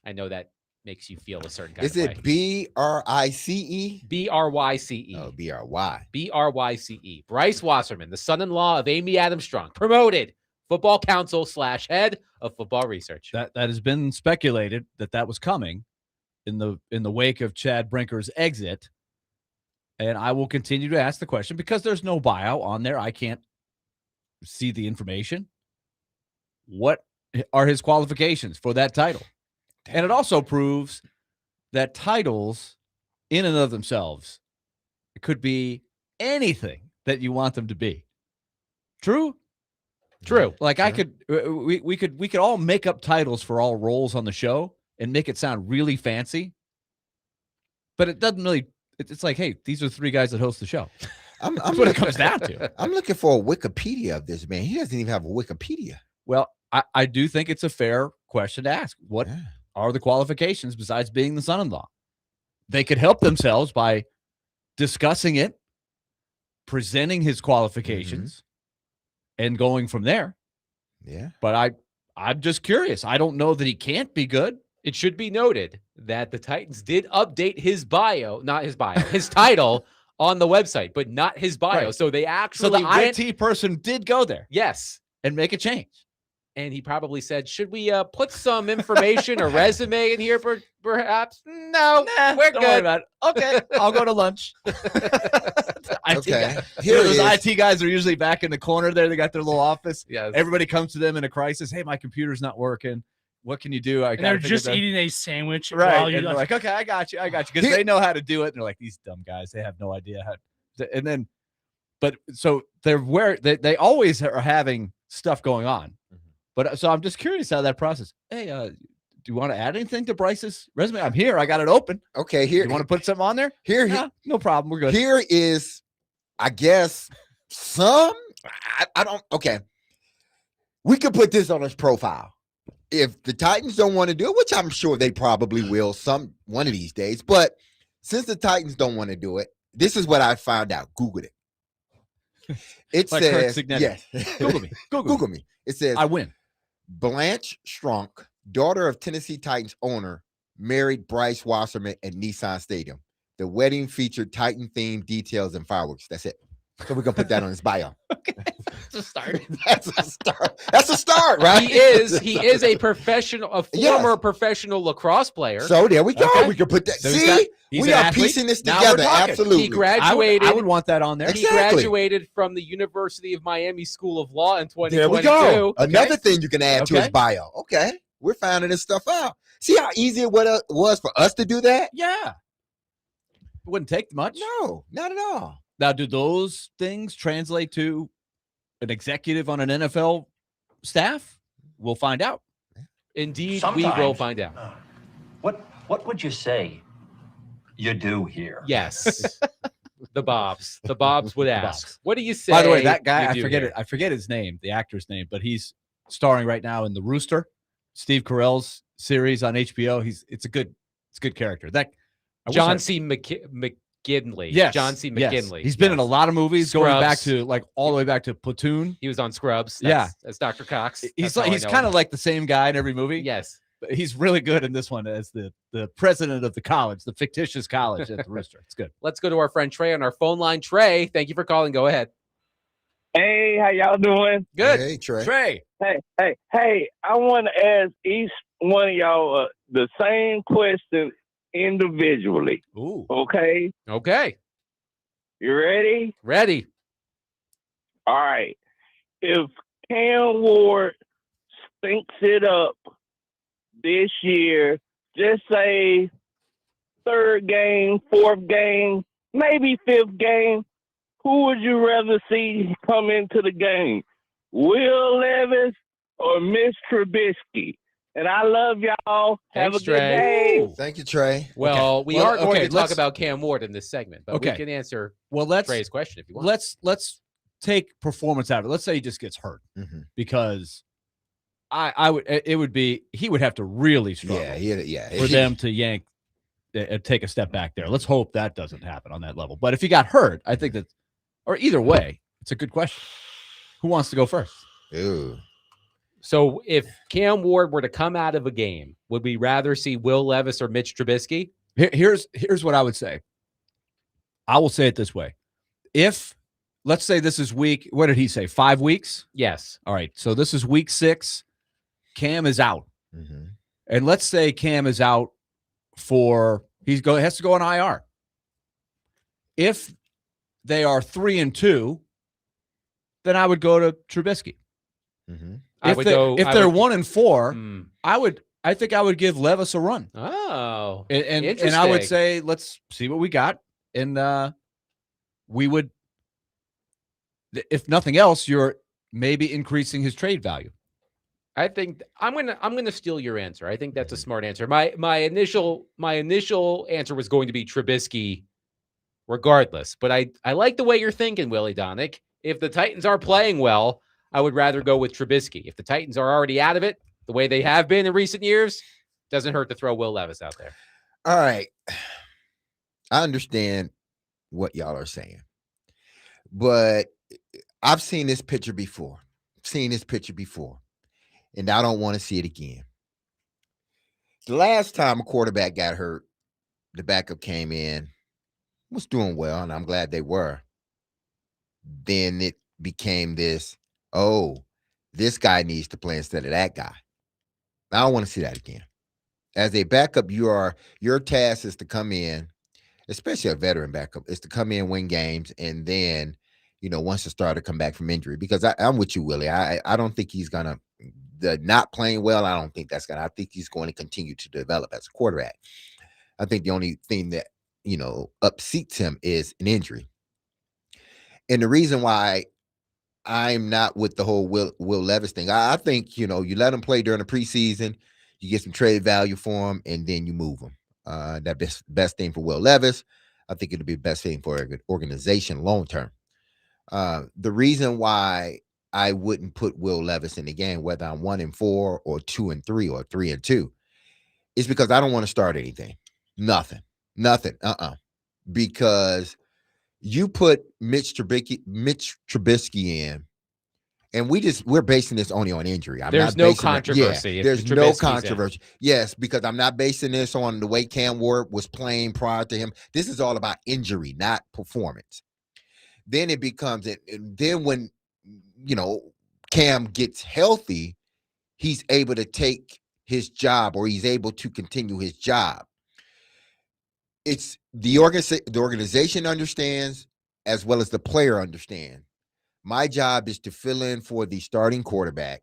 Speaker 1: I know that makes you feel a certain kind of way. Is
Speaker 2: it B-R-I-C-E?
Speaker 1: B-R-Y-C-E.
Speaker 2: Oh, B-R-Y.
Speaker 1: B-R-Y-C-E. Bryce Wasserman, the son-in-law of Amy Adams Strong, promoted Football Counsel / Head of Football Research.
Speaker 3: That has been speculated that was coming in the wake of Chad Brinker's exit. And I will continue to ask the question because there's no bio on there. I can't see the information. What are his qualifications for that title? And it also proves that titles in and of themselves, it could be anything that you want them to be. True?
Speaker 1: True.
Speaker 3: Like I could, we could all make up titles for all roles on the show and make it sound really fancy. But it doesn't really, it's like, hey, these are 3 guys that host the show. That's what it comes down to.
Speaker 2: I'm looking for a Wikipedia of this man. He doesn't even have a Wikipedia.
Speaker 3: Well, I do think it's a fair question to ask. What are the qualifications besides being the son-in-law? They could help themselves by discussing it, presenting his qualifications, and going from there.
Speaker 2: Yeah.
Speaker 3: But I'm just curious. I don't know that he can't be good.
Speaker 1: It should be noted that the Titans did update his his title on the website, but not his bio.
Speaker 3: Right.
Speaker 1: So they actually
Speaker 3: IT person did go there.
Speaker 1: Yes.
Speaker 3: And make a change.
Speaker 1: And he probably said, should we put some information or resume in here perhaps? No, we're
Speaker 3: Don't
Speaker 1: good.
Speaker 3: worry about it. Okay, I'll go to lunch.
Speaker 2: Okay.
Speaker 3: Here those IT guys are usually back in the corner there. They got their little office.
Speaker 1: Yes.
Speaker 3: Everybody comes to them in a crisis. Hey, my computer's not working. What can you do?
Speaker 4: And they're just eating a sandwich.
Speaker 3: Right.
Speaker 4: While
Speaker 3: And they're like, okay, I got you. Because they know how to do it. And they're like, these dumb guys, they have no idea how to. And then, but so they always are having stuff going on. But so I'm just curious how that process. Hey, do you want to add anything to Bryce's resume? I'm here. I got it open.
Speaker 2: Okay, here.
Speaker 3: You want to put something on there?
Speaker 2: Here,
Speaker 3: no problem. We're good.
Speaker 2: Here is, I guess, some. I don't. Okay, we could put this on his profile. If the Titans don't want to do it, which I'm sure they probably will one of these days, but since the Titans don't want to do it, this is what I found out. Googled it. It
Speaker 3: Like
Speaker 2: says,
Speaker 3: Kirk Signetti.
Speaker 2: yes.
Speaker 3: Google me.
Speaker 2: Google me. It says,
Speaker 3: I win.
Speaker 2: Blanche Strunk, daughter of Tennessee Titans owner, married Bryce Wasserman at Nissan Stadium. The wedding featured Titan-themed details and fireworks. That's it. So we're going to put that on his bio.
Speaker 3: Okay. That's a start.
Speaker 2: That's a start. That's a start, right?
Speaker 1: He is a former professional lacrosse player.
Speaker 2: So there we go.
Speaker 3: Okay.
Speaker 2: We can put that.
Speaker 3: So
Speaker 2: See,
Speaker 3: he's
Speaker 2: we
Speaker 3: an
Speaker 2: are
Speaker 3: athlete.
Speaker 2: piecing this
Speaker 3: Now
Speaker 2: together.
Speaker 3: we're talking.
Speaker 2: Absolutely.
Speaker 1: He graduated.
Speaker 3: I would want that on there.
Speaker 1: He
Speaker 2: Exactly.
Speaker 1: graduated from the University of Miami School of Law in 2022.
Speaker 2: There we go.
Speaker 1: Okay?
Speaker 2: Another thing you can add to his
Speaker 3: Okay.
Speaker 2: bio. Okay. We're finding this stuff out. See how easy it was for us to do that?
Speaker 3: Yeah. It wouldn't take much.
Speaker 2: No, not at all.
Speaker 3: Now, do those things translate to an executive on an NFL staff? We'll find out.
Speaker 1: Indeed,
Speaker 9: Sometimes.
Speaker 1: we will find out.
Speaker 9: What would you say you do here?
Speaker 1: Yes. The Bobs would ask.
Speaker 3: Bobs.
Speaker 1: What do you say?
Speaker 3: By the way, that guy,
Speaker 1: you
Speaker 3: I
Speaker 1: do
Speaker 3: forget
Speaker 1: here?
Speaker 3: it. I forget his name, the actor's name, but he's starring right now in The Rooster, Steve Carell's series on HBO. It's a good character.
Speaker 1: John C. McGinley.
Speaker 3: Yes.
Speaker 1: John C.
Speaker 3: Yes.
Speaker 1: McGinley.
Speaker 3: He's been in a lot of movies, going back
Speaker 1: Scrubs.
Speaker 3: to all the way back to Platoon.
Speaker 1: He was on Scrubs.
Speaker 3: Yeah.
Speaker 1: As Dr. Cox.
Speaker 3: He's
Speaker 1: That's how I
Speaker 3: he's
Speaker 1: know
Speaker 3: kind of
Speaker 1: him.
Speaker 3: like the same guy in every movie.
Speaker 1: Yes.
Speaker 3: But he's really good in this one as the president of the college, the fictitious college at the Rooster. It's good.
Speaker 1: Let's go to our friend Trey on our phone line. Trey, thank you for calling. Go ahead.
Speaker 5: Hey, how y'all doing?
Speaker 1: Good.
Speaker 2: Hey, Trey.
Speaker 3: Trey.
Speaker 5: Hey, I want to ask each one of y'all the same question individually.
Speaker 3: Ooh.
Speaker 5: Okay?
Speaker 1: Okay.
Speaker 5: You ready?
Speaker 1: Ready.
Speaker 5: All right. If Cam Ward stinks it up this year, just say third game, fourth game, maybe fifth game, who would you rather see come into the game? Will Levis or Miss Trubisky? And I love y'all. Have
Speaker 1: Thanks,
Speaker 5: a good
Speaker 1: Trey.
Speaker 5: day.
Speaker 2: Thank you, Trey.
Speaker 1: Well, we
Speaker 3: Well,
Speaker 1: are going
Speaker 3: okay,
Speaker 1: to talk
Speaker 3: let's-
Speaker 1: about Cam Ward in this segment, but we
Speaker 3: Okay.
Speaker 1: can answer
Speaker 3: Well, let's
Speaker 1: Trey's question if you want.
Speaker 3: let's take performance out of it. Let's say he just gets hurt
Speaker 2: Mhm.
Speaker 3: because he would have to really struggle
Speaker 2: Yeah.
Speaker 3: for them to yank take a step back there. Let's hope that doesn't happen on that level. But if he got hurt, I think that, or either way, it's a good question. Who wants to go first?
Speaker 2: Ooh.
Speaker 1: So if Cam Ward were to come out of a game, would we rather see Will Levis or Mitch Trubisky?
Speaker 3: Here's what I would say. I will say it this way. If, let's say this is week, what did he say? 5 weeks?
Speaker 1: Yes.
Speaker 3: All right. So this is week 6. Cam is out.
Speaker 2: Mm-hmm.
Speaker 3: And let's say Cam is out for, has to go on IR. If they are 3-2, then I would go to Trubisky.
Speaker 2: Mm-hmm.
Speaker 3: If they're 1-4, I think I would give Levis a run.
Speaker 1: Oh,
Speaker 3: And I would
Speaker 1: interesting.
Speaker 3: say, let's see what we got. And we would, if nothing else, you're maybe increasing his trade value.
Speaker 1: I think I'm gonna steal your answer. I think that's a smart answer. My initial answer was going to be Trubisky, regardless. But I like the way you're thinking, Willie Donick. If the Titans are playing well, I would rather go with Trubisky. If the Titans are already out of it, the way they have been in recent years, doesn't hurt to throw Will Levis out there.
Speaker 2: All right. I understand what y'all are saying, but I've seen this picture before. And I don't want to see it again. The last time a quarterback got hurt, the backup came in, was doing well, and I'm glad they were. Then it became this, this guy needs to play instead of that guy. I don't want to see that again. As a backup, your task is to come in, especially a veteran backup, is to come in, win games, and then, once the starter come back from injury. Because I'm with you, Willie. I don't think he's gonna not playing well. I don't think that's gonna. I think he's going to continue to develop as a quarterback. I think the only thing that upsets him is an injury. And the reason why I'm not with the whole Will Levis thing, I think you let him play during the preseason, you get some trade value for him, and then you move him. That best thing for Will Levis. I think it'll be the best thing for an organization long term. The reason why I wouldn't put Will Levis in the game, whether I'm 1-4 or 2-3 or 3-2, is because I don't want to start anything. Nothing. Because you put Mitch Trubisky in, and we're basing this only on injury.
Speaker 1: There's no controversy.
Speaker 2: There's no controversy. Yes, because I'm not basing this on the way Cam Ward was playing prior to him. This is all about injury, not performance. Then it becomes it. Then when Cam gets healthy, he's able to take his job, or he's able to continue his job. It's the organization understands, as well as the player understand. My job is to fill in for the starting quarterback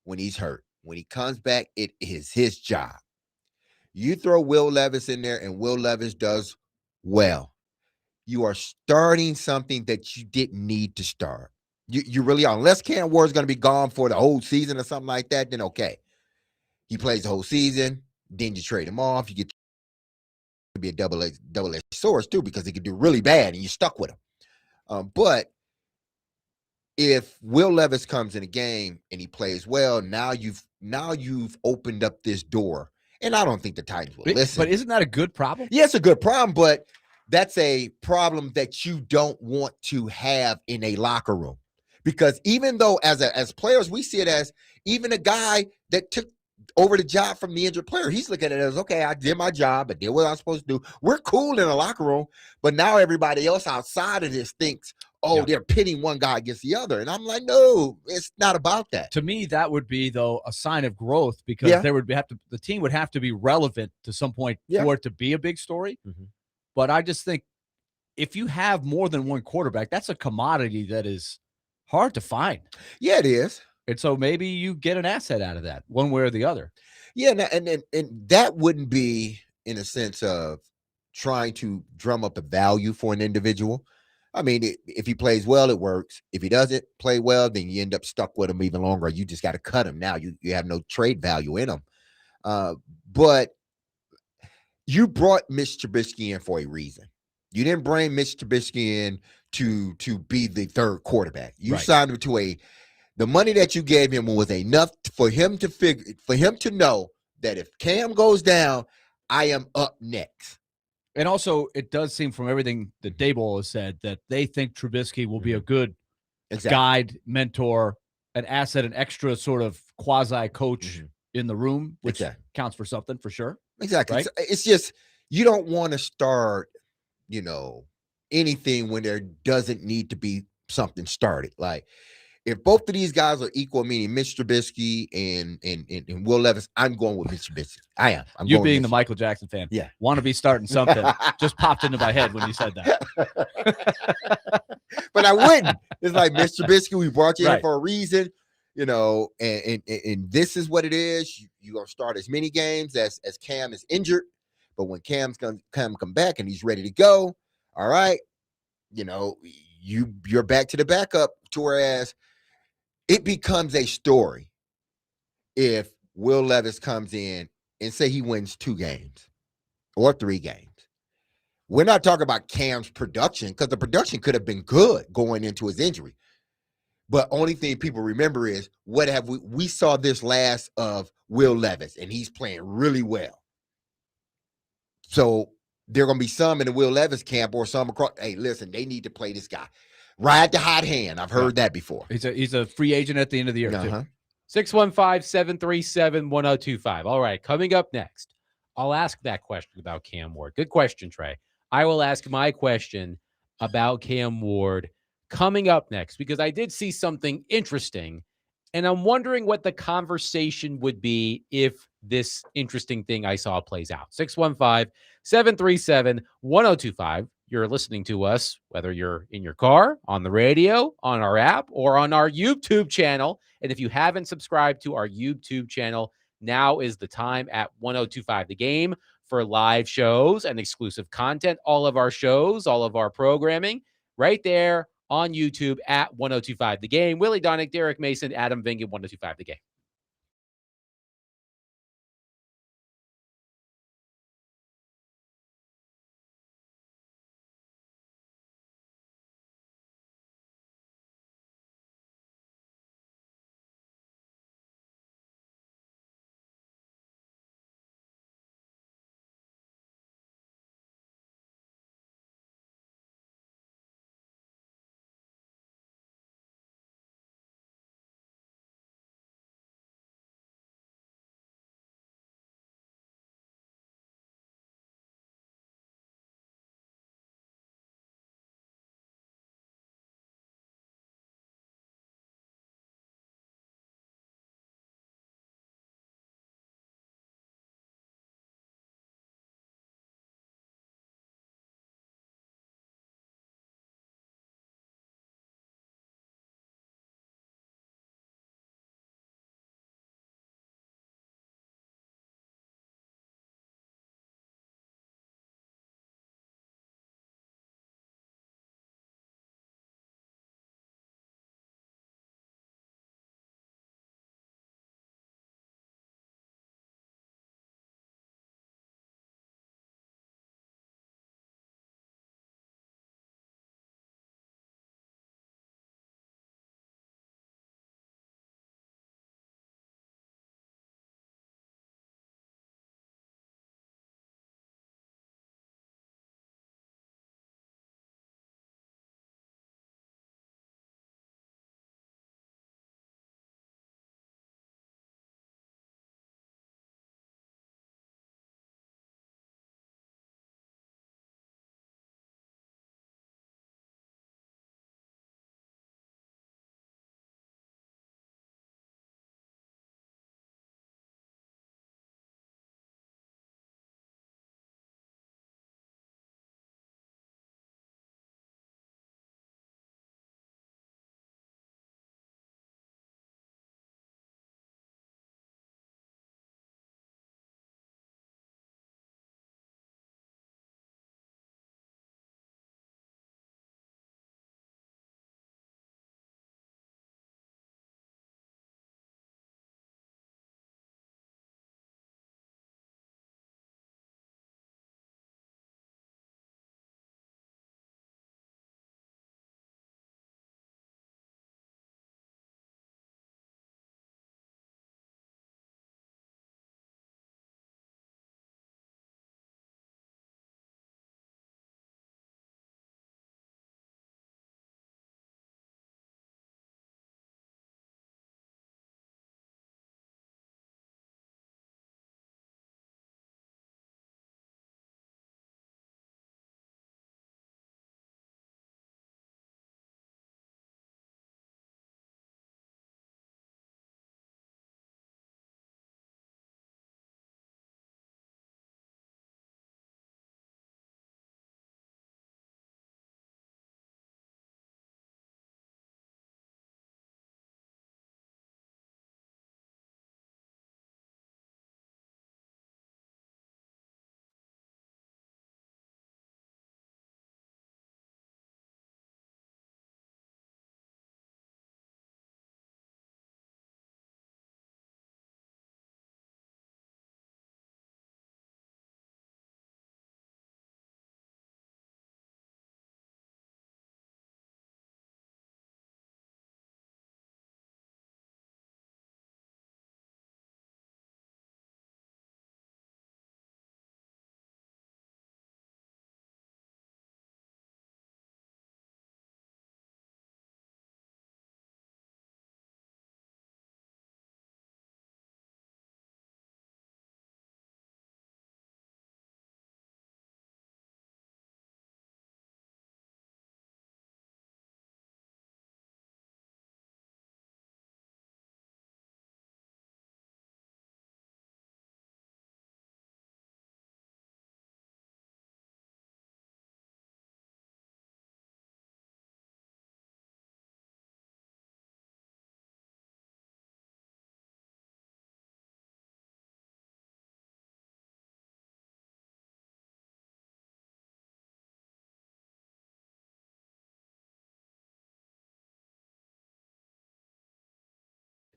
Speaker 2: when he's hurt. When he comes back, it is his job. You throw Will Levis in there, and Will Levis does well. You are starting something that you didn't need to start. You really are. Unless Cam Ward is going to be gone for the whole season or something like that, then okay. He plays the whole season, then you trade him off. You get to be a double-edged sword too, because he could do really bad and you're stuck with him. But if Will Levis comes in a game and he plays well, now you've opened up this door. And I don't think the Titans will listen.
Speaker 3: But isn't that a good problem?
Speaker 2: Yeah, it's a good problem, but that's a problem that you don't want to have in a locker room. Because even though as players, we see it as even a guy that took over the job from the injured player, he's looking at it as, okay, I did my job, I did what I was supposed to do. We're cool in a locker room, but now everybody else outside of this thinks, they're pitting one guy against the other. And I'm like, no, it's not about that.
Speaker 3: To me, that would be, though, a sign of growth, because the team would have to be relevant to some point for it to be a big story.
Speaker 2: Mm-hmm.
Speaker 3: But I just think if you have more than one quarterback, that's a commodity that is hard to find.
Speaker 2: Yeah, it is.
Speaker 3: And so maybe you get an asset out of that, one way or the other.
Speaker 2: Yeah, and that wouldn't be in a sense of trying to drum up a value for an individual. I mean, if he plays well, it works. If he doesn't play well, then you end up stuck with him even longer. You just got to cut him now. You have no trade value in him. But you brought Mitch Trubisky in for a reason. You didn't bring Mitch Trubisky in to be the third quarterback. You signed him to the money that you gave him was enough for him to know that if Cam goes down, I am up next.
Speaker 3: And also, it does seem from everything that Daboll has said that they think Trubisky will be a good guide, mentor, an asset, an extra sort of quasi-coach in the room, which counts for something for sure.
Speaker 2: Exactly.
Speaker 3: Right?
Speaker 2: It's just you don't want to start, anything when there doesn't need to be something started. Like if both of these guys are equal, meaning Mitch Trubisky and Will Levis, I'm going with Mitch Trubisky. I am.
Speaker 3: You being the Michael Jackson fan, want to be starting something. Just popped into my head when you said that.
Speaker 2: But I wouldn't. It's like Mitch Trubisky, we brought you in
Speaker 3: Right.
Speaker 2: for a reason, and this is what it is. You're gonna start as many games as Cam is injured, but when Cam's gonna come back and he's ready to go, all right, you're back to the backup. To whereas it becomes a story if Will Levis comes in and say he wins 2 games or 3 games. We're not talking about Cam's production because the production could have been good going into his injury. But only thing people remember is what have we saw this last of Will Levis, and he's playing really well. So there are going to be some in the Will Levis camp or some across. Hey, listen, they need to play this guy. Ride the hot hand. I've heard that before.
Speaker 3: He's a free agent at the end of the year, too.
Speaker 1: 615-737-1025. All right, coming up next, I'll ask that question about Cam Ward. Good question, Trey. I will ask my question about Cam Ward coming up next because I did see something interesting, and I'm wondering what the conversation would be if this interesting thing I saw plays out. 615-737-1025. You're listening to us, whether you're in your car, on the radio, on our app, or on our YouTube channel. And if you haven't subscribed to our YouTube channel, now is the time at 1025 The Game for live shows and exclusive content. All of our shows, all of our programming, right there on YouTube at 1025 The Game. Willy Donick, Derek Mason, Adam Vingan, 1025 The Game.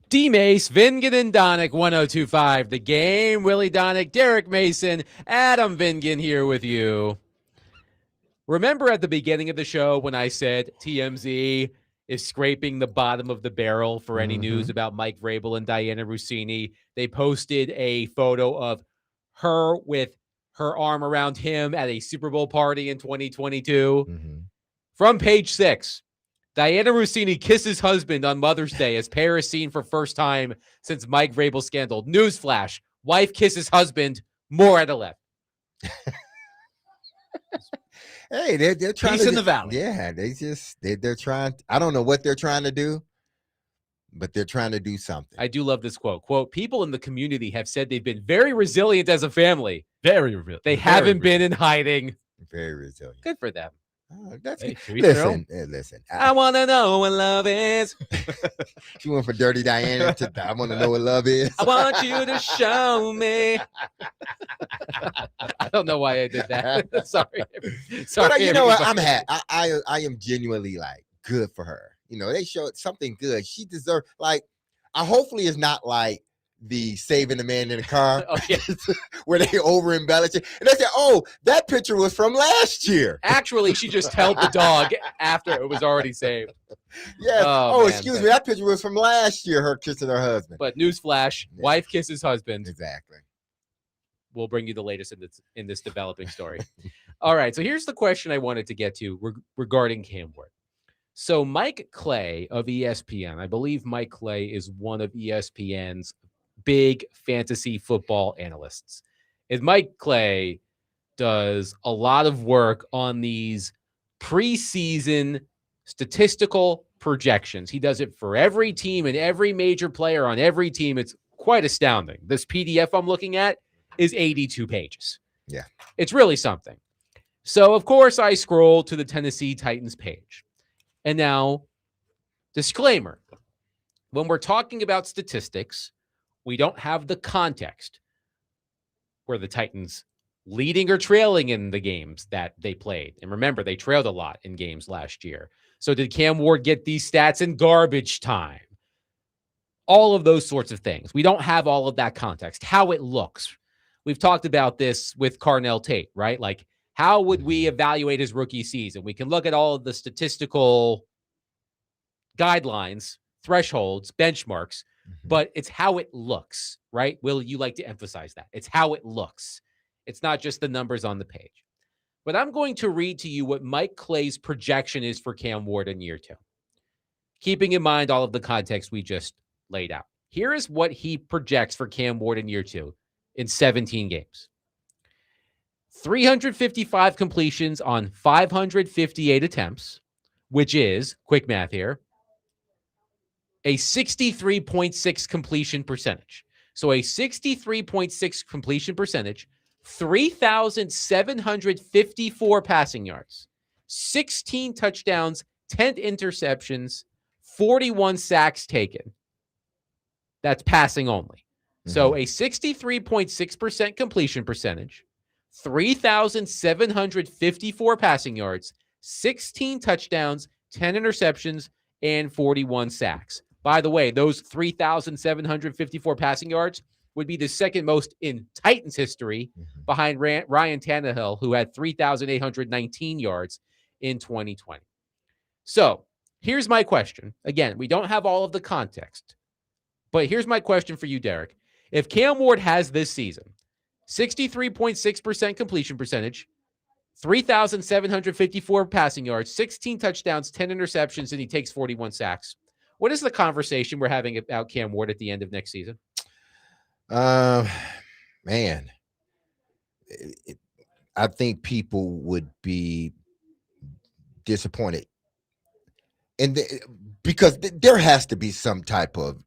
Speaker 1: Dmase, Vingan and Donick, 1025 The Game. Willy Donick, Derek Mason, Adam Vingan here with you. Remember at the beginning of the show when I said TMZ is scraping the bottom of the barrel for any news about Mike Vrabel and Diana Rossini? They posted a photo of her with her arm around him at a Super Bowl party in 2022. From page 6. Diana Rossini kisses husband on Mother's Day as pair is seen for first time since Mike Vrabel scandal. Newsflash: wife kisses husband, more at 11.
Speaker 2: Hey, they're trying
Speaker 3: Peace
Speaker 2: to
Speaker 3: in the valley.
Speaker 2: Yeah, they're trying. I don't know what they're trying to do, but they're trying to do something.
Speaker 1: I do love this quote. Quote: people in the community have said they've been very resilient as a family.
Speaker 3: Very real.
Speaker 1: They haven't been in hiding.
Speaker 2: Very resilient.
Speaker 1: Good for them.
Speaker 2: That's
Speaker 3: Hey,
Speaker 2: good.
Speaker 3: to each their
Speaker 2: Listen, listen.
Speaker 1: I want to know what love is.
Speaker 2: She went for Dirty Diana to I want to know what love is.
Speaker 1: I want you to show me. I don't know why I did that. Sorry.
Speaker 2: But you know what?
Speaker 1: everybody.
Speaker 2: I'm happy. I am genuinely like good for her. You know, they showed something good. She deserves I hopefully it's not like the saving the man in the car
Speaker 1: Oh, yeah.
Speaker 2: where they over embellish it. And they say, oh, that picture was from last year.
Speaker 1: Actually, she just held the dog after it was already saved.
Speaker 2: Yes.
Speaker 1: Oh, man.
Speaker 2: Excuse me. That picture was from last year, her kissing her husband.
Speaker 1: But newsflash:
Speaker 2: Yeah.
Speaker 1: wife kisses husband.
Speaker 2: Exactly.
Speaker 1: We'll bring you the latest in this developing story. All right. So here's the question I wanted to get to regarding Cam Ward. So Mike Clay of ESPN, I believe Mike Clay is one of ESPN's big fantasy football analysts. And Mike Clay does a lot of work on these preseason statistical projections. He does it for every team and every major player on every team. It's quite astounding. This PDF I'm looking at is 82 pages.
Speaker 2: Yeah.
Speaker 1: It's really something. So, of course, I scroll to the Tennessee Titans page. And now, disclaimer, when we're talking about statistics, we don't have the context. Were the Titans leading or trailing in the games that they played? And remember, they trailed a lot in games last year. So did Cam Ward get these stats in garbage time? All of those sorts of things. We don't have all of that context. How it looks. We've talked about this with Carnell Tate, right? Like, how would we evaluate his rookie season? We can look at all of the statistical guidelines, thresholds, benchmarks, but it's how it looks, right? Will, you like to emphasize that. It's how it looks. It's not just the numbers on the page. But I'm going to read to you what Mike Clay's projection is for Cam Ward in year 2, keeping in mind all of the context we just laid out. Here is what he projects for Cam Ward in year 2 in 17 games. 355 completions on 558 attempts, which is, quick math here, a 63.6 completion percentage. So a 63.6 completion percentage, 3,754 passing yards, 16 touchdowns, 10 interceptions, 41 sacks taken. That's passing only. So a 63.6% completion percentage, 3,754 passing yards, 16 touchdowns, 10 interceptions, and 41 sacks. By the way, those 3,754 passing yards would be the second most in Titans history behind Ryan Tannehill, who had 3,819 yards in 2020. So here's my question. Again, we don't have all of the context, but here's my question for you, Derek. If Cam Ward has this season, 63.6% completion percentage, 3,754 passing yards, 16 touchdowns, 10 interceptions, and he takes 41 sacks, what is the conversation we're having about Cam Ward at the end of next season?
Speaker 2: Man, I think people would be disappointed, and because there has to be some type of,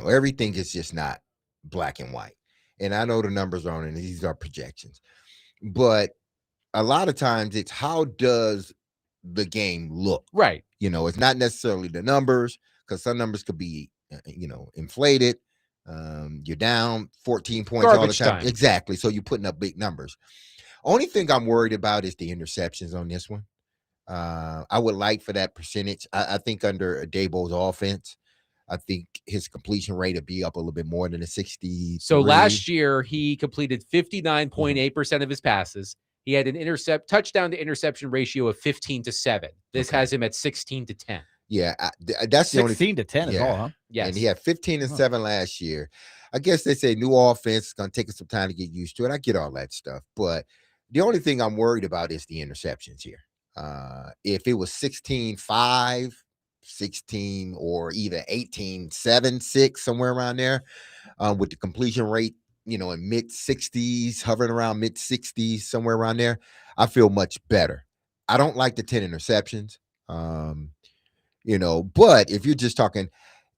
Speaker 2: everything is just not black and white. And I know the numbers are on, and these are projections, but a lot of times it's how does the game look?
Speaker 1: Right.
Speaker 2: It's not necessarily the numbers, because some numbers could be, inflated. You're down 14 points
Speaker 1: Garbage
Speaker 2: all the time.
Speaker 1: time.
Speaker 2: Exactly. So you're putting up big numbers. Only thing I'm worried about is the interceptions on this one. I would like for that percentage. I think under Dabo's offense, I think his completion rate would be up a little bit more than a 60.
Speaker 1: So last year he completed 59.8% of his passes. He had an touchdown to interception ratio of 15-7. This has him at 16-10.
Speaker 2: Yeah, that's the only
Speaker 3: 16 to 10 is all, huh?
Speaker 1: Yes.
Speaker 2: And he had 15-7 last year. I guess they say new offense is going to take us some time to get used to it. I get all that stuff, but the only thing I'm worried about is the interceptions here. If it was 16-5, 16, or even 18-7, 6, somewhere around there, with the completion rate, in mid 60s, hovering around mid 60s, somewhere around there, I feel much better. I don't like the 10 interceptions. But if you're just talking,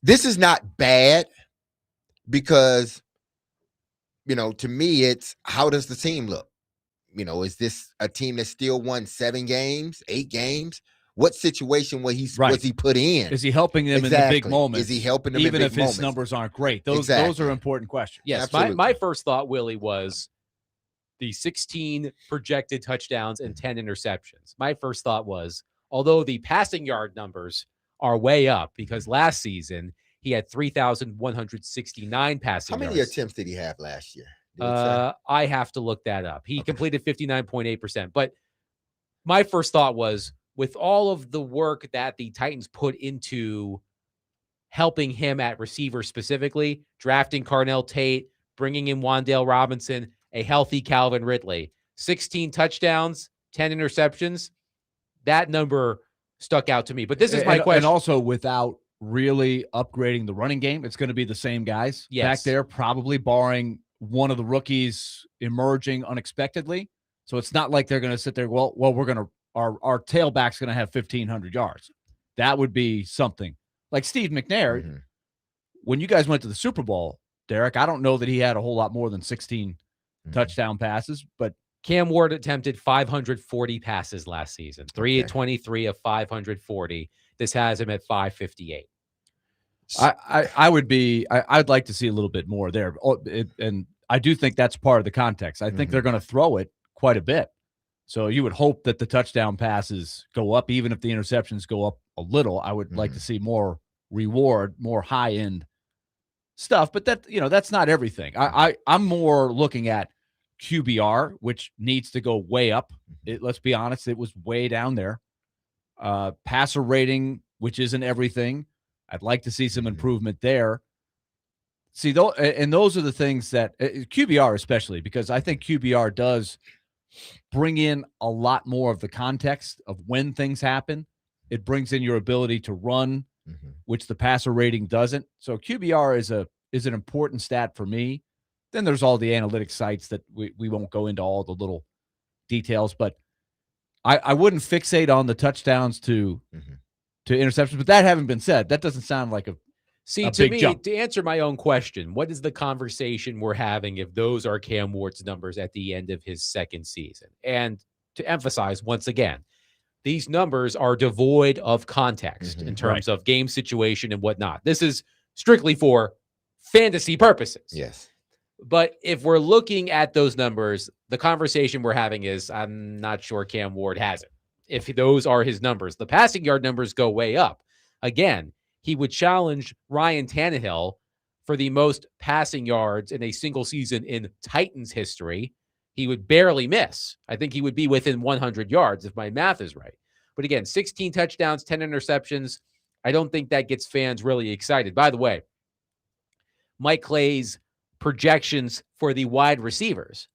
Speaker 2: this is not bad because, to me, it's how does the team look? Is this a team that still won 7 games, 8 games? What situation was he put in?
Speaker 3: Is he helping them in the big moments?
Speaker 2: Is he helping them
Speaker 3: even
Speaker 2: in
Speaker 3: if
Speaker 2: big
Speaker 3: his
Speaker 2: moments?
Speaker 3: numbers aren't great? Those are important questions.
Speaker 1: Yes, my first thought, Willie, was the 16 projected touchdowns and 10 interceptions. My first thought was, although the passing yard numbers are way up because last season he had 3,169 passing yards.
Speaker 2: How many attempts did he have last year?
Speaker 1: I have to look that up. He completed 59.8%. But my first thought was, with all of the work that the Titans put into helping him at receiver specifically, drafting Carnell Tate, bringing in Wan'Dale Robinson, a healthy Calvin Ridley, 16 touchdowns, 10 interceptions, that number stuck out to me. But this is my question.
Speaker 3: And also, without really upgrading the running game, it's going to be the same guys back there, probably barring one of the rookies emerging unexpectedly. So it's not like they're going to sit there, well, we're going to, our tailback's going to have 1,500 yards. That would be something. Like Steve McNair, when you guys went to the Super Bowl, Derek, I don't know that he had a whole lot more than 16 touchdown passes, but
Speaker 1: Cam Ward attempted 540 passes last season, 323 of 540. This has him at 558.
Speaker 3: I'd like to see a little bit more there. And I do think that's part of the context. I think they're going to throw it quite a bit. So you would hope that the touchdown passes go up, even if the interceptions go up a little. I would like to see more reward, more high-end stuff. But that's not everything. I'm more looking at QBR, which needs to go way up. Let's be honest, it was way down there. Passer rating, which isn't everything. I'd like to see some improvement there. See, those are the things that QBR especially, because I think QBR does bring in a lot more of the context of when things happen. It brings in your ability to run, which the passer rating doesn't. So QBR is an important stat for me. Then there's all the analytics sites that we won't go into all the little details, but I wouldn't fixate on the touchdowns to interceptions. But that having been said, that doesn't sound like a big jump.
Speaker 1: To answer my own question, what is the conversation we're having if those are Cam Ward's numbers at the end of his second season? And to emphasize once again, these numbers are devoid of context in terms of game situation and whatnot. This is strictly for fantasy purposes.
Speaker 2: Yes.
Speaker 1: But if we're looking at those numbers, the conversation we're having is, I'm not sure Cam Ward has it. If those are his numbers, the passing yard numbers go way up. Again, he would challenge Ryan Tannehill for the most passing yards in a single season in Titans history. He would barely miss. I think he would be within 100 yards if my math is right. But again, 16 touchdowns, 10 interceptions. I don't think that gets fans really excited. By the way, Mike Clay's projections for the wide receivers.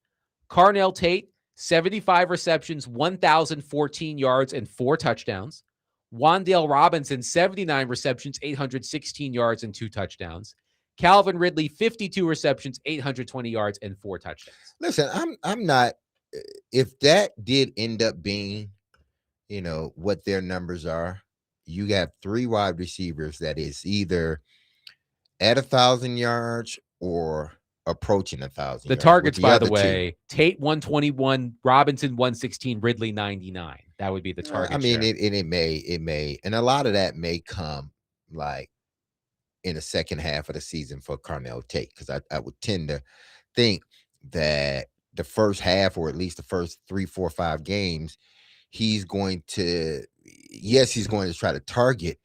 Speaker 1: Carnell Tate, 75 receptions, 1,014 yards, and 4 touchdowns. Wan'Dale Robinson, 79 receptions, 816 yards, and 2 touchdowns. Calvin Ridley, 52 receptions, 820 yards, and 4 touchdowns.
Speaker 2: Listen, I'm not, if that did end up being, what their numbers are, you have 3 wide receivers that is either at 1,000 yards or approaching 1,000.
Speaker 1: The targets, by the way, Tate 121, Robinson 116, Ridley 99. That would be the target.
Speaker 2: I mean, it may, and a lot of that may come like in the second half of the season for Carnell Tate, because I would tend to think that the first half, or at least the first 3, 4, 5 games, he's going to try to target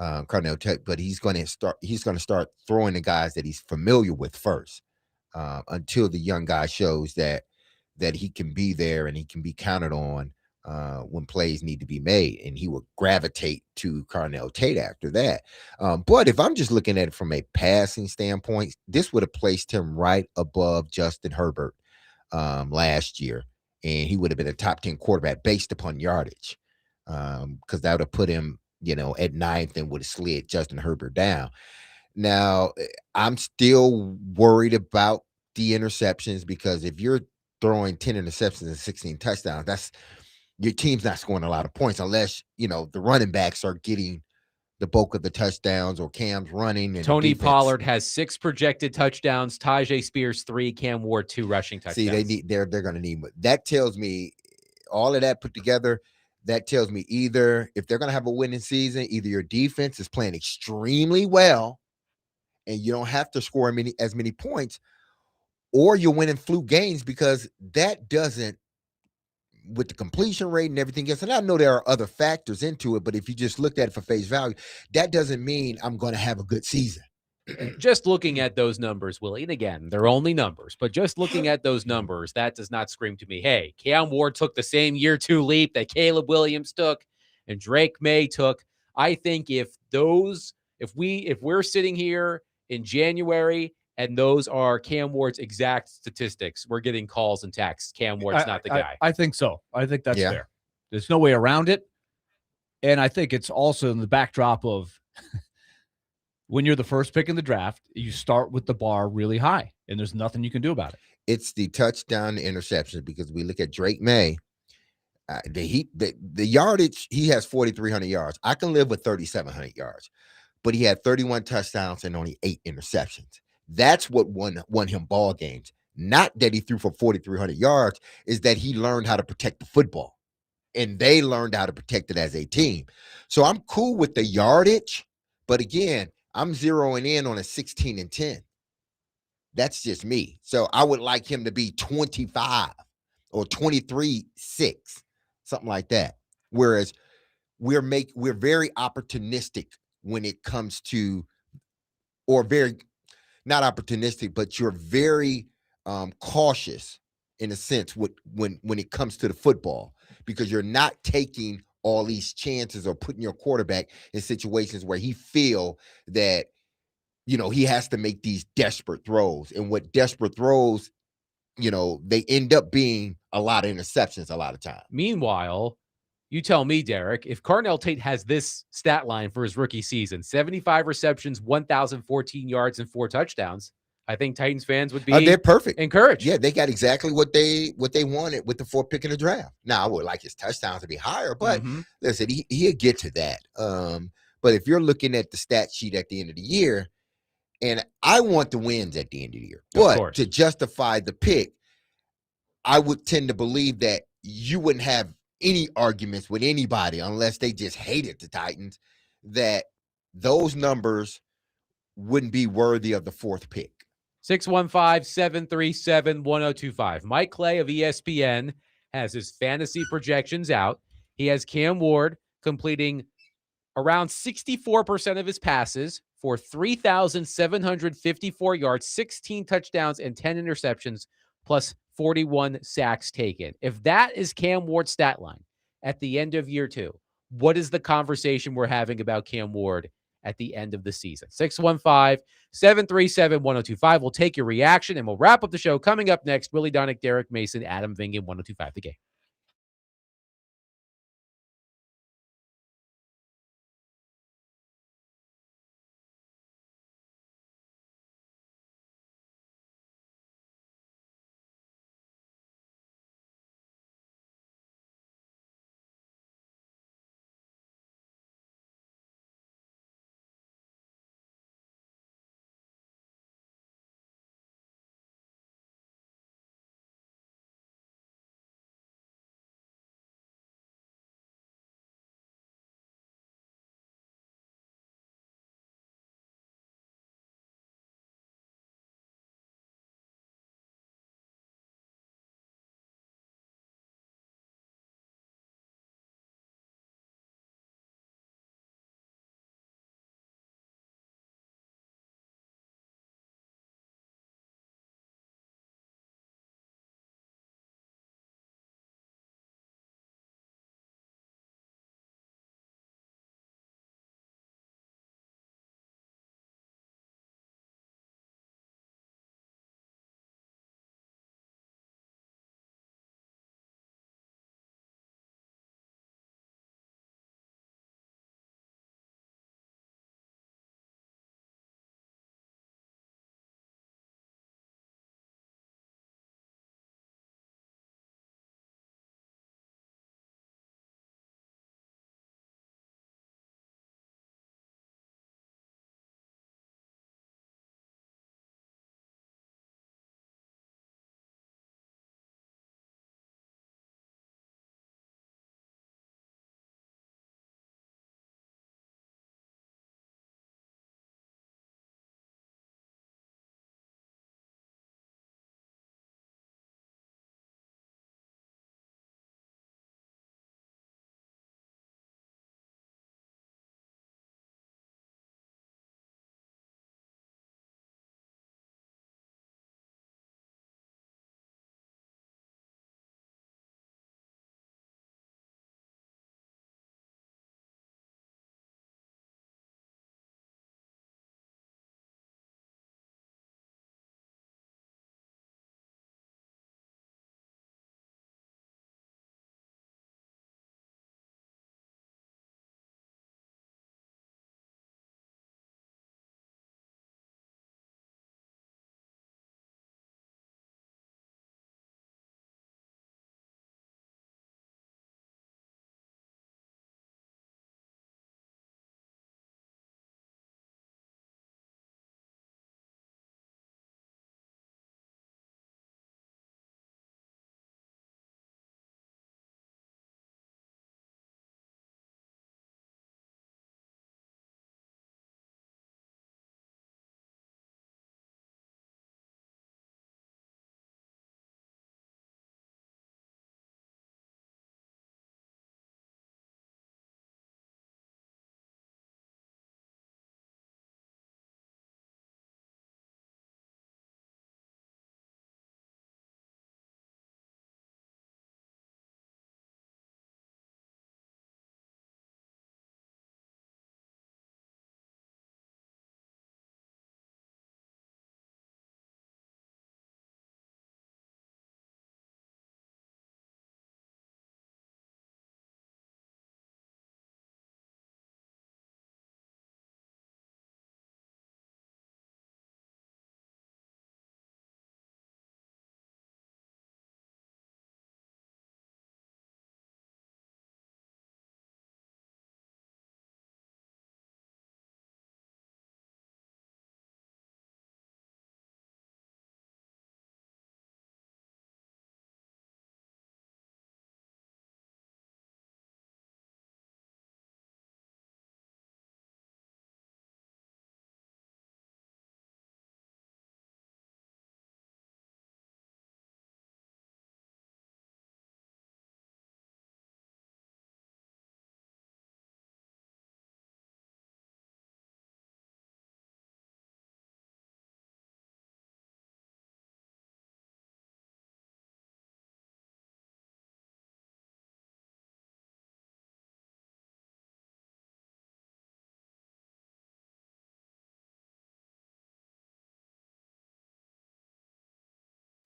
Speaker 2: Carnell Tate, but he's going to start throwing the guys that he's familiar with first, until the young guy shows that he can be there and he can be counted on when plays need to be made, and he will gravitate to Carnell Tate after that. But if I'm just looking at it from a passing standpoint, this would have placed him right above Justin Herbert last year, and he would have been a top 10 quarterback based upon yardage, because that would have put him, at 9th, and would have slid Justin Herbert down. Now, I'm still worried about the interceptions, because if you're throwing 10 interceptions and 16 touchdowns, that's your team's not scoring a lot of points unless, the running backs are getting the bulk of the touchdowns, or Cam's running. And
Speaker 1: Tony Pollard has 6 projected touchdowns, Tajay Spears 3, Cam Ward 2 rushing touchdowns.
Speaker 2: See, they're going to need. That tells me, all of that put together, that tells me either if they're going to have a winning season, either your defense is playing extremely well and you don't have to score as many points, or you're winning fluke games, because that doesn't, with the completion rate and everything else. And I know there are other factors into it, but if you just looked at it for face value, that doesn't mean I'm going to have a good season.
Speaker 1: Just looking at those numbers, Willie, and again, they're only numbers, but just looking at those numbers, that does not scream to me, hey, Cam Ward took the same year 2 leap that Caleb Williams took and Drake May took. I think if we're sitting here in January and those are Cam Ward's exact statistics, we're getting calls and texts. Cam Ward's not the guy.
Speaker 3: I think so. I think that's fair. There's no way around it. And I think it's also in the backdrop of when you're the first pick in the draft, you start with the bar really high, and there's nothing you can do about it.
Speaker 2: It's the touchdown to interceptions, because we look at Drake May, the yardage, he has 4,300 yards. I can live with 3,700 yards, but he had 31 touchdowns and only 8 interceptions. That's what won him ball games. Not that he threw for 4,300 yards, is that he learned how to protect the football, and they learned how to protect it as a team. So I'm cool with the yardage, but again, I'm zeroing in on a 16-10. That's just me. So I would like him to be 25 or 23-6, something like that. Whereas we're very opportunistic when it comes to, or very not opportunistic, but you're very cautious in a sense when it comes to the football, because you're not taking all these chances or putting your quarterback in situations where he feel that, he has to make these desperate throws. And what desperate throws, they end up being a lot of interceptions a lot of times.
Speaker 1: Meanwhile, you tell me, Derek, if Carnell Tate has this stat line for his rookie season, 75 receptions, 1,014 yards, and 4 touchdowns, I think Titans fans would be
Speaker 2: they're perfect.
Speaker 1: Encouraged.
Speaker 2: Yeah, they got exactly what they wanted with the 4th pick in the draft. Now, I would like his touchdowns to be higher, but listen, he'll get to that. But if you're looking at the stat sheet at the end of the year, and I want the wins at the end of the year, but to justify the pick, I would tend to believe that you wouldn't have any arguments with anybody unless they just hated the Titans, that those numbers wouldn't be worthy of the 4th pick.
Speaker 1: 615-737-1025. Mike Clay of ESPN has his fantasy projections out. He has Cam Ward completing around 64% of his passes for 3,754 yards, 16 touchdowns, and 10 interceptions, plus 41 sacks taken. If that is Cam Ward's stat line at the end of year 2, what is the conversation we're having about Cam Ward at the end of the season? 615-737-1025. We'll take your reaction, and we'll wrap up the show. Coming up next, Willie Donick, Derek Mason, Adam Vingan, 1025 The Game.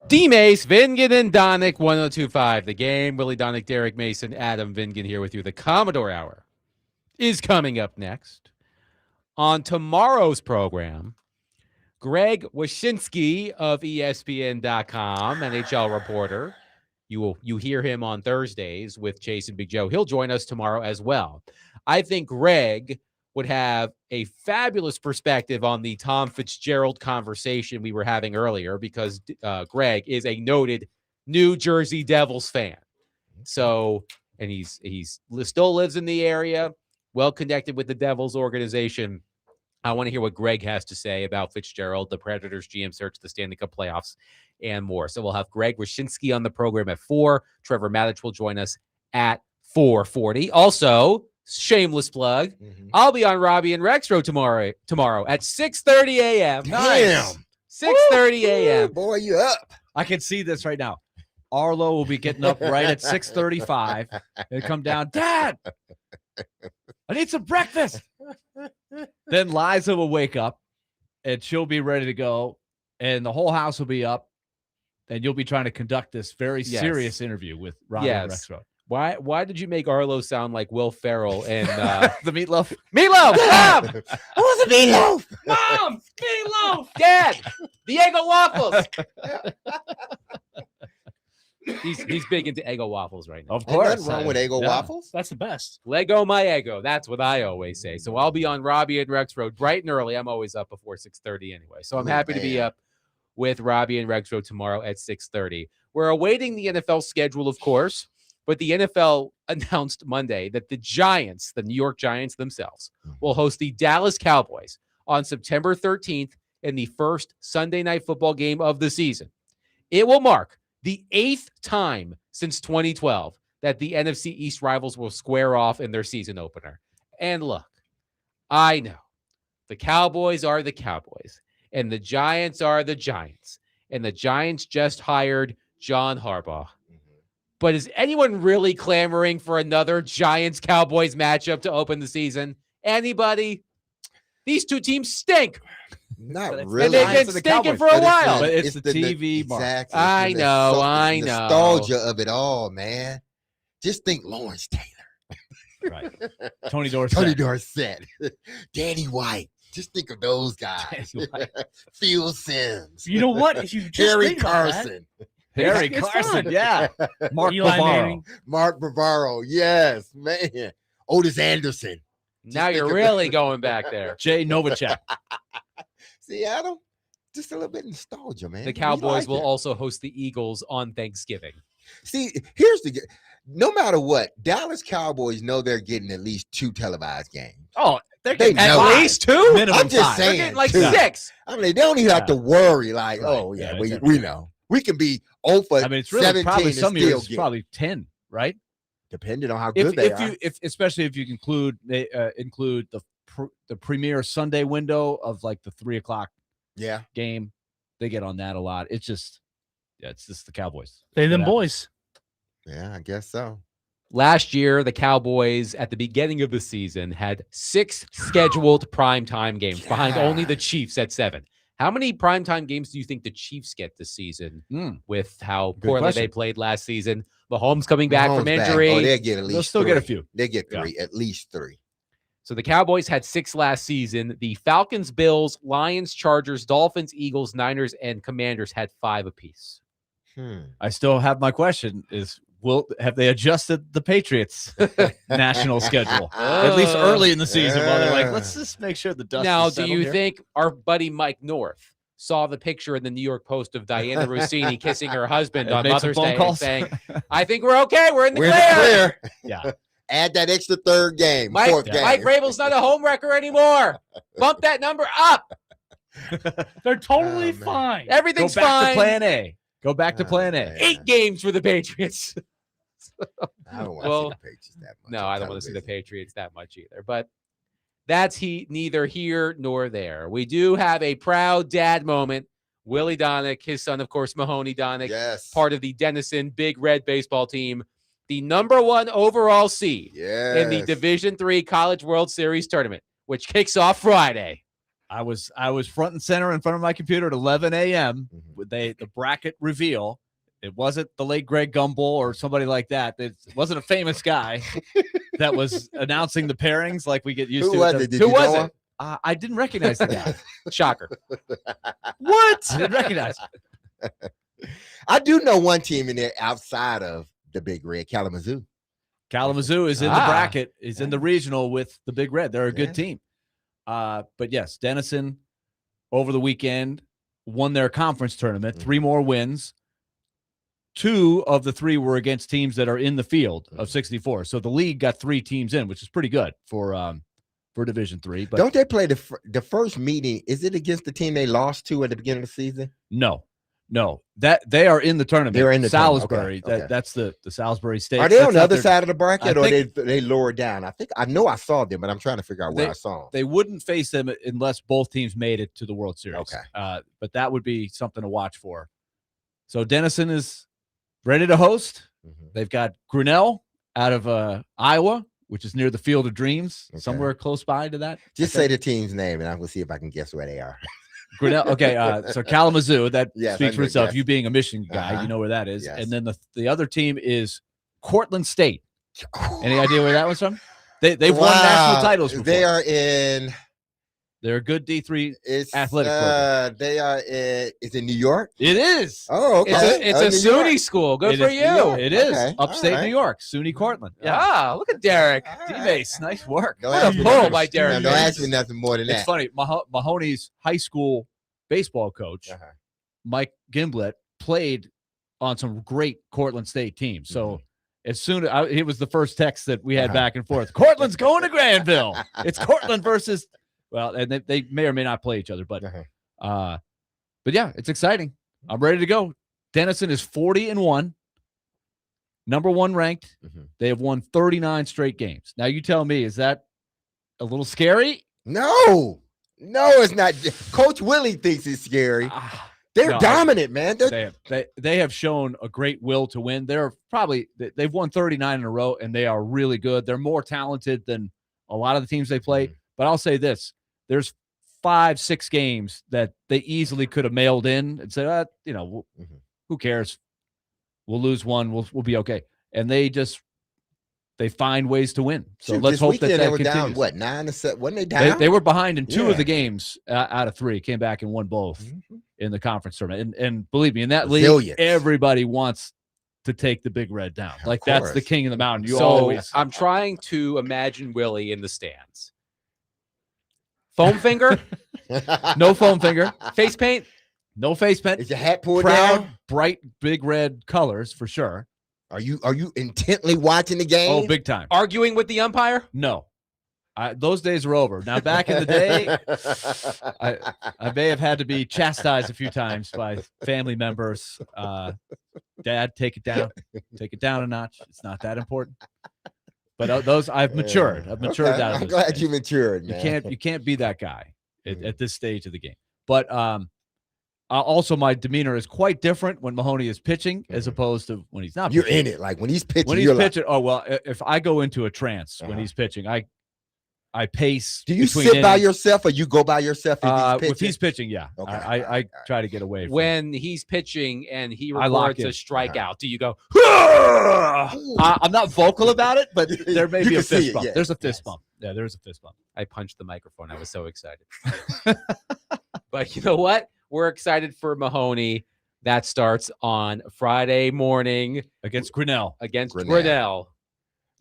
Speaker 1: Dmase, Vingan, and Donick, 102.5 The Game. Willie Donick, Derek Mason, Adam Vingan here with you. The Commodore Hour is coming up next. On tomorrow's program, Greg Wyshynski of ESPN.com, NHL reporter. You hear him on Thursdays with Chase and Big Joe. He'll join us tomorrow as well. I think Greg would have a fabulous perspective on the Tom Fitzgerald conversation we were having earlier because Greg is a noted New Jersey Devils fan. So, and he's still lives in the area, well connected with the Devils organization. I want to hear what Greg has to say about Fitzgerald, the Predators GM search, the Stanley Cup playoffs, and more. So we'll have Greg Wyshynski on the program at 4. Trevor Matich will join us at 4:40. Also, shameless plug, I'll be on Robbie and Rexrow tomorrow at 6:30 a.m.
Speaker 2: Damn.
Speaker 1: 6:30 a.m.
Speaker 2: Boy, you up.
Speaker 3: I can see this right now. Arlo will be getting up right at 6:35 and come down. Dad, I need some breakfast. Then Liza will wake up and she'll be ready to go. And the whole house will be up. And you'll be trying to conduct this very serious interview with Robbie Rexrow.
Speaker 1: Why did you make Arlo sound like Will Ferrell and
Speaker 3: the Meatloaf?
Speaker 1: Meatloaf, Mom!
Speaker 2: I was a meatloaf.
Speaker 1: Mom! Meatloaf! Dad! Diego Waffles! He's big into Eggo waffles right now.
Speaker 3: Of course.
Speaker 2: Nothing wrong with Eggo waffles.
Speaker 4: That's the best.
Speaker 1: Lego my ego. That's what I always say. So I'll be on Robbie and Rex Road bright and early. I'm always up before 6:30 anyway. So I'm happy to be up with Robbie and Rex Road tomorrow at 6:30. We're awaiting the NFL schedule, of course, but the NFL announced Monday that the Giants, the New York Giants themselves, will host the Dallas Cowboys on September 13th in the first Sunday Night Football game of the season. It will mark the 8th time since 2012 that the NFC East rivals will square off in their season opener. And look, I know the Cowboys are the Cowboys and the Giants are the Giants, and the Giants just hired John Harbaugh. But is anyone really clamoring for another Giants-Cowboys matchup to open the season? Anybody? These two teams stink.
Speaker 2: Not really.
Speaker 1: And they've been stinking for a while.
Speaker 3: But it's the TV mark.
Speaker 2: Exactly.
Speaker 1: I know.
Speaker 2: Nostalgia of it all, man. Just think Lawrence Taylor.
Speaker 3: Right. Tony Dorsett.
Speaker 2: Tony Dorsett. Danny White. Just think of those guys. Phil Simms.
Speaker 4: You know what? If you just
Speaker 2: Harry
Speaker 4: think about that,
Speaker 2: Carson.
Speaker 3: Harry
Speaker 4: It's
Speaker 3: Carson,
Speaker 4: fun.
Speaker 3: yeah. Mark
Speaker 4: Eli
Speaker 3: Bavaro.
Speaker 4: Manning.
Speaker 2: Mark Bavaro. Yes, man. Otis Anderson.
Speaker 1: Now
Speaker 2: think
Speaker 1: you're
Speaker 2: of-
Speaker 1: really going back there.
Speaker 3: Jay Novacek.
Speaker 2: See, Adam? Just a little bit of nostalgia, man.
Speaker 1: The
Speaker 2: We
Speaker 1: Cowboys
Speaker 2: like
Speaker 1: will
Speaker 2: it.
Speaker 1: also host the Eagles on Thanksgiving.
Speaker 2: See, here's no matter what, Dallas Cowboys know they're getting at least 2 televised games.
Speaker 3: Oh, they're
Speaker 2: They
Speaker 3: getting
Speaker 2: know
Speaker 3: at
Speaker 2: it.
Speaker 3: least 2? Minimum
Speaker 2: I'm just
Speaker 3: 5.
Speaker 1: They're
Speaker 2: saying.
Speaker 1: getting like
Speaker 2: 2.
Speaker 1: 6.
Speaker 2: I mean, they don't even have to worry, like,
Speaker 3: Right.
Speaker 2: oh, yeah,
Speaker 3: Yeah,
Speaker 2: we
Speaker 3: exactly.
Speaker 2: know. We can be 0 for
Speaker 3: I mean, it's really
Speaker 2: 17
Speaker 3: probably
Speaker 2: and
Speaker 3: some
Speaker 2: still
Speaker 3: years it's
Speaker 2: get,
Speaker 3: probably 10, right?
Speaker 2: depending on how good they are.
Speaker 3: Especially if you include the premier Sunday window of like the 3:00
Speaker 2: Yeah.
Speaker 3: game, they get on that a lot. It's just the Cowboys.
Speaker 4: They them
Speaker 3: Yeah.
Speaker 4: boys.
Speaker 2: Yeah, I guess so.
Speaker 1: Last year, the Cowboys at the beginning of the season had 6 scheduled primetime games behind only the Chiefs at 7. How many primetime games do you think the Chiefs get this season with how poorly
Speaker 3: question.
Speaker 1: they played last season? Mahomes coming back from
Speaker 2: Mahomes back.
Speaker 1: injury.
Speaker 2: Oh, they'll get at least
Speaker 3: They'll still
Speaker 2: 3.
Speaker 3: get a few.
Speaker 2: They get 3, at least 3.
Speaker 1: So the Cowboys had 6 last season. The Falcons, Bills, Lions, Chargers, Dolphins, Eagles, Niners, and Commanders had 5 apiece.
Speaker 3: I still have my question is, have they adjusted the Patriots national schedule at least early in the season while they're like, let's just make sure the dust
Speaker 1: Now,
Speaker 3: is
Speaker 1: do
Speaker 3: settled
Speaker 1: you
Speaker 3: here?
Speaker 1: think our buddy Mike North saw the picture in the New York Post of Diana Rossini kissing her husband
Speaker 3: And
Speaker 1: on
Speaker 3: made some
Speaker 1: Mother's
Speaker 3: phone
Speaker 1: Day and
Speaker 3: calls?
Speaker 1: saying, I think we're okay. We're in the
Speaker 2: We're in
Speaker 1: clear.
Speaker 2: the clear.
Speaker 3: Yeah.
Speaker 2: Add that extra 3rd game,
Speaker 1: Mike,
Speaker 2: 4th game.
Speaker 1: Mike Vrabel's not a home wrecker anymore. Bump that number up.
Speaker 4: They're totally
Speaker 2: Oh, man.
Speaker 4: fine.
Speaker 3: Go
Speaker 1: Everything's
Speaker 3: back
Speaker 1: fine.
Speaker 3: to plan A. Go back to plan A.
Speaker 2: man.
Speaker 1: 8 games for the Patriots.
Speaker 2: I don't want to
Speaker 1: Well,
Speaker 2: see the Patriots that much.
Speaker 1: No,
Speaker 2: on
Speaker 1: I don't want to see the
Speaker 2: television.
Speaker 1: Patriots that much either. But that's neither here nor there. We do have a proud dad moment. Willie Donick, his son, of course, Mahoney Donick,
Speaker 2: Yes.
Speaker 1: part of the Denison Big Red baseball team, the number 1 overall seed
Speaker 2: Yes.
Speaker 1: in the Division III College World Series tournament, which kicks off Friday.
Speaker 3: I was front and center in front of my computer at 11 a.m. with the bracket reveal. It wasn't the late Greg Gumbel or somebody like that. It wasn't a famous guy that was announcing the pairings like we get used to.
Speaker 2: Who was it? Did
Speaker 3: Who
Speaker 2: you
Speaker 3: was
Speaker 2: know
Speaker 3: it?
Speaker 2: him?
Speaker 3: I didn't recognize the guy.
Speaker 1: Shocker.
Speaker 3: What? I didn't recognize him.
Speaker 2: I do know one team in there outside of the Big Red, Kalamazoo.
Speaker 3: Kalamazoo is in the bracket, is in the regional with the Big Red. They're a good team. But yes, Denison over the weekend won their conference tournament, 3 more wins. 2 of the 3 were against teams that are in the field of 64. So the league got 3 teams in, which is pretty good for Division III. But
Speaker 2: don't they play the first meeting? Is it against the team they lost to at the beginning of the season?
Speaker 3: No, that they are in the tournament.
Speaker 2: They're in the
Speaker 3: Salisbury.
Speaker 2: tournament. Okay.
Speaker 3: That's the Salisbury State.
Speaker 2: Are they
Speaker 3: That's
Speaker 2: on the
Speaker 3: not
Speaker 2: other
Speaker 3: their-
Speaker 2: side of the bracket, or
Speaker 3: think-
Speaker 2: they lower down? I know I saw them, but I'm trying to figure out where I saw them.
Speaker 3: They wouldn't face them unless both teams made it to the World Series.
Speaker 2: Okay.
Speaker 3: But that would be something to watch for. So Denison is ready to host. They've got Grinnell out of Iowa, which is near the Field of Dreams, somewhere close by to that.
Speaker 2: Just say the team's name, and I will see if I can guess where they are.
Speaker 3: Grinnell. Okay, so Kalamazoo, that
Speaker 2: Yes,
Speaker 3: speaks
Speaker 2: I
Speaker 3: for
Speaker 2: know,
Speaker 3: itself.
Speaker 2: yes.
Speaker 3: You being a Michigan guy, you know where that is.
Speaker 2: Yes.
Speaker 3: And then the other team is Cortland State. Any idea where that was from? They've won national titles before.
Speaker 2: They are in.
Speaker 3: They're a good D3
Speaker 2: It's
Speaker 3: athletic program.
Speaker 2: They are in. Is it New York?
Speaker 3: It is.
Speaker 2: Oh, okay.
Speaker 1: It's a
Speaker 2: New York.
Speaker 1: SUNY school. Good
Speaker 3: It
Speaker 1: for
Speaker 3: is-
Speaker 1: you.
Speaker 3: It is.
Speaker 2: Okay,
Speaker 3: Upstate
Speaker 2: all right.
Speaker 3: New York, SUNY Cortland. Yeah.
Speaker 1: Ah, look at Derek.
Speaker 3: Dmase, nice work.
Speaker 2: Don't
Speaker 1: What
Speaker 2: ask
Speaker 1: a
Speaker 2: me
Speaker 1: pull
Speaker 2: nothing-
Speaker 1: by Derek.
Speaker 2: Don't ask me nothing more than
Speaker 3: It's
Speaker 2: that.
Speaker 3: funny. Mahoney's high school baseball coach, Mike Gimblett, played on some great Cortland State teams. So as soon as it was the first text that we had back and forth, Cortland's going to Granville. It's Cortland versus, well, and they may or may not play each other, but yeah, it's exciting. I'm ready to go. Denison is 40-1, number 1 ranked. They have won 39 straight games. Now you tell me, is that a little scary?
Speaker 2: No, it's not. Coach Willy thinks it's scary. They're
Speaker 3: No,
Speaker 2: dominant, man.
Speaker 3: They have shown a great will to win. They've won 39 in a row, and they are really good. They're more talented than a lot of the teams they play. But I'll say this: there's 5-6 games that they easily could have mailed in and said, who cares? We'll lose one. We'll be okay. And they find ways to win. So let's hope that
Speaker 2: they were
Speaker 3: continues.
Speaker 2: down. What 9-7? Wasn't they down?
Speaker 3: They were behind in 2
Speaker 2: Yeah.
Speaker 3: of the games out of 3. Came back and won both in the conference tournament. And believe me, in that league,
Speaker 2: Resilience.
Speaker 3: everybody wants to take the Big Red down. Like that's the
Speaker 2: course.
Speaker 3: king of the mountain. You
Speaker 1: So
Speaker 3: always.
Speaker 1: I'm trying to imagine Willie in the stands. Foam finger,
Speaker 3: No foam finger,
Speaker 1: face paint.
Speaker 3: no face paint.
Speaker 2: Is your hat pulled
Speaker 3: Proud,
Speaker 2: down?
Speaker 3: bright, big red colors for sure.
Speaker 2: Are you intently watching the game?
Speaker 3: Oh, big time.
Speaker 1: Arguing with the umpire.
Speaker 3: No. Those days are over. Now, back in the day, I may have had to be chastised a few times by family members. Dad, take it down. Take it down a notch. It's not that important. But those I've matured. I've matured
Speaker 2: Okay,
Speaker 3: out of
Speaker 2: I'm
Speaker 3: those
Speaker 2: glad
Speaker 3: things.
Speaker 2: you matured, man.
Speaker 3: You can't be that guy at this stage of the game. But also, my demeanor is quite different when Mahoney is pitching as opposed to when he's not.
Speaker 2: You're
Speaker 3: pitching.
Speaker 2: in it. Like when he's pitching,
Speaker 3: When he's
Speaker 2: you're
Speaker 3: pitching, oh well. If I go into a trance when he's pitching, I pace.
Speaker 2: Do you
Speaker 3: between
Speaker 2: sit by
Speaker 3: innings.
Speaker 2: yourself or you go by yourself
Speaker 3: If he's pitching, yeah.
Speaker 2: Okay.
Speaker 3: I try to get away from it.
Speaker 1: When he's pitching and he
Speaker 3: I lock
Speaker 1: records a
Speaker 3: in.
Speaker 1: strikeout, do you go?
Speaker 3: I'm not vocal about it, but there may
Speaker 2: You
Speaker 3: be a
Speaker 2: can see
Speaker 3: fist
Speaker 2: it,
Speaker 3: bump.
Speaker 2: yeah.
Speaker 3: There's a fist bump. Yeah, there's a fist bump.
Speaker 1: I punched the microphone. I was so excited. But you know what? We're excited for Mahoney. That starts on Friday morning
Speaker 3: Against Grinnell.
Speaker 1: against
Speaker 2: Grinnell.
Speaker 1: Grinnell.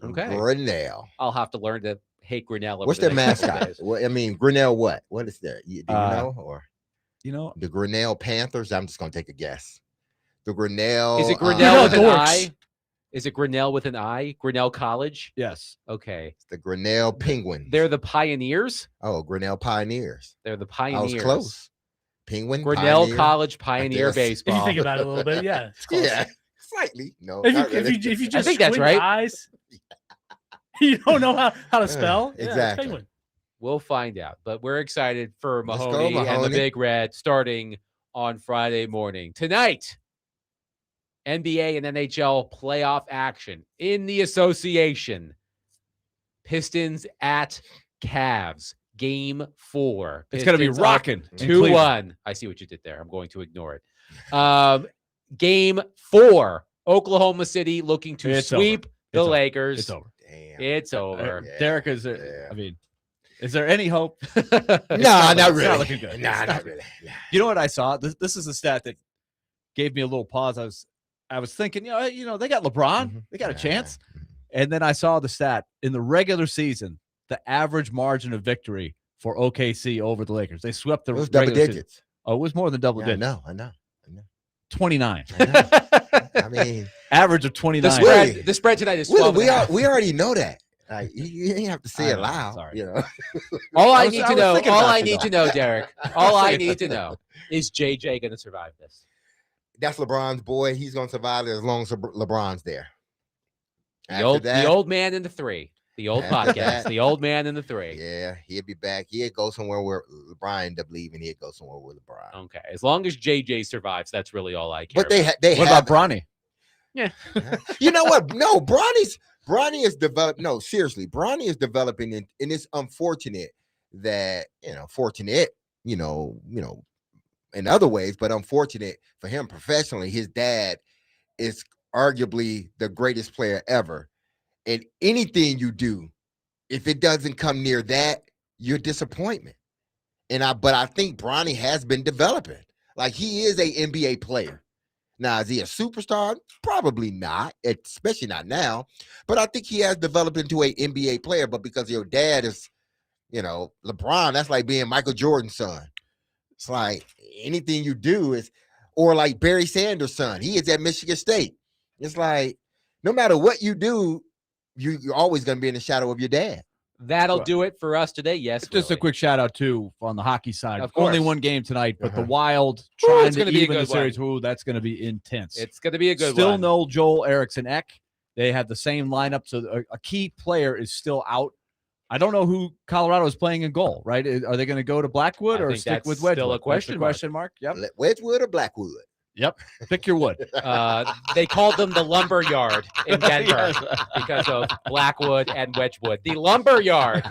Speaker 1: Okay.
Speaker 2: Grinnell.
Speaker 1: I'll have to learn to hate Grinnell. over
Speaker 2: What's
Speaker 1: the
Speaker 2: their
Speaker 1: next couple
Speaker 2: mascot?
Speaker 1: days.
Speaker 2: Well, I mean, Grinnell. What? What is there? Do you know? Or
Speaker 3: You know,
Speaker 2: the Grinnell Panthers? I'm just gonna take a guess. The Grinnell.
Speaker 1: Is it
Speaker 4: Grinnell
Speaker 1: Grinnell with an
Speaker 4: dorks.
Speaker 1: I? Is it Grinnell with an I? Grinnell College?
Speaker 3: yes.
Speaker 1: Okay.
Speaker 2: the Grinnell Penguins.
Speaker 1: They're the Pioneers.
Speaker 2: Oh, Grinnell Pioneers.
Speaker 1: They're the
Speaker 2: I
Speaker 1: Pioneers.
Speaker 2: was close. Penguin.
Speaker 1: Grinnell
Speaker 2: Pioneer.
Speaker 1: College Pioneer
Speaker 2: If
Speaker 4: If you
Speaker 1: baseball.
Speaker 4: think about it a little bit, yeah. It's close.
Speaker 2: Yeah, slightly. No,
Speaker 4: If
Speaker 2: not
Speaker 4: you,
Speaker 2: really.
Speaker 4: if you just
Speaker 1: think that's
Speaker 4: squint your
Speaker 1: right.
Speaker 4: eyes, you don't know how to spell. Yeah, it's
Speaker 2: exactly.
Speaker 4: Penguin.
Speaker 1: We'll find out. But we're excited for
Speaker 2: Let's go,
Speaker 1: Mahoney, and the
Speaker 2: Mahoney.
Speaker 1: Big Red starting on Friday morning. Tonight, NBA and NHL playoff action in the association. Pistons at Cavs. Game 4.
Speaker 3: It's going to be
Speaker 1: Pistons up
Speaker 3: rocking.
Speaker 1: 2-1. I see what you did there. I'm going to ignore it. Game 4. Oklahoma City looking to sweep the Lakers.
Speaker 3: It's over.
Speaker 2: Damn.
Speaker 1: It's over.
Speaker 3: Derek, is there? I mean, is there any hope?
Speaker 2: No, not really.
Speaker 3: It's not looking good.
Speaker 2: Nah, not really. Nah.
Speaker 3: You know what I saw? This is a stat that gave me a little pause. I was thinking, you know, they got LeBron, they got a chance, and then I saw the stat in the regular season, the average margin of victory for OKC over the Lakers. They swept the
Speaker 2: It was double digits.
Speaker 3: Season. Oh, it was more than double digits.
Speaker 2: I know.
Speaker 3: 29.
Speaker 2: I mean,
Speaker 3: average of 29.
Speaker 1: The spread tonight is 12.
Speaker 2: We already know that. Like, you ain't have to say it loud.
Speaker 3: Sorry.
Speaker 2: You know.
Speaker 1: All I need to know, Derek, all I
Speaker 3: thinking
Speaker 1: need
Speaker 3: about
Speaker 1: to know is JJ going to survive this.
Speaker 2: That's LeBron's boy. He's gonna survive as long as LeBron's there.
Speaker 1: The old man in the 3. The old podcast. The old man in the 3.
Speaker 2: Yeah, he'll be back. He'll go somewhere where LeBron end up leaving. He'll go somewhere with LeBron.
Speaker 1: Okay, as long as JJ survives, that's really all I care.
Speaker 2: But they
Speaker 3: what about Bronny?
Speaker 1: Yeah.
Speaker 2: You know what? No, Bronny is developed. No, seriously, Bronny is developing, and it's unfortunate that in other ways, but unfortunate for him professionally. His dad is arguably the greatest player ever, and anything you do, if it doesn't come near that, you're disappointment. But I think Bronny has been developing. Like, he is a NBA player. Now, is he a superstar? Probably not, especially not now. But I think he has developed into an NBA player. But because your dad is, LeBron, that's like being Michael Jordan's son. It's like anything you do is, or like Barry Sanders' son. He is at Michigan State. It's like no matter what you do, you're always going to be in the shadow of your dad.
Speaker 1: That'll do it for us today. Yes.
Speaker 3: Just
Speaker 1: Willy.
Speaker 3: a quick shout out too on the hockey side.
Speaker 1: Of course.
Speaker 3: Only one game tonight, but the Wild
Speaker 1: Ooh,
Speaker 3: trying
Speaker 1: it's
Speaker 3: to
Speaker 1: gonna be a
Speaker 3: even the
Speaker 1: good
Speaker 3: series. Ooh, that's going to be intense.
Speaker 1: It's going to be a good
Speaker 3: Still
Speaker 1: one.
Speaker 3: no Joel Eriksson Ek. They have the same lineup, so a key player is still out. I don't know who Colorado is playing in goal, right? Are they going to go to Blackwood or stick with Wedgwood?
Speaker 1: Still a
Speaker 3: Question mark. Yep.
Speaker 2: Wedgwood or Blackwood?
Speaker 3: Yep. Pick your wood.
Speaker 1: They called them the lumber yard in Denver because of Blackwood and Wedgwood. The lumber yard.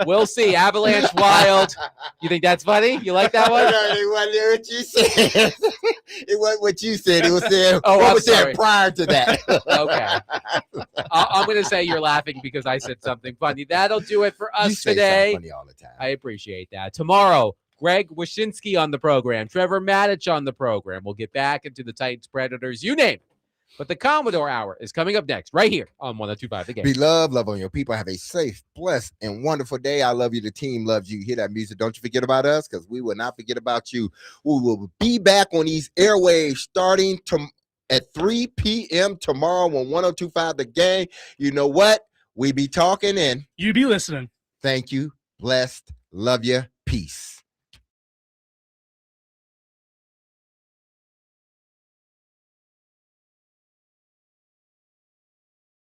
Speaker 1: We'll see. Avalanche Wild. You think that's funny? You like that one?
Speaker 2: No, it wasn't what you said. It wasn't what you said. It was said.
Speaker 1: I'm
Speaker 2: was
Speaker 1: sorry.
Speaker 2: said prior to that.
Speaker 1: Okay. I'm going to say you're laughing because I said something funny. That'll do it for us
Speaker 2: You say
Speaker 1: today.
Speaker 2: something funny all the time.
Speaker 1: I appreciate that. Tomorrow, Greg Wyshynski on the program, Trevor Maddich on the program. We'll get back into the Titans, Predators, you name it. But the Commodore Hour is coming up next, right here on 102.5 The Game.
Speaker 2: Be loved, love on your people. Have a safe, blessed, and wonderful day. I love you. The team loves you. Hear that music. Don't you forget about us, because we will not forget about you. We will be back on these airwaves starting at 3 p.m. tomorrow on 102.5 The Game. You know what? We be talking, and
Speaker 4: You be listening.
Speaker 2: thank you. Blessed. Love you. Peace.